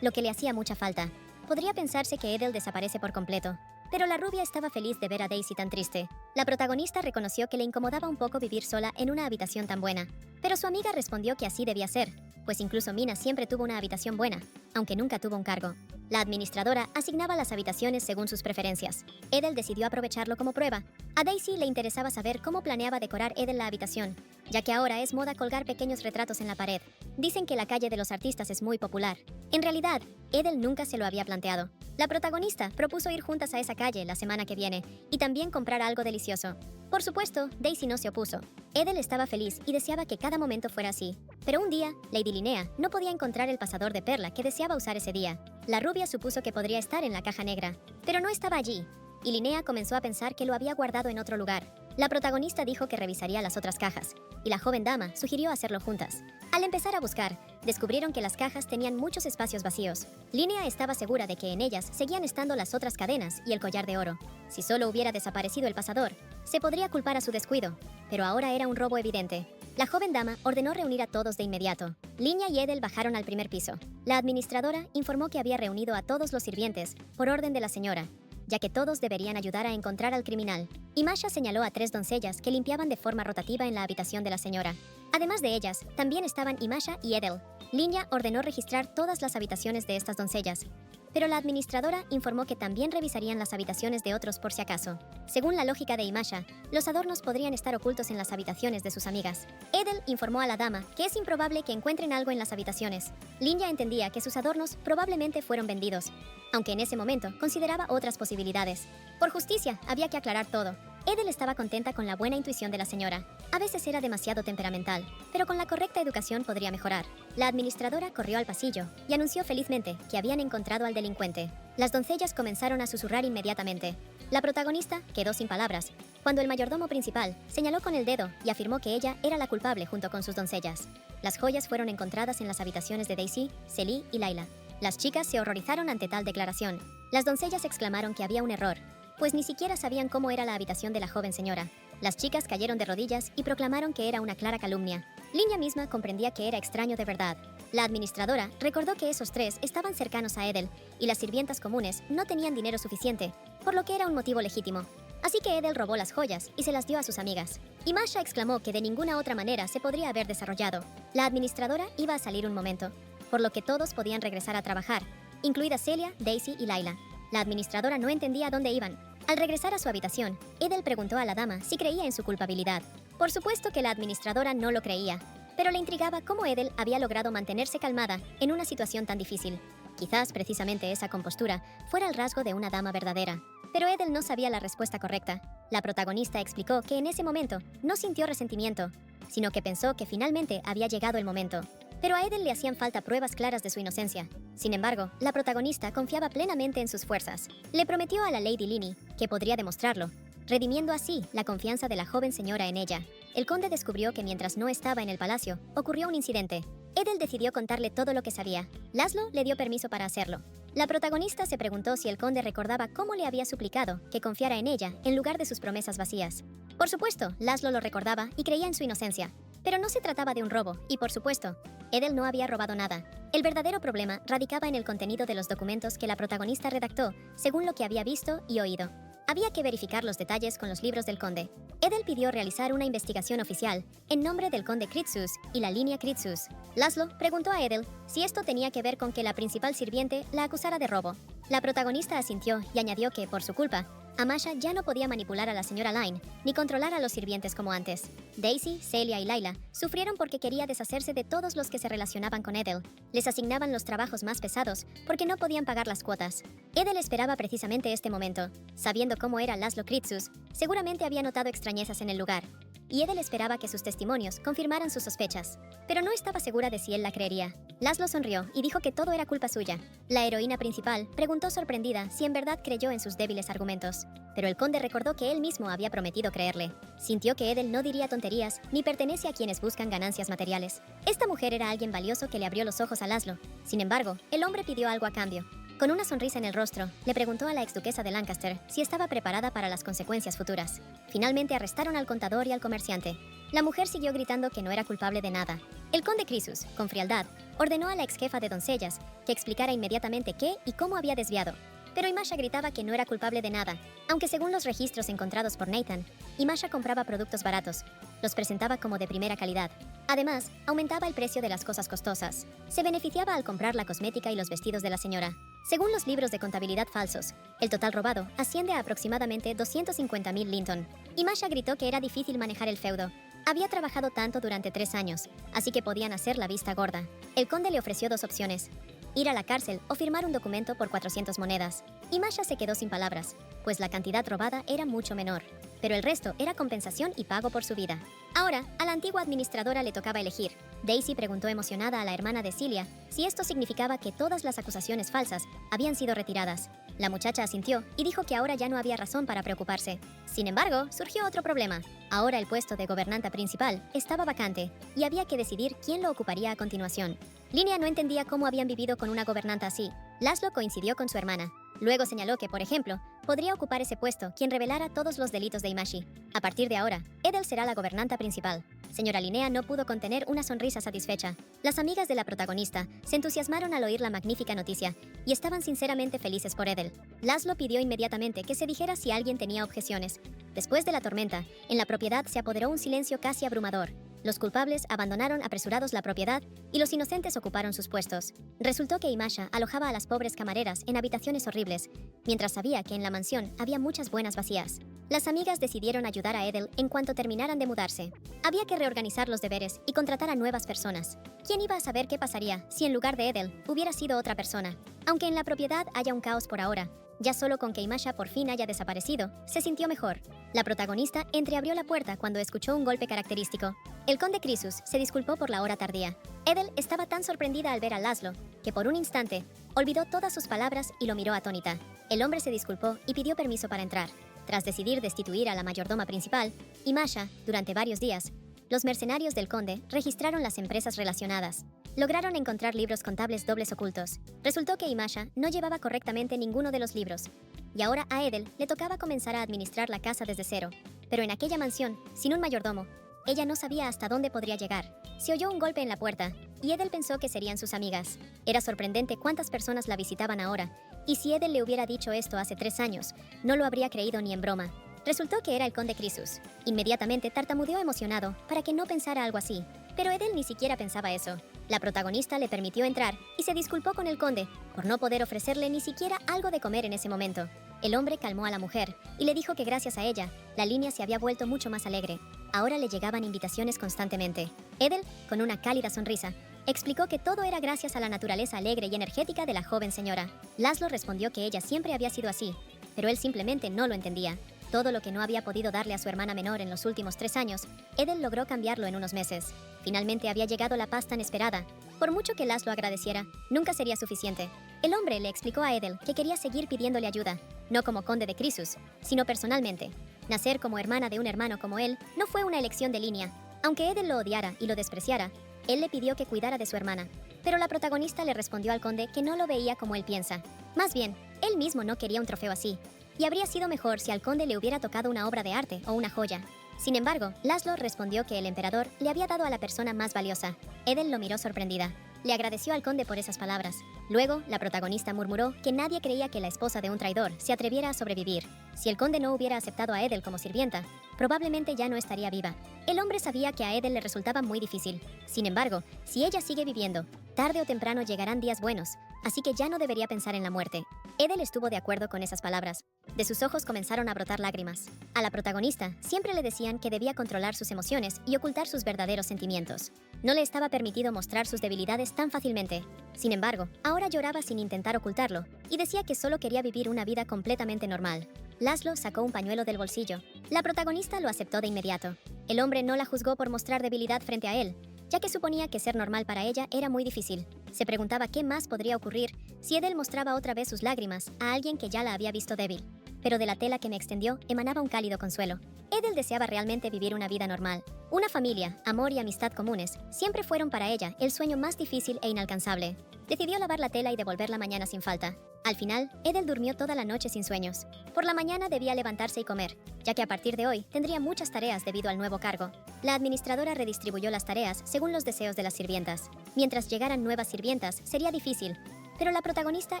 lo que le hacía mucha falta. Podría pensarse que Edel desaparece por completo, pero la rubia estaba feliz de ver a Daisy tan triste. La protagonista reconoció que le incomodaba un poco vivir sola en una habitación tan buena, pero su amiga respondió que así debía ser, pues incluso Mina siempre tuvo una habitación buena, aunque nunca tuvo un cargo. La administradora asignaba las habitaciones según sus preferencias. Edel decidió aprovecharlo como prueba. A Daisy le interesaba saber cómo planeaba decorar Edel la habitación, ya que ahora es moda colgar pequeños retratos en la pared. Dicen que la calle de los artistas es muy popular. En realidad, Edel nunca se lo había planteado. La protagonista propuso ir juntas a esa calle la semana que viene y también comprar algo delicioso. Por supuesto, Daisy no se opuso. Edel estaba feliz y deseaba que cada momento fuera así. Pero un día, Lady Linnea no podía encontrar el pasador de perla que deseaba usar ese día. La rubia supuso que podría estar en la caja negra, pero no estaba allí, y Linnea comenzó a pensar que lo había guardado en otro lugar. La protagonista dijo que revisaría las otras cajas, y la joven dama sugirió hacerlo juntas. Al empezar a buscar, descubrieron que las cajas tenían muchos espacios vacíos. Linnea estaba segura de que en ellas seguían estando las otras cadenas y el collar de oro. Si solo hubiera desaparecido el pasador, se podría culpar a su descuido, pero ahora era un robo evidente. La joven dama ordenó reunir a todos de inmediato. Linnea y Edel bajaron al primer piso. La administradora informó que había reunido a todos los sirvientes por orden de la señora, ya que todos deberían ayudar a encontrar al criminal. Y Masha señaló a 3 doncellas que limpiaban de forma rotativa en la habitación de la señora. Además de ellas, también estaban Masha y Edel. Linnea ordenó registrar todas las habitaciones de estas doncellas, pero la administradora informó que también revisarían las habitaciones de otros por si acaso. Según la lógica de Imasha, los adornos podrían estar ocultos en las habitaciones de sus amigas. Edel informó a la dama que es improbable que encuentren algo en las habitaciones. Linnea entendía que sus adornos probablemente fueron vendidos, aunque en ese momento consideraba otras posibilidades. Por justicia, había que aclarar todo. Edel estaba contenta con la buena intuición de la señora. A veces era demasiado temperamental, pero con la correcta educación podría mejorar. La administradora corrió al pasillo y anunció felizmente que habían encontrado al delincuente. Las doncellas comenzaron a susurrar inmediatamente. La protagonista quedó sin palabras, cuando el mayordomo principal señaló con el dedo y afirmó que ella era la culpable junto con sus doncellas. Las joyas fueron encontradas en las habitaciones de Daisy, Celie y Laila. Las chicas se horrorizaron ante tal declaración. Las doncellas exclamaron que había un error, pues ni siquiera sabían cómo era la habitación de la joven señora. Las chicas cayeron de rodillas y proclamaron que era una clara calumnia. Linia misma comprendía que era extraño de verdad. La administradora recordó que esos tres estaban cercanos a Edel y las sirvientas comunes no tenían dinero suficiente, por lo que era un motivo legítimo. Así que Edel robó las joyas y se las dio a sus amigas. Y Masha exclamó que de ninguna otra manera se podría haber desarrollado. La administradora iba a salir un momento, por lo que todos podían regresar a trabajar, incluidas Celia, Daisy y Laila. La administradora no entendía a dónde iban. Al regresar a su habitación, Edel preguntó a la dama si creía en su culpabilidad. Por supuesto que la administradora no lo creía, pero le intrigaba cómo Edel había logrado mantenerse calmada en una situación tan difícil. Quizás precisamente esa compostura fuera el rasgo de una dama verdadera. Pero Edel no sabía la respuesta correcta. La protagonista explicó que en ese momento no sintió resentimiento, sino que pensó que finalmente había llegado el momento. Pero a Edel le hacían falta pruebas claras de su inocencia. Sin embargo, la protagonista confiaba plenamente en sus fuerzas. Le prometió a la Lady Lini que podría demostrarlo, redimiendo así la confianza de la joven señora en ella. El conde descubrió que mientras no estaba en el palacio, ocurrió un incidente. Edel decidió contarle todo lo que sabía. Laszlo le dio permiso para hacerlo. La protagonista se preguntó si el conde recordaba cómo le había suplicado que confiara en ella en lugar de sus promesas vacías. Por supuesto, Laszlo lo recordaba y creía en su inocencia. Pero no se trataba de un robo, y por supuesto, Edel no había robado nada. El verdadero problema radicaba en el contenido de los documentos que la protagonista redactó, según lo que había visto y oído. Había que verificar los detalles con los libros del conde. Edel pidió realizar una investigación oficial en nombre del conde Kritsus y la línea Kritsus. Laszlo preguntó a Edel si esto tenía que ver con que la principal sirviente la acusara de robo. La protagonista asintió y añadió que, por su culpa, Amasha ya no podía manipular a la señora Line ni controlar a los sirvientes como antes. Daisy, Celia y Laila sufrieron porque quería deshacerse de todos los que se relacionaban con Edel. Les asignaban los trabajos más pesados porque no podían pagar las cuotas. Edel esperaba precisamente este momento. Sabiendo cómo era Laszlo Kritsus, seguramente había notado extrañezas en el lugar. Y Edel esperaba que sus testimonios confirmaran sus sospechas, pero no estaba segura de si él la creería. Laszlo sonrió y dijo que todo era culpa suya. La heroína principal preguntó sorprendida si en verdad creyó en sus débiles argumentos, pero el conde recordó que él mismo había prometido creerle. Sintió que Edel no diría tonterías ni pertenece a quienes buscan ganancias materiales. Esta mujer era alguien valioso que le abrió los ojos a Laszlo. Sin embargo, el hombre pidió algo a cambio. Con una sonrisa en el rostro, le preguntó a la exduquesa de Lancaster si estaba preparada para las consecuencias futuras. Finalmente arrestaron al contador y al comerciante. La mujer siguió gritando que no era culpable de nada. El conde Kritsus, con frialdad, ordenó a la ex jefa de doncellas que explicara inmediatamente qué y cómo había desviado. Pero Imasha gritaba que no era culpable de nada, aunque según los registros encontrados por Nathan, Imasha compraba productos baratos, los presentaba como de primera calidad. Además, aumentaba el precio de las cosas costosas. Se beneficiaba al comprar la cosmética y los vestidos de la señora. Según los libros de contabilidad falsos, el total robado asciende a aproximadamente 250.000 Linton. Imasha gritó que era difícil manejar el feudo. Había trabajado tanto durante 3 años, así que podían hacer la vista gorda. El conde le ofreció 2 opciones: ir a la cárcel o firmar un documento por 400 monedas. Imasha se quedó sin palabras, pues la cantidad robada era mucho menor, pero el resto era compensación y pago por su vida. Ahora, a la antigua administradora le tocaba elegir. Daisy preguntó emocionada a la hermana de Celia si esto significaba que todas las acusaciones falsas habían sido retiradas. La muchacha asintió y dijo que ahora ya no había razón para preocuparse. Sin embargo, surgió otro problema. Ahora el puesto de gobernanta principal estaba vacante y había que decidir quién lo ocuparía a continuación. Linia no entendía cómo habían vivido con una gobernanta así. Laszlo coincidió con su hermana. Luego señaló que, por ejemplo, podría ocupar ese puesto quien revelara todos los delitos de Imashi. A partir de ahora, Edel será la gobernanta principal. Señora Linnea no pudo contener una sonrisa satisfecha. Las amigas de la protagonista se entusiasmaron al oír la magnífica noticia y estaban sinceramente felices por Edel. Laszlo pidió inmediatamente que se dijera si alguien tenía objeciones. Después de la tormenta, en la propiedad se apoderó un silencio casi abrumador. Los culpables abandonaron apresurados la propiedad y los inocentes ocuparon sus puestos. Resultó que Imasha alojaba a las pobres camareras en habitaciones horribles, mientras sabía que en la mansión había muchas buenas vacías. Las amigas decidieron ayudar a Edel en cuanto terminaran de mudarse. Había que reorganizar los deberes y contratar a nuevas personas. ¿Quién iba a saber qué pasaría si en lugar de Edel hubiera sido otra persona? Aunque en la propiedad haya un caos por ahora, ya solo con que Imasha por fin haya desaparecido, se sintió mejor. La protagonista entreabrió la puerta cuando escuchó un golpe característico. El conde Kritsus se disculpó por la hora tardía. Edel estaba tan sorprendida al ver a Laszlo que por un instante olvidó todas sus palabras y lo miró atónita. El hombre se disculpó y pidió permiso para entrar. Tras decidir destituir a la mayordoma principal, Imasha, durante varios días, los mercenarios del conde registraron las empresas relacionadas. Lograron encontrar libros contables dobles ocultos. Resultó que Imasha no llevaba correctamente ninguno de los libros. Y ahora a Edel le tocaba comenzar a administrar la casa desde cero. Pero en aquella mansión, sin un mayordomo, ella no sabía hasta dónde podría llegar. Se oyó un golpe en la puerta, y Edel pensó que serían sus amigas. Era sorprendente cuántas personas la visitaban ahora, y si Edel le hubiera dicho esto hace 3 años, no lo habría creído ni en broma. Resultó que era el conde Crisus. Inmediatamente tartamudeó emocionado para que no pensara algo así. Pero Edel ni siquiera pensaba eso. La protagonista le permitió entrar y se disculpó con el conde por no poder ofrecerle ni siquiera algo de comer en ese momento. El hombre calmó a la mujer y le dijo que gracias a ella, la línea se había vuelto mucho más alegre. Ahora le llegaban invitaciones constantemente. Edel, con una cálida sonrisa, explicó que todo era gracias a la naturaleza alegre y energética de la joven señora. Laszlo respondió que ella siempre había sido así, pero él simplemente no lo entendía. Todo lo que no había podido darle a su hermana menor en los últimos 3 años, Edel logró cambiarlo en unos meses. Finalmente había llegado la paz tan esperada. Por mucho que Laszlo agradeciera, nunca sería suficiente. El hombre le explicó a Edel que quería seguir pidiéndole ayuda, no como conde de Crisus, sino personalmente. Nacer como hermana de un hermano como él no fue una elección de línea. Aunque Edel lo odiara y lo despreciara, él le pidió que cuidara de su hermana. Pero la protagonista le respondió al conde que no lo veía como él piensa. Más bien, él mismo no quería un trofeo así. Y habría sido mejor si al conde le hubiera tocado una obra de arte o una joya. Sin embargo, Laszlo respondió que el emperador le había dado a la persona más valiosa. Edel lo miró sorprendida. Le agradeció al conde por esas palabras. Luego, la protagonista murmuró que nadie creía que la esposa de un traidor se atreviera a sobrevivir. Si el conde no hubiera aceptado a Edel como sirvienta, probablemente ya no estaría viva. El hombre sabía que a Edel le resultaba muy difícil. Sin embargo, si ella sigue viviendo, tarde o temprano llegarán días buenos, así que ya no debería pensar en la muerte. Edel estuvo de acuerdo con esas palabras. De sus ojos comenzaron a brotar lágrimas. A la protagonista siempre le decían que debía controlar sus emociones y ocultar sus verdaderos sentimientos. No le estaba permitido mostrar sus debilidades tan fácilmente. Sin embargo, ahora lloraba sin intentar ocultarlo y decía que solo quería vivir una vida completamente normal. Laszlo sacó un pañuelo del bolsillo. La protagonista lo aceptó de inmediato. El hombre no la juzgó por mostrar debilidad frente a él, ya que suponía que ser normal para ella era muy difícil. Se preguntaba qué más podría ocurrir si Edel mostraba otra vez sus lágrimas a alguien que ya la había visto débil. Pero de la tela que me extendió emanaba un cálido consuelo. Edel deseaba realmente vivir una vida normal. Una familia, amor y amistad comunes siempre fueron para ella el sueño más difícil e inalcanzable. Decidió lavar la tela y devolverla mañana sin falta. Al final, Edel durmió toda la noche sin sueños. Por la mañana debía levantarse y comer, ya que a partir de hoy tendría muchas tareas debido al nuevo cargo. La administradora redistribuyó las tareas según los deseos de las sirvientas. Mientras llegaran nuevas sirvientas, sería difícil, pero la protagonista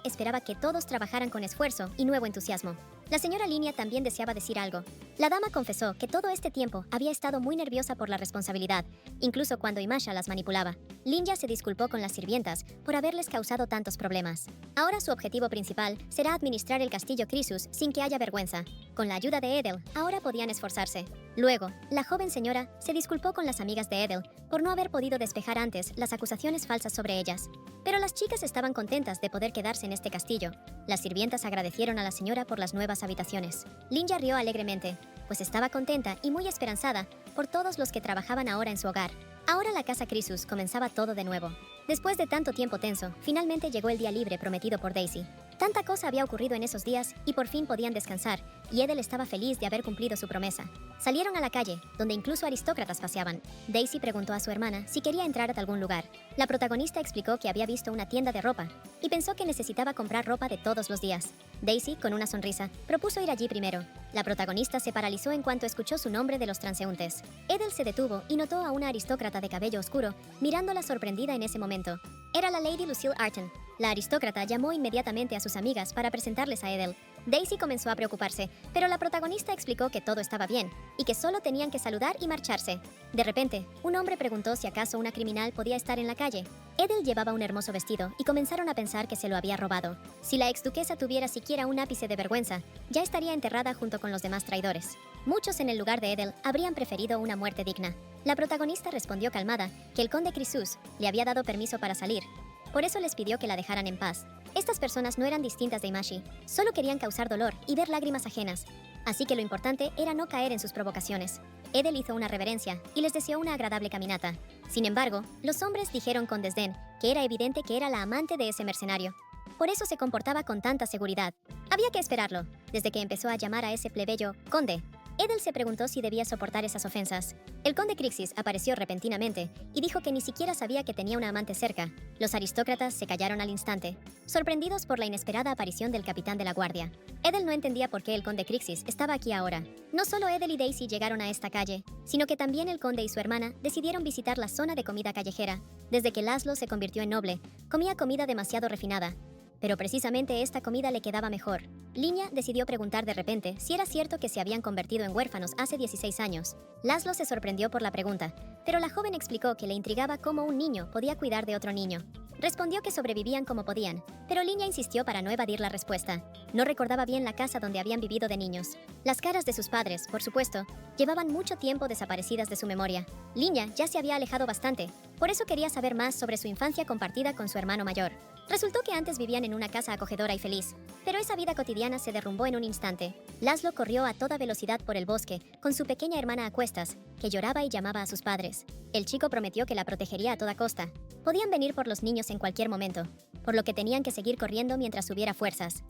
esperaba que todos trabajaran con esfuerzo y nuevo entusiasmo. La señora Linia también deseaba decir algo. La dama confesó que todo este tiempo había estado muy nerviosa por la responsabilidad, incluso cuando Imasha las manipulaba. Linya se disculpó con las sirvientas por haberles causado tantos problemas. Ahora su objetivo principal será administrar el castillo Crisus sin que haya vergüenza. Con la ayuda de Edel, ahora podían esforzarse. Luego, la joven señora se disculpó con las amigas de Edel por no haber podido despejar antes las acusaciones falsas sobre ellas. Pero las chicas estaban contentas de poder quedarse en este castillo. Las sirvientas agradecieron a la señora por las nuevas habitaciones. Linya rió alegremente, pues estaba contenta y muy esperanzada por todos los que trabajaban ahora en su hogar. Ahora la casa Crisus comenzaba todo de nuevo. Después de tanto tiempo tenso, finalmente llegó el día libre prometido por Daisy. Tanta cosa había ocurrido en esos días y por fin podían descansar, y Edel estaba feliz de haber cumplido su promesa. Salieron a la calle, donde incluso aristócratas paseaban. Daisy preguntó a su hermana si quería entrar a algún lugar. La protagonista explicó que había visto una tienda de ropa y pensó que necesitaba comprar ropa de todos los días. Daisy, con una sonrisa, propuso ir allí primero. La protagonista se paralizó en cuanto escuchó su nombre de los transeúntes. Edel se detuvo y notó a una aristócrata de cabello oscuro, mirándola sorprendida en ese momento. Era la Lady Lucille Arton. La aristócrata llamó inmediatamente a sus amigas para presentarles a Edel. Daisy comenzó a preocuparse, pero la protagonista explicó que todo estaba bien y que solo tenían que saludar y marcharse. De repente, un hombre preguntó si acaso una criminal podía estar en la calle. Edel llevaba un hermoso vestido y comenzaron a pensar que se lo había robado. Si la exduquesa tuviera siquiera un ápice de vergüenza, ya estaría enterrada junto con los demás traidores. Muchos en el lugar de Edel habrían preferido una muerte digna. La protagonista respondió calmada que el conde Crisus le había dado permiso para salir. Por eso les pidió que la dejaran en paz. Estas personas no eran distintas de Imashi, solo querían causar dolor y ver lágrimas ajenas. Así que lo importante era no caer en sus provocaciones. Edel hizo una reverencia y les deseó una agradable caminata. Sin embargo, los hombres dijeron con desdén que era evidente que era la amante de ese mercenario. Por eso se comportaba con tanta seguridad. Había que esperarlo, desde que empezó a llamar a ese plebeyo conde. Edel se preguntó si debía soportar esas ofensas. El conde Crixis apareció repentinamente y dijo que ni siquiera sabía que tenía una amante cerca. Los aristócratas se callaron al instante, sorprendidos por la inesperada aparición del capitán de la guardia. Edel no entendía por qué el conde Crixis estaba aquí ahora. No solo Edel y Daisy llegaron a esta calle, sino que también el conde y su hermana decidieron visitar la zona de comida callejera. Desde que Laszlo se convirtió en noble, comía comida demasiado refinada. Pero precisamente esta comida le quedaba mejor. Linia decidió preguntar de repente si era cierto que se habían convertido en huérfanos hace 16 años. Laszlo se sorprendió por la pregunta, pero la joven explicó que le intrigaba cómo un niño podía cuidar de otro niño. Respondió que sobrevivían como podían, pero Linia insistió para no evadir la respuesta. No recordaba bien la casa donde habían vivido de niños. Las caras de sus padres, por supuesto, llevaban mucho tiempo desaparecidas de su memoria. Linia ya se había alejado bastante, por eso quería saber más sobre su infancia compartida con su hermano mayor. Resultó que antes vivían en una casa acogedora y feliz, pero esa vida cotidiana se derrumbó en un instante. Laszlo corrió a toda velocidad por el bosque, con su pequeña hermana a cuestas, que lloraba y llamaba a sus padres. El chico prometió que la protegería a toda costa. Podían venir por los niños en cualquier momento, por lo que tenían que seguir corriendo mientras hubiera fuerzas.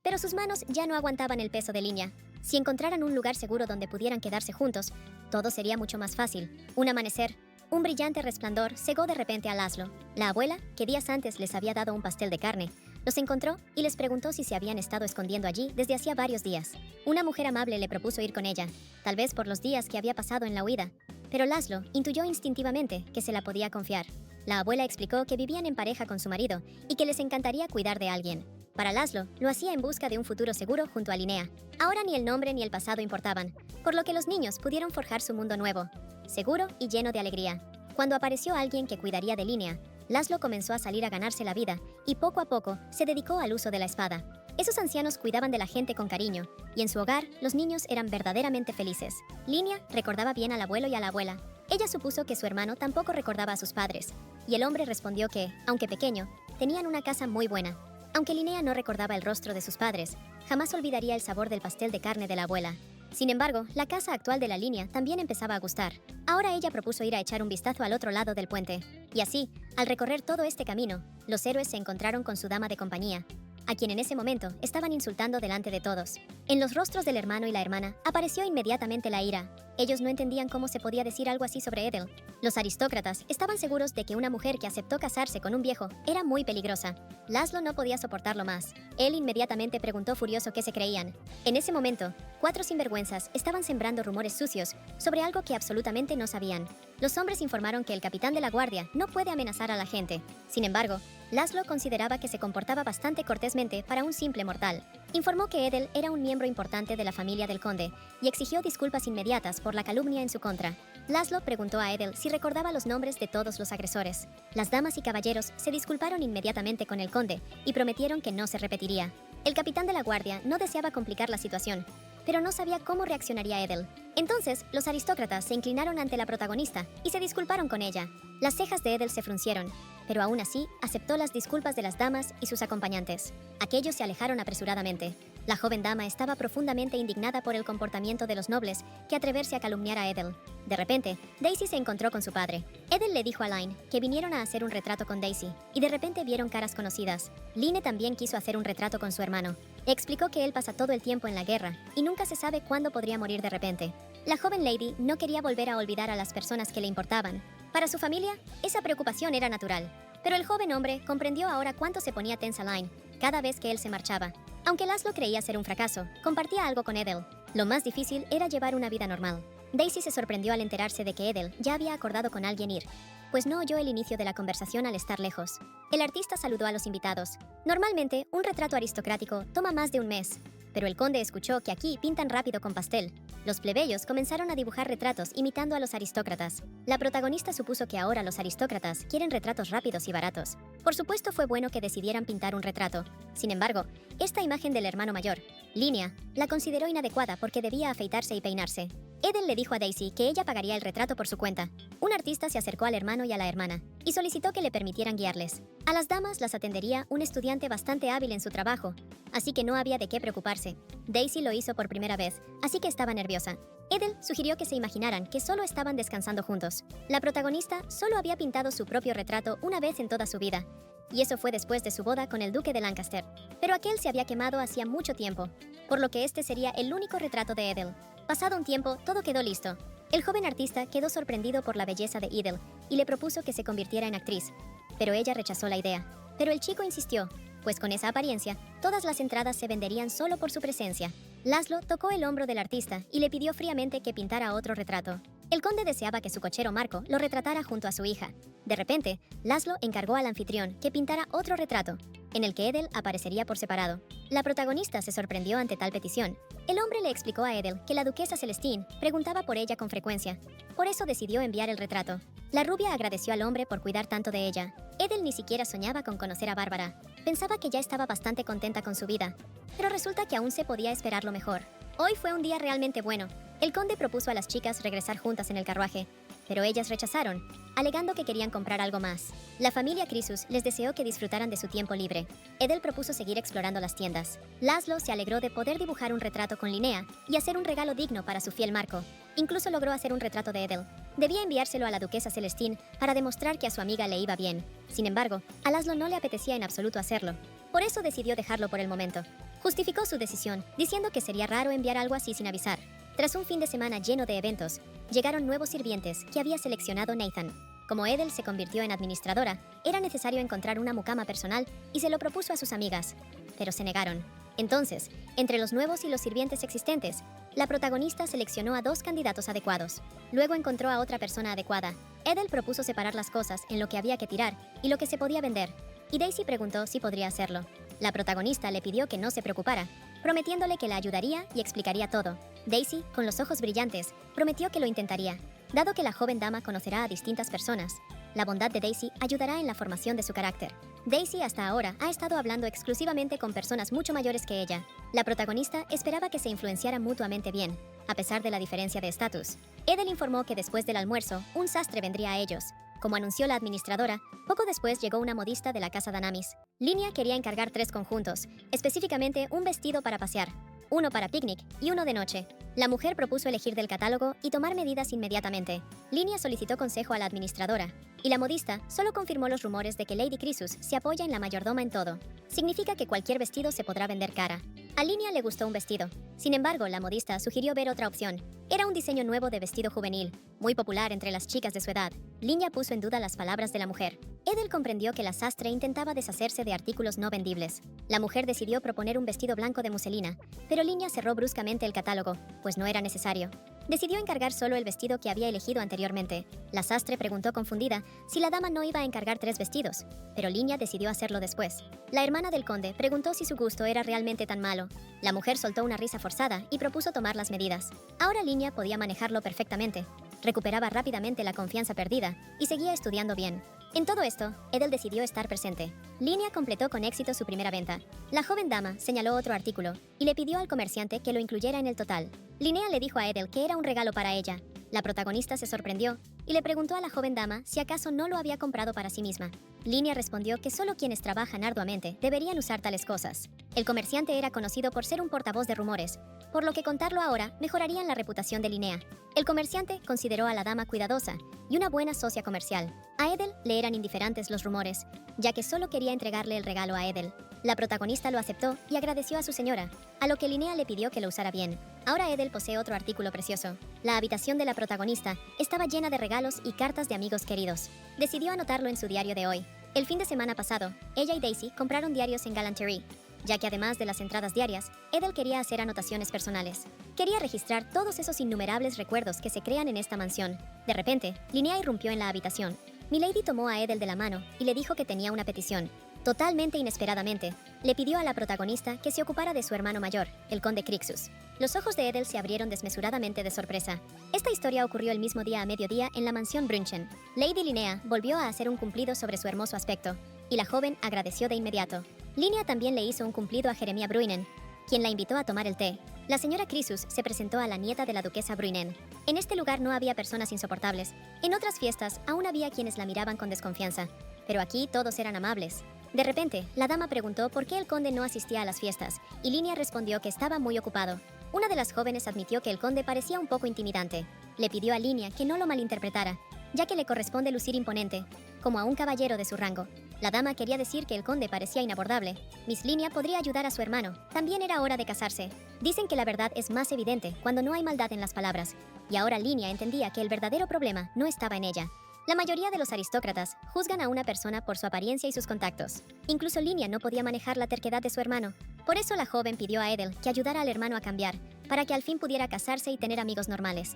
Pero sus manos ya no aguantaban el peso de Linia. Si encontraran un lugar seguro donde pudieran quedarse juntos, todo sería mucho más fácil. Un amanecer, un brillante resplandor cegó de repente a Laszlo. La abuela, que días antes les había dado un pastel de carne, los encontró y les preguntó si se habían estado escondiendo allí desde hacía varios días. Una mujer amable le propuso ir con ella, tal vez por los días que había pasado en la huida, pero Laszlo intuyó instintivamente que se la podía confiar. La abuela explicó que vivían en pareja con su marido y que les encantaría cuidar de alguien. Para Laszlo, lo hacía en busca de un futuro seguro junto a Linnea. Ahora ni el nombre ni el pasado importaban, por lo que los niños pudieron forjar su mundo nuevo, seguro y lleno de alegría. Cuando apareció alguien que cuidaría de Linnea, Laszlo comenzó a salir a ganarse la vida y poco a poco se dedicó al uso de la espada. Esos ancianos cuidaban de la gente con cariño, y en su hogar los niños eran verdaderamente felices. Linnea recordaba bien al abuelo y a la abuela. Ella supuso que su hermano tampoco recordaba a sus padres, y el hombre respondió que, aunque pequeño, tenían una casa muy buena. Aunque Linnea no recordaba el rostro de sus padres, jamás olvidaría el sabor del pastel de carne de la abuela. Sin embargo, la casa actual de la Linnea también empezaba a gustar. Ahora ella propuso ir a echar un vistazo al otro lado del puente. Y así, al recorrer todo este camino, los héroes se encontraron con su dama de compañía, a quien en ese momento estaban insultando delante de todos. En los rostros del hermano y la hermana apareció inmediatamente la ira. Ellos no entendían cómo se podía decir algo así sobre Edel. Los aristócratas estaban seguros de que una mujer que aceptó casarse con un viejo era muy peligrosa. Laszlo no podía soportarlo más. Él inmediatamente preguntó furioso qué se creían. En ese momento, 4 sinvergüenzas estaban sembrando rumores sucios sobre algo que absolutamente no sabían. Los hombres informaron que el capitán de la guardia no puede amenazar a la gente. Sin embargo, Laszlo consideraba que se comportaba bastante cortésmente para un simple mortal. Informó que Edel era un miembro importante de la familia del conde y exigió disculpas inmediatas por la calumnia en su contra. Laszlo preguntó a Edel si recordaba los nombres de todos los agresores. Las damas y caballeros se disculparon inmediatamente con el conde y prometieron que no se repetiría. El capitán de la guardia no deseaba complicar la situación, pero no sabía cómo reaccionaría Edel. Entonces, los aristócratas se inclinaron ante la protagonista y se disculparon con ella. Las cejas de Edel se fruncieron, pero aún así aceptó las disculpas de las damas y sus acompañantes. Aquellos se alejaron apresuradamente. La joven dama estaba profundamente indignada por el comportamiento de los nobles que atreverse a calumniar a Edel. De repente, Daisy se encontró con su padre. Edel le dijo a Line que vinieron a hacer un retrato con Daisy, y de repente vieron caras conocidas. Line también quiso hacer un retrato con su hermano. Explicó que él pasa todo el tiempo en la guerra y nunca se sabe cuándo podría morir de repente. La joven lady no quería volver a olvidar a las personas que le importaban. Para su familia, esa preocupación era natural. Pero el joven hombre comprendió ahora cuánto se ponía tensa Line cada vez que él se marchaba. Aunque Laszlo creía ser un fracaso, compartía algo con Edel. Lo más difícil era llevar una vida normal. Daisy se sorprendió al enterarse de que Edel ya había acordado con alguien ir, pues no oyó el inicio de la conversación al estar lejos. El artista saludó a los invitados. Normalmente, un retrato aristocrático toma más de un mes, pero el conde escuchó que aquí pintan rápido con pastel. Los plebeyos comenzaron a dibujar retratos imitando a los aristócratas. La protagonista supuso que ahora los aristócratas quieren retratos rápidos y baratos. Por supuesto fue bueno que decidieran pintar un retrato. Sin embargo, esta imagen del hermano mayor, Linnea, la consideró inadecuada porque debía afeitarse y peinarse. Edel le dijo a Daisy que ella pagaría el retrato por su cuenta. Un artista se acercó al hermano y a la hermana y solicitó que le permitieran guiarles. A las damas las atendería un estudiante bastante hábil en su trabajo, así que no había de qué preocuparse. Daisy lo hizo por primera vez, así que estaba nerviosa. Edel sugirió que se imaginaran que solo estaban descansando juntos. La protagonista solo había pintado su propio retrato una vez en toda su vida, y eso fue después de su boda con el duque de Lancaster. Pero aquel se había quemado hacía mucho tiempo, por lo que este sería el único retrato de Edel. Pasado un tiempo, todo quedó listo. El joven artista quedó sorprendido por la belleza de Edel y le propuso que se convirtiera en actriz, pero ella rechazó la idea. Pero el chico insistió, pues con esa apariencia, todas las entradas se venderían solo por su presencia. Laszlo tocó el hombro del artista y le pidió fríamente que pintara otro retrato. El conde deseaba que su cochero Marco lo retratara junto a su hija. De repente, Laszlo encargó al anfitrión que pintara otro retrato, en el que Edel aparecería por separado. La protagonista se sorprendió ante tal petición. El hombre le explicó a Edel que la duquesa Celestine preguntaba por ella con frecuencia. Por eso decidió enviar el retrato. La rubia agradeció al hombre por cuidar tanto de ella. Edel ni siquiera soñaba con conocer a Bárbara. Pensaba que ya estaba bastante contenta con su vida. Pero resulta que aún se podía esperar lo mejor. Hoy fue un día realmente bueno. El conde propuso a las chicas regresar juntas en el carruaje, pero ellas rechazaron, alegando que querían comprar algo más. La familia Crisus les deseó que disfrutaran de su tiempo libre. Edel propuso seguir explorando las tiendas. Laszlo se alegró de poder dibujar un retrato con Linnea y hacer un regalo digno para su fiel Marco. Incluso logró hacer un retrato de Edel. Debía enviárselo a la duquesa Celestine para demostrar que a su amiga le iba bien. Sin embargo, a Laszlo no le apetecía en absoluto hacerlo. Por eso decidió dejarlo por el momento. Justificó su decisión, diciendo que sería raro enviar algo así sin avisar. Tras un fin de semana lleno de eventos, llegaron nuevos sirvientes que había seleccionado Nathan. Como Edel se convirtió en administradora, era necesario encontrar una mucama personal y se lo propuso a sus amigas, pero se negaron. Entonces, entre los nuevos y los sirvientes existentes, la protagonista seleccionó a 2 candidatos adecuados. Luego encontró a otra persona adecuada. Edel propuso separar las cosas en lo que había que tirar y lo que se podía vender, y Daisy preguntó si podría hacerlo. La protagonista le pidió que no se preocupara, prometiéndole que la ayudaría y explicaría todo. Daisy, con los ojos brillantes, prometió que lo intentaría. Dado que la joven dama conocerá a distintas personas, la bondad de Daisy ayudará en la formación de su carácter. Daisy hasta ahora ha estado hablando exclusivamente con personas mucho mayores que ella. La protagonista esperaba que se influenciaran mutuamente bien, a pesar de la diferencia de estatus. Edel informó que después del almuerzo, un sastre vendría a ellos. Como anunció la administradora, poco después llegó una modista de la casa Danamis. Linnea quería encargar 3 conjuntos, específicamente un vestido para pasear, uno para picnic y uno de noche. La mujer propuso elegir del catálogo y tomar medidas inmediatamente. Linnea solicitó consejo a la administradora, y la modista solo confirmó los rumores de que Lady Crisus se apoya en la mayordoma en todo. Significa que cualquier vestido se podrá vender cara. A Linnea le gustó un vestido. Sin embargo, la modista sugirió ver otra opción. Era un diseño nuevo de vestido juvenil, muy popular entre las chicas de su edad. Linnea puso en duda las palabras de la mujer. Edel comprendió que la sastre intentaba deshacerse de artículos no vendibles. La mujer decidió proponer un vestido blanco de muselina, pero Linnea cerró bruscamente el catálogo, pues no era necesario. Decidió encargar solo el vestido que había elegido anteriormente. La sastre preguntó confundida si la dama no iba a encargar 3 vestidos, pero Linnea decidió hacerlo después. La hermana del conde preguntó si su gusto era realmente tan malo. La mujer soltó una risa forzada y propuso tomar las medidas. Ahora Linnea podía manejarlo perfectamente. Recuperaba rápidamente la confianza perdida y seguía estudiando bien. En todo esto, Edel decidió estar presente. Linnea completó con éxito su primera venta. La joven dama señaló otro artículo y le pidió al comerciante que lo incluyera en el total. Linnea le dijo a Edel que era un regalo para ella. La protagonista se sorprendió y le preguntó a la joven dama si acaso no lo había comprado para sí misma. Linnea respondió que solo quienes trabajan arduamente deberían usar tales cosas. El comerciante era conocido por ser un portavoz de rumores, por lo que contarlo ahora mejoraría la reputación de Linnea. El comerciante consideró a la dama cuidadosa y una buena socia comercial. A Edel le eran indiferentes los rumores, ya que solo quería entregarle el regalo a Edel. La protagonista lo aceptó y agradeció a su señora, a lo que Linnea le pidió que lo usara bien. Ahora Edel posee otro artículo precioso. La habitación de la protagonista estaba llena de regalos y cartas de amigos queridos. Decidió anotarlo en su diario de hoy. El fin de semana pasado, ella y Daisy compraron diarios en Galanterie, ya que además de las entradas diarias, Edel quería hacer anotaciones personales. Quería registrar todos esos innumerables recuerdos que se crean en esta mansión. De repente, Linnea irrumpió en la habitación. Milady tomó a Edel de la mano y le dijo que tenía una petición. Totalmente inesperadamente, le pidió a la protagonista que se ocupara de su hermano mayor, el conde Crixus. Los ojos de Edel se abrieron desmesuradamente de sorpresa. Esta historia ocurrió el mismo día a mediodía en la mansión Brunchen. Lady Linnea volvió a hacer un cumplido sobre su hermoso aspecto, y la joven agradeció de inmediato. Linnea también le hizo un cumplido a Jeremia Bruinen, quien la invitó a tomar el té. La señora Crisus se presentó a la nieta de la duquesa Bruinen. En este lugar no había personas insoportables. En otras fiestas aún había quienes la miraban con desconfianza, pero aquí todos eran amables. De repente, la dama preguntó por qué el conde no asistía a las fiestas, y Linnea respondió que estaba muy ocupado. Una de las jóvenes admitió que el conde parecía un poco intimidante. Le pidió a Linnea que no lo malinterpretara, ya que le corresponde lucir imponente, como a un caballero de su rango. La dama quería decir que el conde parecía inabordable. Miss Linia podría ayudar a su hermano. También era hora de casarse. Dicen que la verdad es más evidente cuando no hay maldad en las palabras. Y ahora Linia entendía que el verdadero problema no estaba en ella. La mayoría de los aristócratas juzgan a una persona por su apariencia y sus contactos. Incluso Linia no podía manejar la terquedad de su hermano. Por eso la joven pidió a Edel que ayudara al hermano a cambiar, para que al fin pudiera casarse y tener amigos normales.